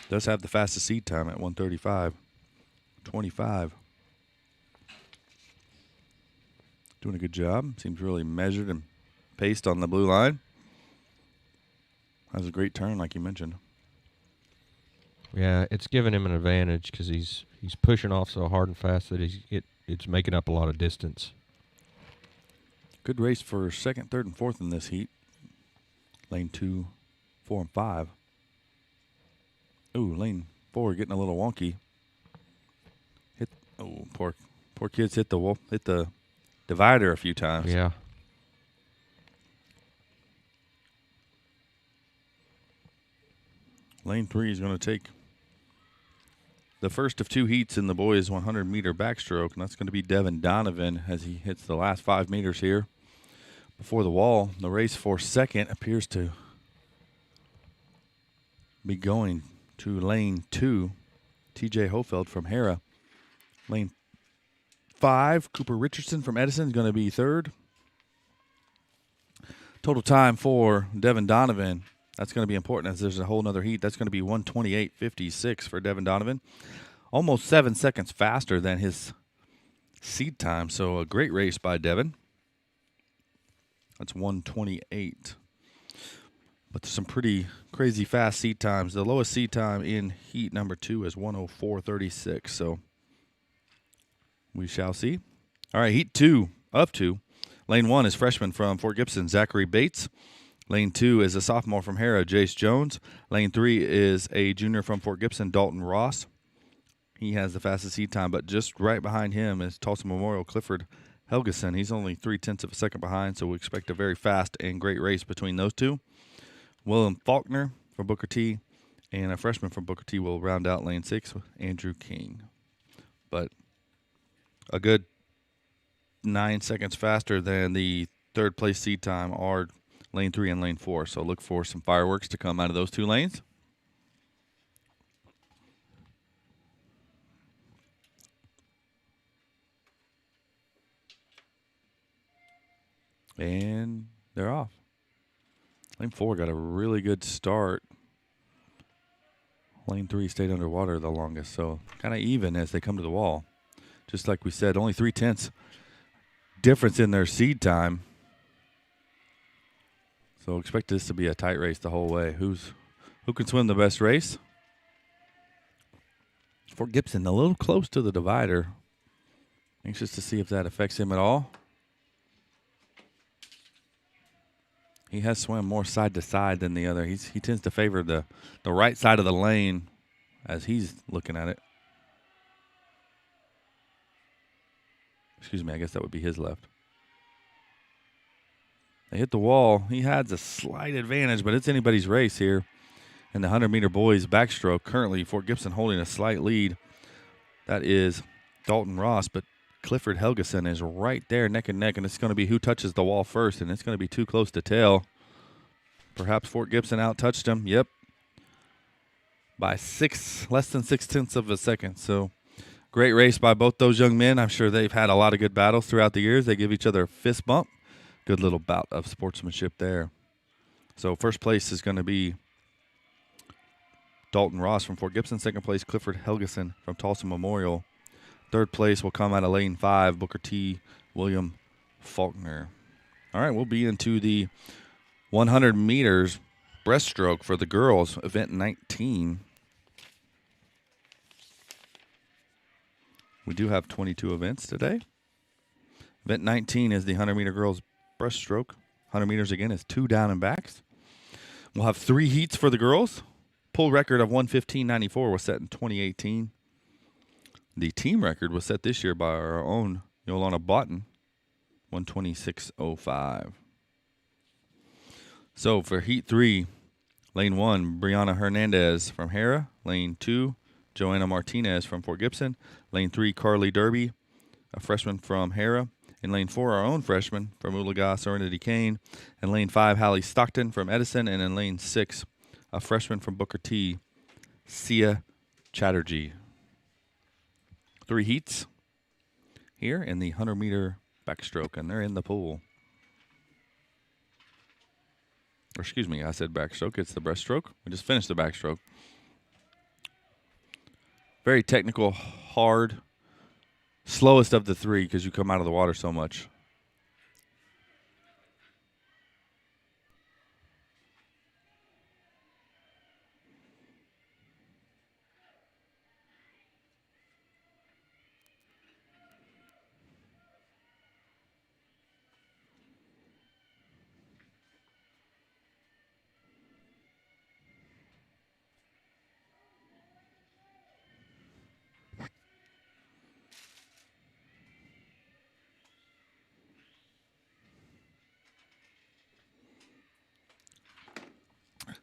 Does have the fastest seed time at 1:35.25. Doing a good job. Seems really measured and paced on the blue line. Has a great turn, like you mentioned. Yeah, it's giving him an advantage because he's pushing off so hard and fast that it's making up a lot of distance. Good race for second, third, and fourth in this heat. Lane 2, 4, and 5. Ooh, lane 4 getting a little wonky. Poor kids hit the divider a few times. Yeah. Lane 3 is going to take the first of 2 heats in the boys' 100-meter backstroke, and that's going to be Devin Donovan as he hits the last 5 meters here before the wall. The race for second appears to be going to lane 2, TJ Hofeld from Hera. Lane 5, Cooper Richardson from Edison is going to be third. Total time for Devin Donovan, that's going to be important as there's a whole nother heat. That's going to be 1:28.56 for Devin Donovan. Almost 7 seconds faster than his seed time, so a great race by Devin. That's 1:28. But there's some pretty crazy fast seed times. The lowest seed time in heat number 2 is 1:04.36, so we shall see. All right, heat 2 of 2. Lane 1 is freshman from Fort Gibson, Zachary Bates. Lane 2 is a sophomore from Hera, Jace Jones. Lane 3 is a junior from Fort Gibson, Dalton Ross. He has the fastest seed time, but just right behind him is Tulsa Memorial Clifford Helgeson. He's only 0.3 of a second behind, so we expect a very fast and great race between those two. William Faulkner from Booker T and a freshman from Booker T will round out lane 6 with Andrew King. But a good 9 seconds faster than the third place seed time are lane 3 and lane 4. So look for some fireworks to come out of those two lanes. And they're off. Lane 4 got a really good start. Lane 3 stayed underwater the longest, so kind of even as they come to the wall. Just like we said, only 0.3 difference in their seed time. So expect this to be a tight race the whole way. Who can swim the best race? Fort Gibson, a little close to the divider. Anxious to see if that affects him at all. He has swam more side to side than the other. He tends to favor the right side of the lane as he's looking at it. Excuse me, I guess that would be his left. They hit the wall. He has a slight advantage, but it's anybody's race here. In the 100-meter boys backstroke, currently Fort Gibson holding a slight lead. That is Dalton Ross, but Clifford Helgeson is right there neck and neck, and it's going to be who touches the wall first, and it's going to be too close to tell. Perhaps Fort Gibson out-touched him. Yep. By less than 0.6 of a second. So Great race by both those young men. I'm sure they've had a lot of good battles throughout the years. They give each other a fist bump. Good little bout of sportsmanship there. So first place is going to be Dalton Ross from Fort Gibson. Second place, Clifford Helgeson from Tulsa Memorial. Third place will come out of lane 5, Booker T. William Faulkner. All right, we'll be into the 100 meters breaststroke for the girls, event 19. We do have 22 events today. Event 19 is the 100-meter girls breaststroke. 100 meters, again, is 2 down and backs. We'll have 3 heats for the girls. Pool record of 1:15.94 was set in 2018. The team record was set this year by our own Yolanda Boughton, 1:26.05. So for heat 3, lane 1, Brianna Hernandez from Hera. Lane 2, Joanna Martinez from Fort Gibson. Lane 3, Carly Derby, a freshman from Hera. In lane 4, our own freshman from Oologah, Serenity Kane. In lane 5, Hallie Stockton from Edison. And in lane 6, a freshman from Booker T, Sia Chatterjee. 3 heats here in the 100-meter backstroke, and they're in the pool. Or excuse me, I said backstroke. It's the breaststroke. We just finished the backstroke. Very technical, hard, slowest of the 3 because you come out of the water so much.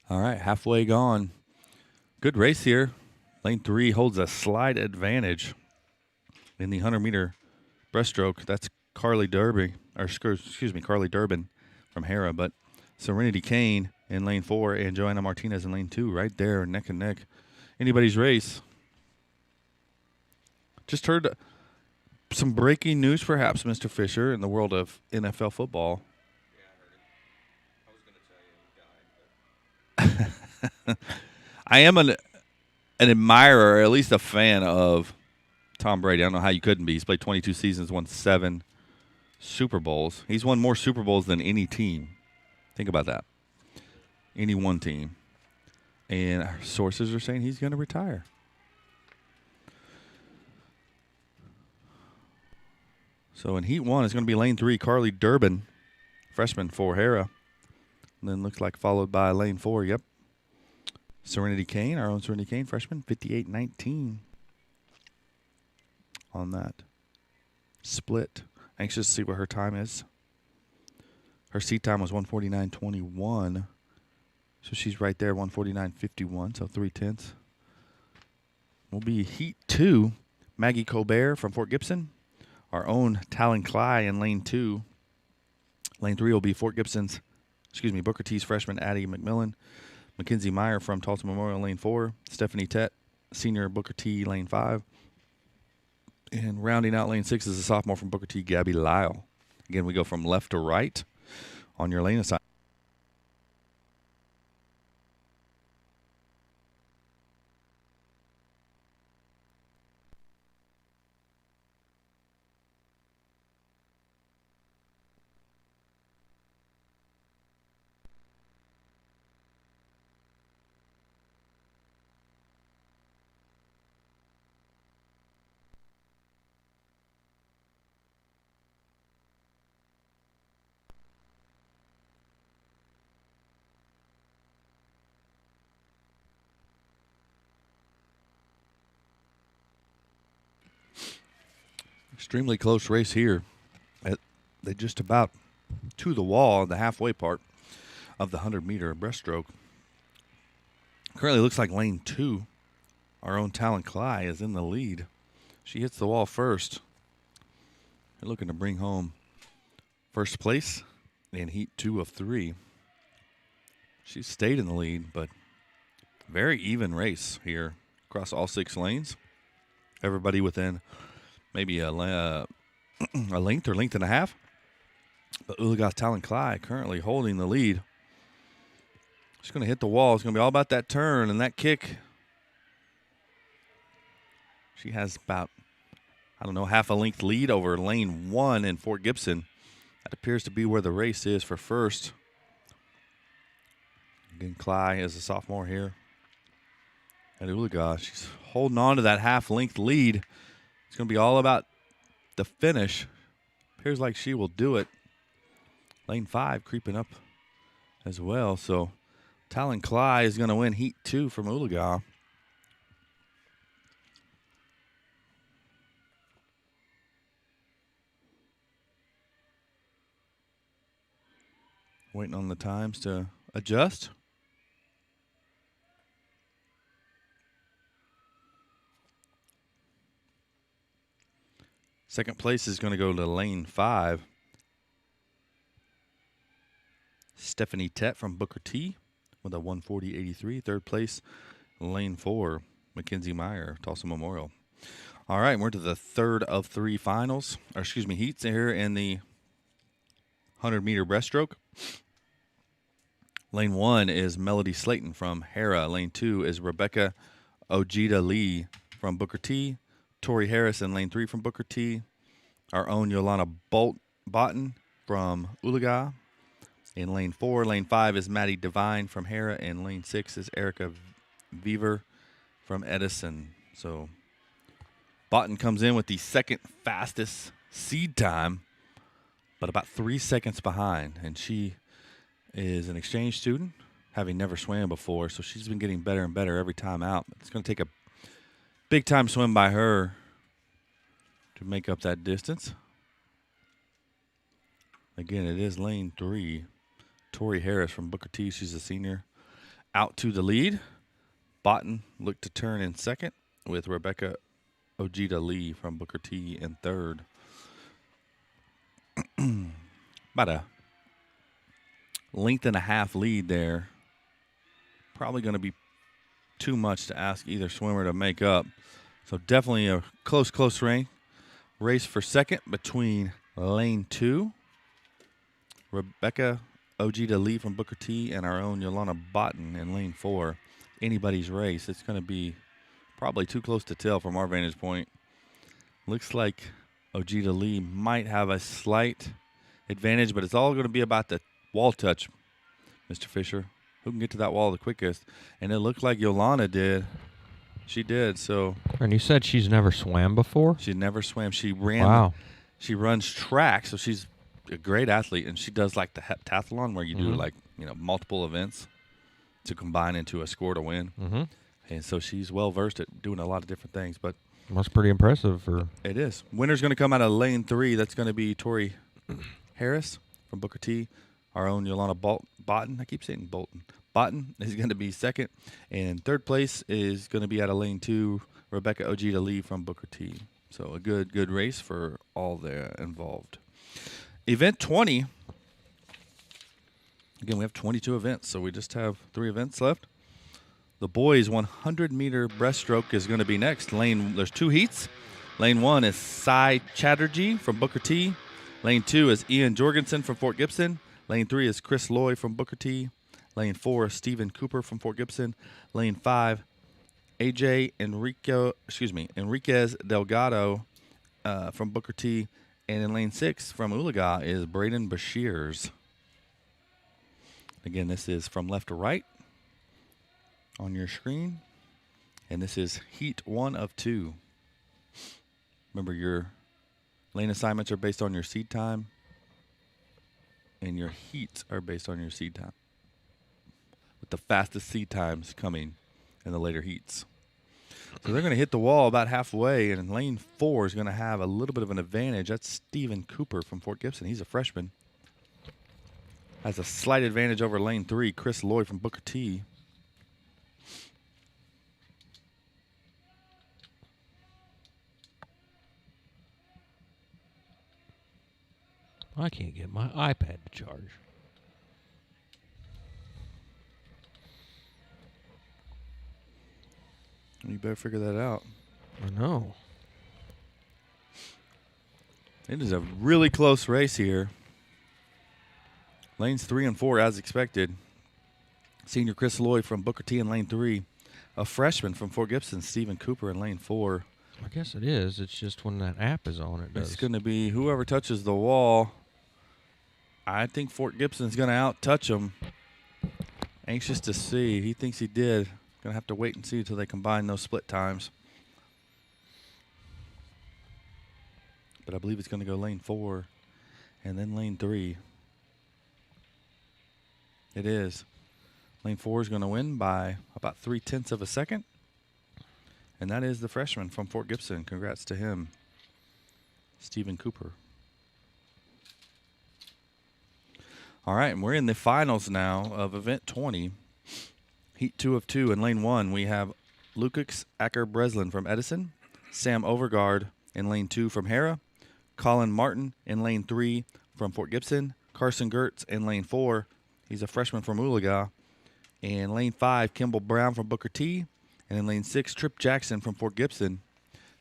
All right, halfway gone. Good race here. Lane 3 holds a slight advantage in the 100-meter breaststroke. That's Carly Durbin from Hera, but Serenity Kane in lane 4 and Joanna Martinez in lane 2, right there, neck and neck. Anybody's race. Just heard some breaking news, perhaps, Mr. Fisher, in the world of NFL football. I am an admirer, or at least a fan of Tom Brady. I don't know how you couldn't be. He's played 22 seasons, won 7 Super Bowls. He's won more Super Bowls than any team. Think about that. Any one team. And our sources are saying he's going to retire. So in Heat 1, it's going to be lane 3, Carly Durbin, freshman for Hera. And then looks like followed by lane 4, yep. Serenity Kane, our own Serenity Kane, freshman, 58.19 on that split. Anxious to see what her time is. Her seat time was 1:49.21. So she's right there, 1:49.51, so 3/10. Will be Heat 2, Maggie Colbert from Fort Gibson. Our own Talon Cly in lane 2. Lane 3 will be Booker T's freshman Addie McMillan. Mackenzie Meyer from Tulsa Memorial, lane 4. Stephanie Tett, senior, Booker T, lane 5. And rounding out lane 6 is a sophomore from Booker T, Gabby Lyle. Again, we go from left to right on your lane assignment. Extremely close race here. They just about to the wall, the halfway part of the 100-meter breaststroke. Currently looks like lane 2, our own Talon Cly, is in the lead. She hits the wall first. They're looking to bring home first place in Heat 2 of 3. She stayed in the lead, but very even race here across all 6 lanes. Everybody within maybe a length or length and a half. But Oologah-Talala currently holding the lead. She's going to hit the wall. It's going to be all about that turn and that kick. She has about, half a length lead over lane 1 in Fort Gibson. That appears to be where the race is for first. Again, Cly is a sophomore here at Oologah. She's holding on to that half-length lead. It's going to be all about the finish. Appears like she will do it. Lane 5 creeping up as well. So Talon Cly is going to win Heat 2 from Oologah. Waiting on the times to adjust. Second place is going to go to lane 5. Stephanie Tett from Booker T with a 140.83. Third place, lane 4, Mackenzie Meyer, Tulsa Memorial. All right, we're to the third of 3 heats here in the 100-meter breaststroke. Lane 1 is Melody Slayton from Hera. Lane 2 is Rebecca Ojeda Lee from Booker T. Tori Harris in lane 3 from Booker T. Our own Yolana Botten from Oologah. In lane 4, lane 5 is Maddie Devine from Hera. And lane 6 is Erica Weaver from Edison. So Botten comes in with the second fastest seed time, but about 3 seconds behind. And she is an exchange student, having never swam before, so she's been getting better and better every time out. It's going to take a big-time swim by her to make up that distance. Again, it is lane 3. Tori Harris from Booker T, she's a senior, out to the lead. Botten looked to turn in second with Rebecca Ojeda Lee from Booker T in third. About a length and a half lead there. Probably going to be too much to ask either swimmer to make up. So definitely a close race for second between lane 2, Rebecca Ojeda Lee from Booker T, and our own Yolana Botten in lane 4. Anybody's race. It's going to be probably too close to tell from our vantage point. Looks like Ojeda Lee might have a slight advantage, but it's all going to be about the wall touch, Mr. Fisher. Who can get to that wall the quickest? And it looked like Yolana did. She did, so. And you said she's never swam before? She never swam. She ran. Wow. She runs track, so she's a great athlete, and she does like the heptathlon where you do multiple events to combine into a score to win. Mm-hmm. And so she's well versed at doing a lot of different things. But that's pretty impressive. It is. Winner's going to come out of lane 3. That's going to be Tori Harris from Booker T. Our own Yolana Botten. I keep saying Bolton. Botten is going to be second, and third place is going to be out of lane 2, Rebecca Ojeda Lee from Booker T. So a good race for all the involved. Event 20. Again, we have 22 events, so we just have 3 events left. The boys' 100-meter breaststroke is going to be next. There's 2 heats. Lane 1 is Sai Chatterjee from Booker T. Lane 2 is Ian Jorgensen from Fort Gibson. Lane 3 is Chris Loy from Booker T. Lane 4 is Stephen Cooper from Fort Gibson. Lane 5, AJ Enriquez Delgado from Booker T. And in lane 6 from Oologah is Braden Bashirs. Again, this is from left to right on your screen. And this is heat 1 of 2. Remember, your lane assignments are based on your seed time, and your heats are based on your seed time, with the fastest seed times coming in the later heats. So they're going to hit the wall about halfway, and lane 4 is going to have a little bit of an advantage. That's Stephen Cooper from Fort Gibson. He's a freshman. Has a slight advantage over lane 3, Chris Lloyd from Booker T. I can't get my iPad to charge. You better figure that out. I know. It is a really close race here. Lanes 3 and 4 as expected. Senior Chris Lloyd from Booker T in lane 3. A freshman from Fort Gibson, Stephen Cooper in lane 4. I guess it is. It's just when that app is on, it does. It's going to be whoever touches the wall. I think Fort Gibson's going to out-touch him. Anxious to see. He thinks he did. Going to have to wait and see until they combine those split times. But I believe it's going to go lane 4 and then lane 3. It is. Lane 4 is going to win by about 0.3 of a second. And that is the freshman from Fort Gibson. Congrats to him, Stephen Cooper. All right, and we're in the finals now of Event 20. Heat 2 of 2. In lane 1, we have Lukacs Acker-Breslin from Edison, Sam Overgaard in lane 2 from Hera, Colin Martin in lane 3 from Fort Gibson, Carson Gertz in lane 4. He's a freshman from Oologah. In lane 5, Kimball Brown from Booker T. And in lane 6, Trip Jackson from Fort Gibson.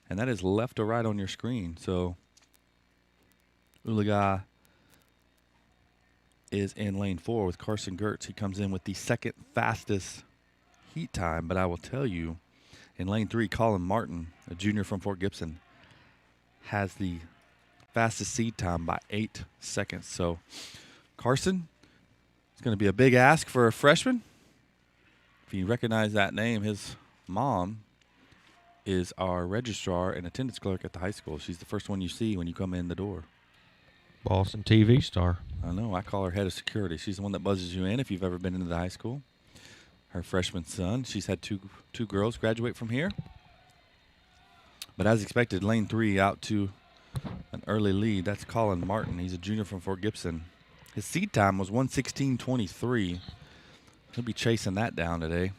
And that is left to right on your screen. So Oologah is in lane 4 with Carson Gertz. He comes in with the second fastest heat time. But I will tell you, in lane 3, Colin Martin, a junior from Fort Gibson, has the fastest seed time by 8 seconds. So Carson, it's going to be a big ask for a freshman. If you recognize that name, his mom is our registrar and attendance clerk at the high school. She's the first one you see when you come in the door. Boston TV star. I know. I call her head of security. She's the one that buzzes you in if you've ever been into the high school. Her freshman son. She's had two girls graduate from here. But as expected, lane 3 out to an early lead. That's Colin Martin. He's a junior from Fort Gibson. His seed time was 1:16.23. He'll be chasing that down today.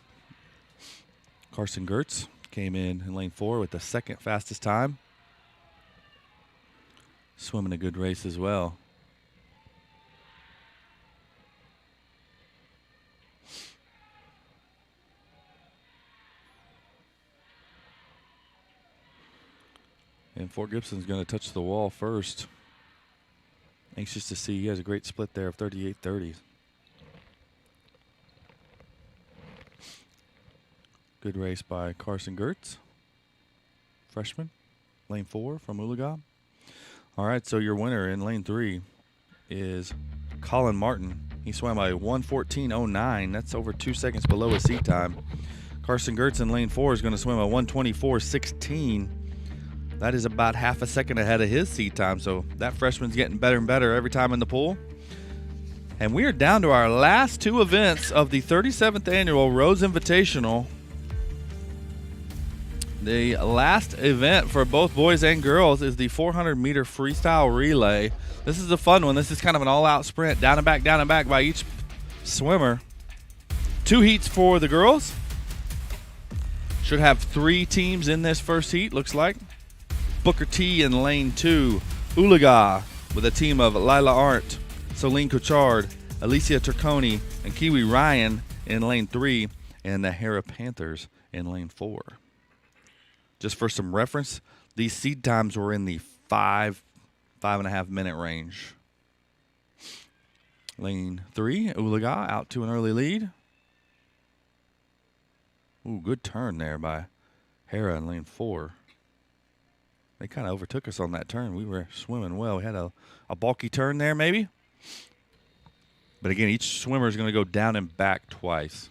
Carson Gertz came in lane 4 with the second fastest time. Swimming a good race as well. And Fort Gibson's going to touch the wall first. Anxious to see. He has a great split there of 38.30. Good race by Carson Gertz, freshman, lane 4 from Oologah. All right, so your winner in lane 3 is Colin Martin. He swam by 1:14.09. That's over 2 seconds below his seat time. Carson Gertz in lane 4 is going to swim at 1:24.16. That is about half a second ahead of his seat time, so that freshman's getting better and better every time in the pool. And we are down to our last 2 events of the 37th annual Rose Invitational. The last event for both boys and girls is the 400-meter freestyle relay. This is a fun one. This is kind of an all-out sprint, down and back by each swimmer. 2 heats for the girls. Should have 3 teams in this first heat, looks like. Booker T in lane 2. Oologah with a team of Lila Arndt, Celine Cochard, Alicia Turconi, and Kiwi Ryan in lane 3. And the Hera Panthers in lane 4. Just for some reference, these seed times were in the 5.5 minute range. Lane 3, Oologah out to an early lead. Ooh, good turn there by Hera in lane 4. They kind of overtook us on that turn. We were swimming well. We had a bulky turn there maybe. But again, each swimmer is going to go down and back twice.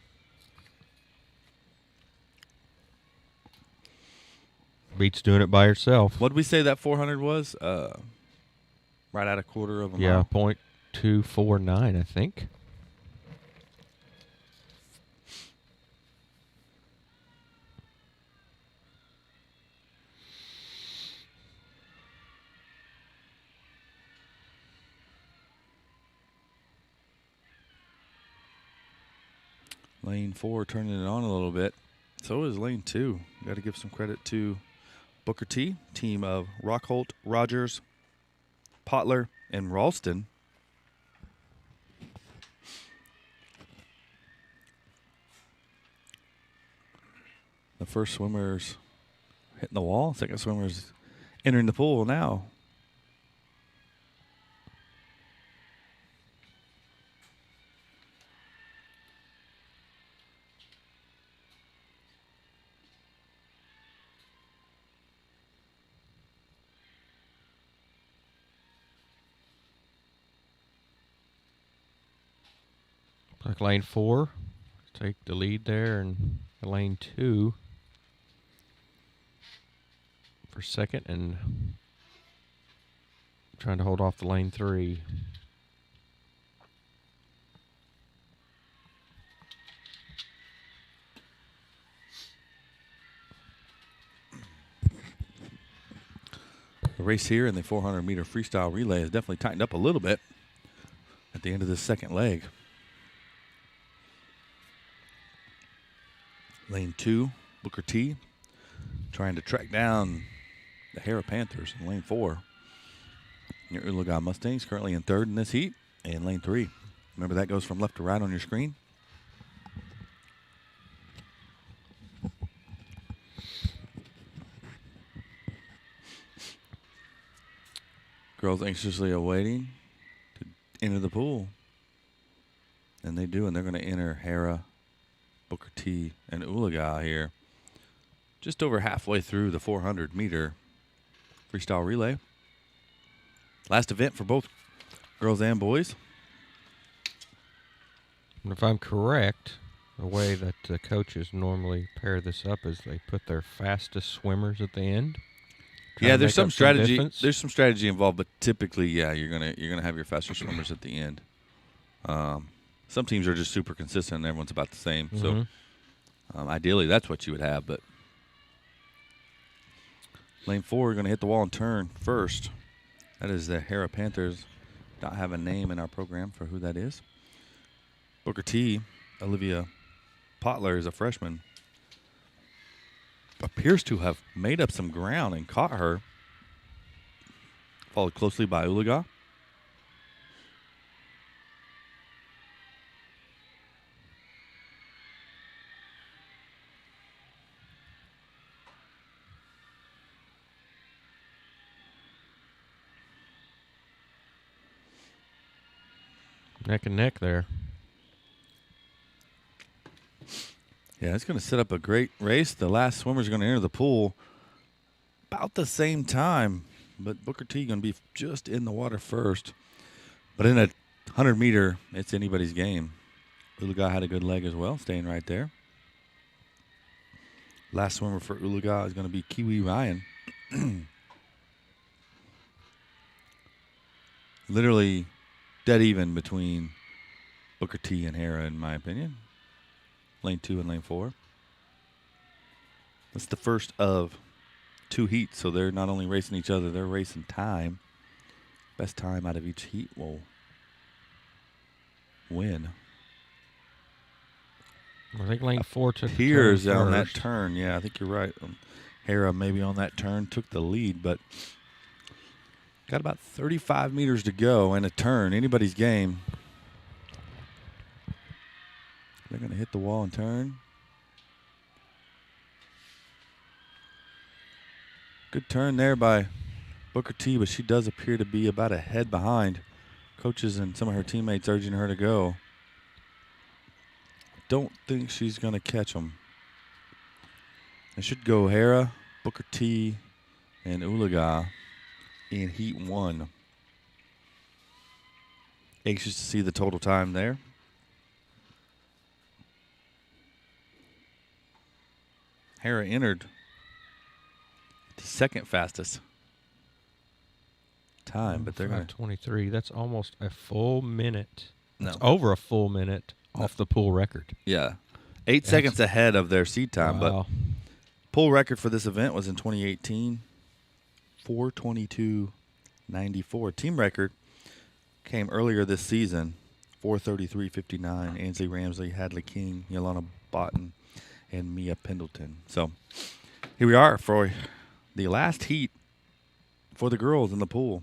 Beats doing it by herself. What did we say that 400 was? Right at a quarter of a Yeah, mile. 0.249, I think. Lane 4 turning it on a little bit. So is lane 2. Got to give some credit to Booker T, team of Rockholt, Rogers, Potler, and Ralston. The first swimmer's hitting the wall. Second swimmer's entering the pool now. Like lane 4, take the lead there, and lane 2 for second, and trying to hold off the lane 3. The race here in the 400-meter freestyle relay has definitely tightened up a little bit at the end of this second leg. Lane 2, Booker T, trying to track down the Hera Panthers in lane 4. Your Oologah Mustangs currently in third in this heat, and lane 3. Remember, that goes from left to right on your screen. Girls anxiously awaiting to enter the pool. And they do, and they're going to enter Hera, Booker T, and Oologah here. Just over halfway through the 400-meter freestyle relay. Last event for both girls and boys. And if I'm correct, the way that the coaches normally pair this up is they put their fastest swimmers at the end. Yeah, there's some strategy. There's some strategy involved, but typically, yeah, you're gonna have your faster swimmers at the end. Some teams are just super consistent, and everyone's about the same. So, ideally, that's what you would have. But lane 4, you're gonna hit the wall and turn first. That is the Hera Panthers. Don't have a name in our program for who that is. Booker T, Olivia Potler, is a freshman. Appears to have made up some ground and caught her. Followed closely by Oologah. Neck and neck there. Yeah, it's going to set up a great race. The last swimmer's going to enter the pool about the same time, but Booker T going to be just in the water first. But in a 100-meter, it's anybody's game. Oologah had a good leg as well, staying right there. Last swimmer for Oologah is going to be Kiwi Ryan. Literally dead even between Booker T and Hera, in my opinion. Lane 2 and lane 4. That's the first of 2 heats, so they're not only racing each other, they're racing time. Best time out of each heat will win. I think lane 4 took the Here's turn on that first. turn. Yeah, I think you're right. Hera maybe on that turn took the lead, but got about 35 meters to go and a turn. Anybody's game. They're going to hit the wall and turn. Good turn there by Booker T, but she does appear to be about a head behind. Coaches and some of her teammates urging her to go. Don't think she's going to catch them. It should go Hera, Booker T, and Oologah in heat 1. Anxious to see the total time there. Hera entered the second fastest time, but they're going to 5:23. That's almost a full minute. That's No. over a full minute off the pool record. Yeah. 8 seconds ahead of their seed time, Wow. but pool record for this event was in 2018, 4:22.94. Team record came earlier this season, 4:33.59. Ansley Ramsley, Hadley King, Yolanda Botten, and Mia Pendleton. So here we are for the last heat for the girls in the pool.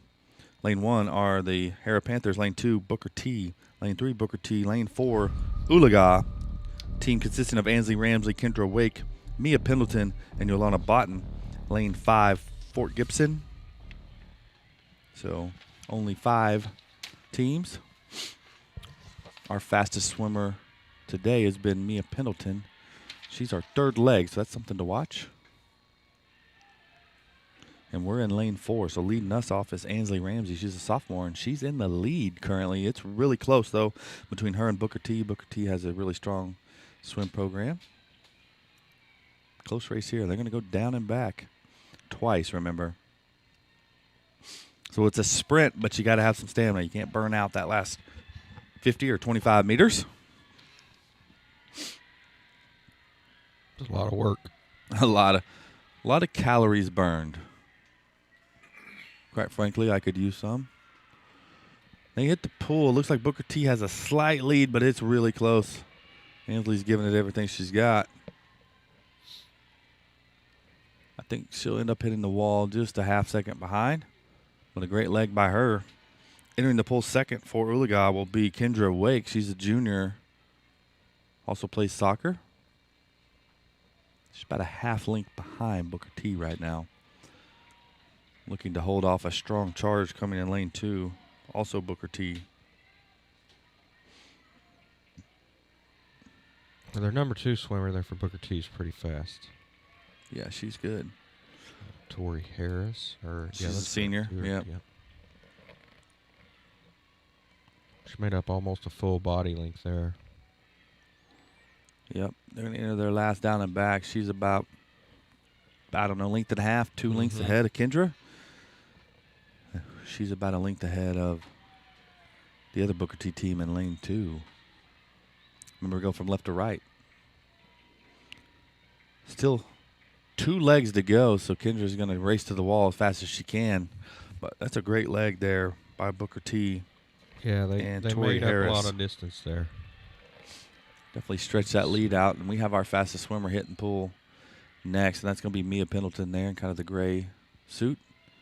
Lane 1 are the Hera Panthers. Lane 2, Booker T. Lane 3, Booker T. Lane 4, Oologah. Team consisting of Ansley Ramsley, Kendra Wake, Mia Pendleton, and Yolanda Botten. Lane 5, Fort Gibson. So only 5 teams. Our fastest swimmer today has been Mia Pendleton. She's our third leg, so that's something to watch. And we're in lane 4, so leading us off is Ansley Ramsey. She's a sophomore, and she's in the lead currently. It's really close, though, between her and Booker T. Booker T has a really strong swim program. Close race here. They're going to go down and back twice, remember. So it's a sprint, but you got to have some stamina. You can't burn out that last 50 or 25 meters. It's a lot of work. A lot of calories burned. Quite frankly, I could use some. They hit the pool. It looks like Booker T has a slight lead, but it's really close. Ansley's giving it everything she's got. I think she'll end up hitting the wall just a half second behind. But a great leg by her. Entering the pool second for Oologah will be Kendra Wake. She's a junior. Also plays soccer. She's about a half length behind Booker T right now. Looking to hold off a strong charge coming in lane 2. Also Booker T. Well, their number 2 swimmer there for Booker T is pretty fast. Yeah, she's good. Tori Harris. She's a senior. Yeah. She made up almost a full body length there. Yep. They're going to enter their last down and back. She's about, I don't know, length and a half, 2 lengths ahead of Kendra. She's about a length ahead of the other Booker T team in lane 2. Remember, go from left to right. Still 2 legs to go, so Kendra's going to race to the wall as fast as she can. But that's a great leg there by Booker T. Yeah, they Tori made Harris. up a lot of distance there. Definitely stretch that lead out, and we have our fastest swimmer hitting pool next, and that's going to be Mia Pendleton there in kind of the gray suit.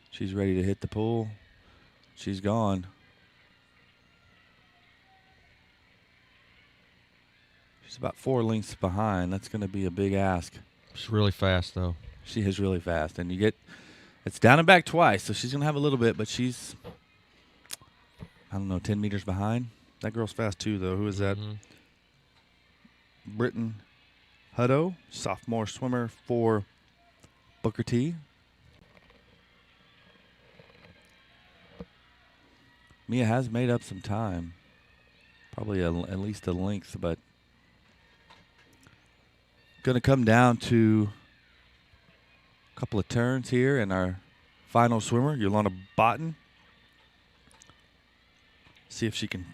She's ready to hit the pool. She's gone. She's about 4 lengths behind. That's going to be a big ask. She's really fast, though. She is really fast, and it's down and back twice, so she's going to have a little bit, but she's, I don't know, 10 meters behind. That girl's fast, too, though. Who is that? Britton Hutto, sophomore swimmer for Booker T. Mia has made up some time, probably at least a length, but going to come down to a couple of turns here, and our final swimmer, Yolanda Botten. See if she can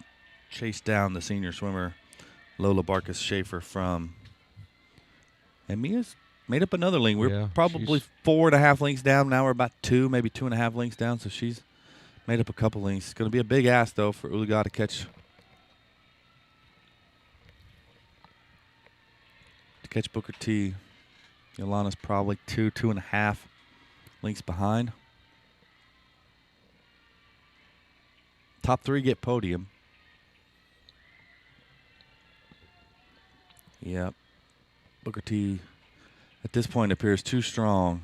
chase down the senior swimmer, Lola Barkas Schaefer from. And Mia's made up another length. We're probably 4.5 lengths down. Now we're about 2, maybe 2.5 lengths down. So she's made up a couple lengths. It's going to be a big ask, though, for Oologah to catch Booker T. Yolanda's probably 2.5 lengths behind. Top 3 get podium. Yep. Booker T at this point appears too strong.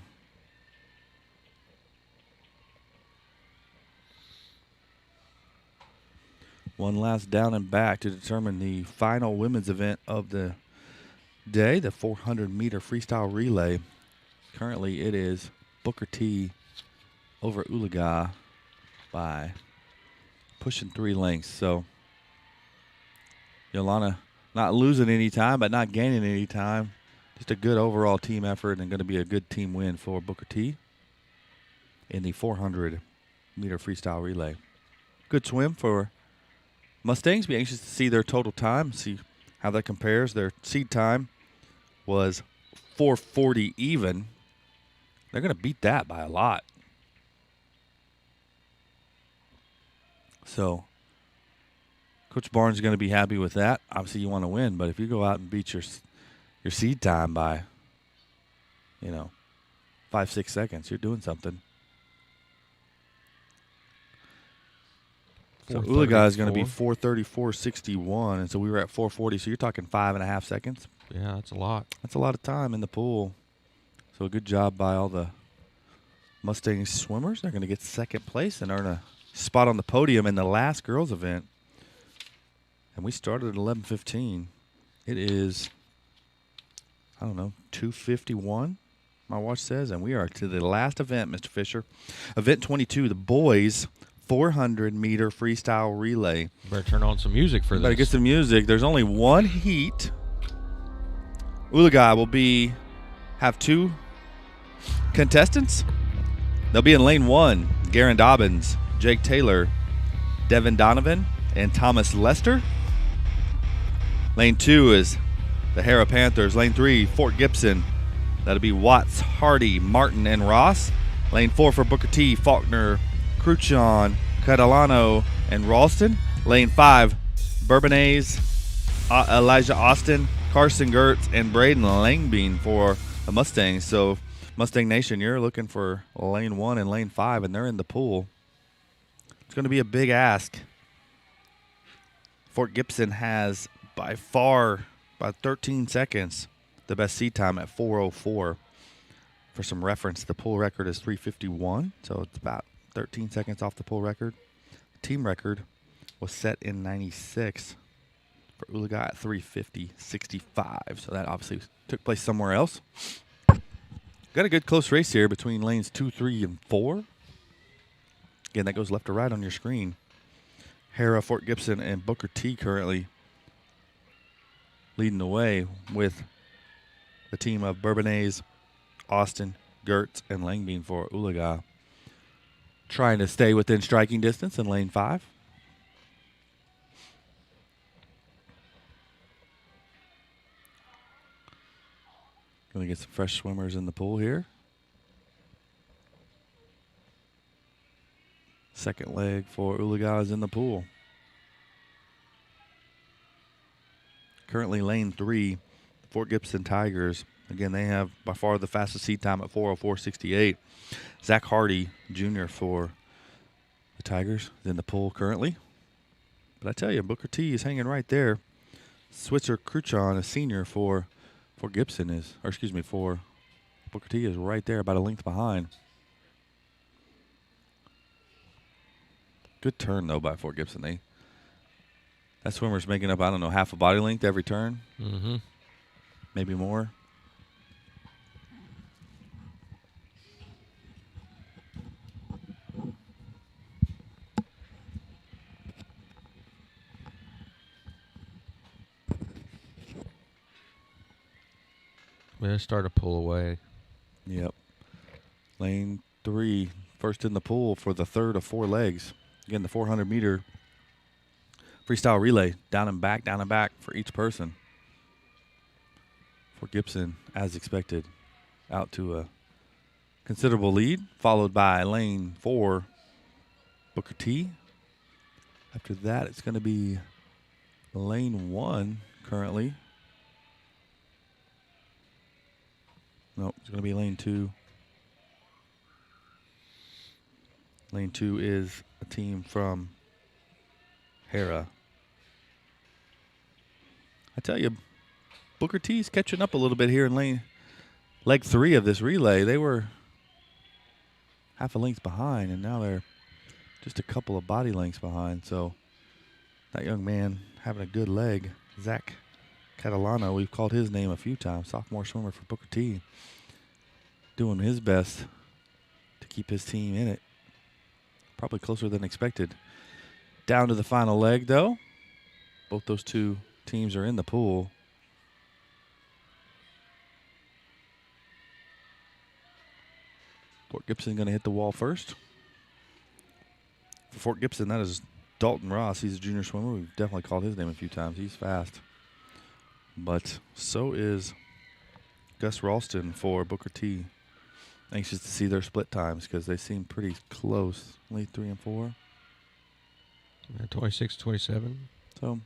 One last down and back to determine the final women's event of the day, the 400-meter freestyle relay. Currently, it is Booker T over Oologah by pushing 3 lengths. So, Yolanda not losing any time, but not gaining any time. Just a good overall team effort and going to be a good team win for Booker T in the 400-meter freestyle relay. Good swim for Mustangs. Be anxious to see their total time, see how that compares. Their seed time was 4:40 even. They're going to beat that by a lot. So, Coach Barnes is going to be happy with that. Obviously, you want to win, but if you go out and beat your seed time by, 5-6 seconds, you're doing something. So Oologah is going to be 4:34.61, and so we were at 4:40. So you're talking 5.5 seconds. Yeah, that's a lot. That's a lot of time in the pool. So a good job by all the Mustang swimmers. They're going to get second place and earn a spot on the podium in the last girls event. And we started at 11:15. It is, 2:51. my watch says, and we are to the last event, Mr. Fisher. Event 22, the boys 400-meter freestyle relay. Better turn on some music for this. Better get some music. There's only one heat. Oologah will have 2 contestants. They'll be in lane 1, Garen Dobbins, Jake Taylor, Devin Donovan, and Thomas Lester. Lane 2 is the Hera Panthers. Lane 3, Fort Gibson. That'll be Watts, Hardy, Martin, and Ross. Lane 4 for Booker T, Faulkner, Cruchon, Catalano, and Ralston. Lane 5, Bourbonnais, Elijah Austin, Carson Gertz, and Braden Langbean for the Mustangs. So, Mustang Nation, you're looking for lane 1 and lane 5, and they're in the pool. It's going to be a big ask. Fort Gibson has by far, by 13 seconds, the best seat time at 4:04. For some reference, the pool record is 3:51, so it's about 13 seconds off the pool record. The team record was set in 96 for Oologah at 3:50.65, so that obviously took place somewhere else. Got a good close race here between lanes 2, 3, and 4. Again, that goes left to right on your screen. Hera, Fort Gibson, and Booker T currently leading the way with the team of Bourbonnais, Austin, Gertz, and Langbean for Oologah. Trying to stay within striking distance in lane 5. Going to get some fresh swimmers in the pool here. Second leg for Oologah is in the pool. Currently lane 3, Fort Gibson Tigers. Again, they have by far the fastest seat time at 4:04.68. Zach Hardy, Jr. for the Tigers is in the pool currently. But I tell you, Booker T is hanging right there. Switzer Cruchon, a senior for Gibson for Booker T is right there, about a length behind. Good turn, though, by Fort Gibson. That swimmer's making up, I don't know, half a body length every turn. Mm-hmm. Maybe more. We're going to start to pull away. Yep. Lane 3, first in the pool for the third of 4 legs. Again, the 400-meter freestyle relay, down and back for each person. For Gibson, as expected, out to a considerable lead, followed by lane 4, Booker T. After that, it's going to be lane 1 currently. Nope, it's going to be lane 2. Lane 2 is a team from Hera. I tell you, Booker T's catching up a little bit here in leg 3 of this relay. They were half a length behind, and now they're just a couple of body lengths behind. So that young man having a good leg, Zach Catalano, we've called his name a few times, sophomore swimmer for Booker T, doing his best to keep his team in it. Probably closer than expected. Down to the final leg, though. Both those two teams are in the pool. Fort Gibson going to hit the wall first. For Fort Gibson, that is Dalton Ross. He's a junior swimmer. We've definitely called his name a few times. He's fast. But so is Gus Ralston for Booker T. Anxious to see their split times because they seem pretty close. Lead 3 and 4. 26, 27. So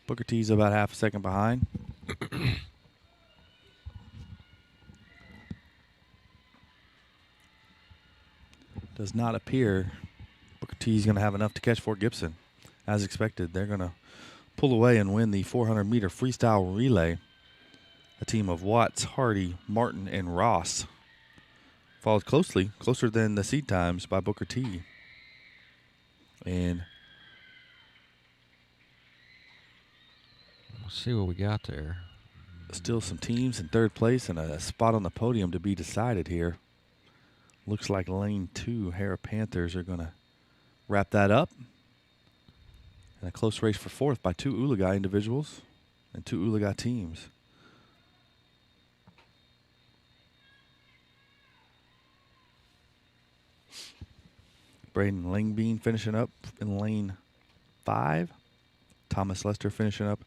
Booker T's about half a second behind. Does not appear Booker T's going to have enough to catch Fort Gibson. As expected, they're going to pull away and win the 400-meter freestyle relay. A team of Watts, Hardy, Martin, and Ross. Followed closer than the seed times by Booker T. And we'll see what we got there. Still some teams in third place and a spot on the podium to be decided here. Looks like lane 2, Hara Panthers are going to wrap that up. And a close race for fourth by 2 Oologah individuals and 2 Oologah teams. Braden Langbean finishing up in lane 5. Thomas Lester finishing up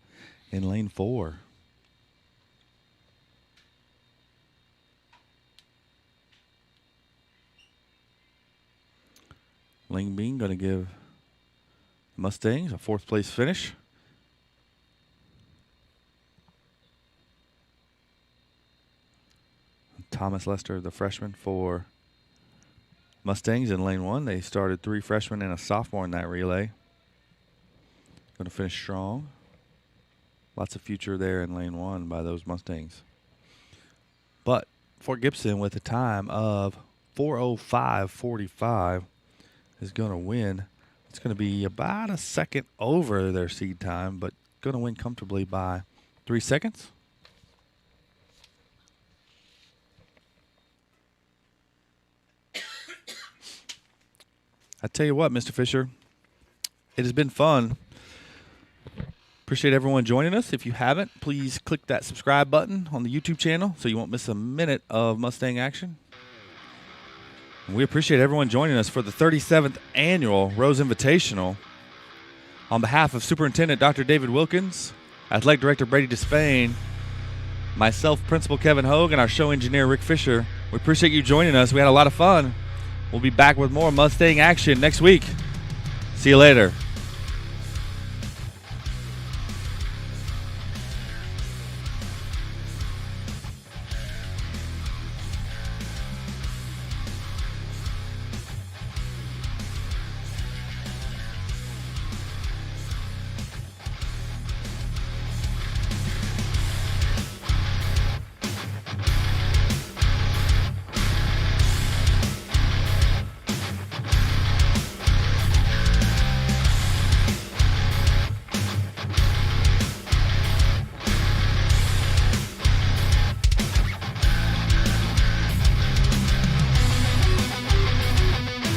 in lane 4. Langbean going to give Mustangs a 4th place finish. Thomas Lester, the freshman for Mustangs in lane 1. They started 3 freshmen and a sophomore in that relay. Going to finish strong. Lots of future there in lane 1 by those Mustangs. But Fort Gibson with a time of 4:05.45 is going to win. It's going to be about a second over their seed time, but going to win comfortably by 3 seconds. I tell you what, Mr. Fisher, it has been fun. Appreciate everyone joining us. If you haven't, please click that subscribe button on the YouTube channel so you won't miss a minute of Mustang action. And we appreciate everyone joining us for the 37th Annual Rose Invitational. On behalf of Superintendent Dr. David Wilkins, Athletic Director Brady Despain, myself, Principal Kevin Hogue, and our show engineer Rick Fisher, we appreciate you joining us. We had a lot of fun. We'll be back with more Mustang action next week. See you later.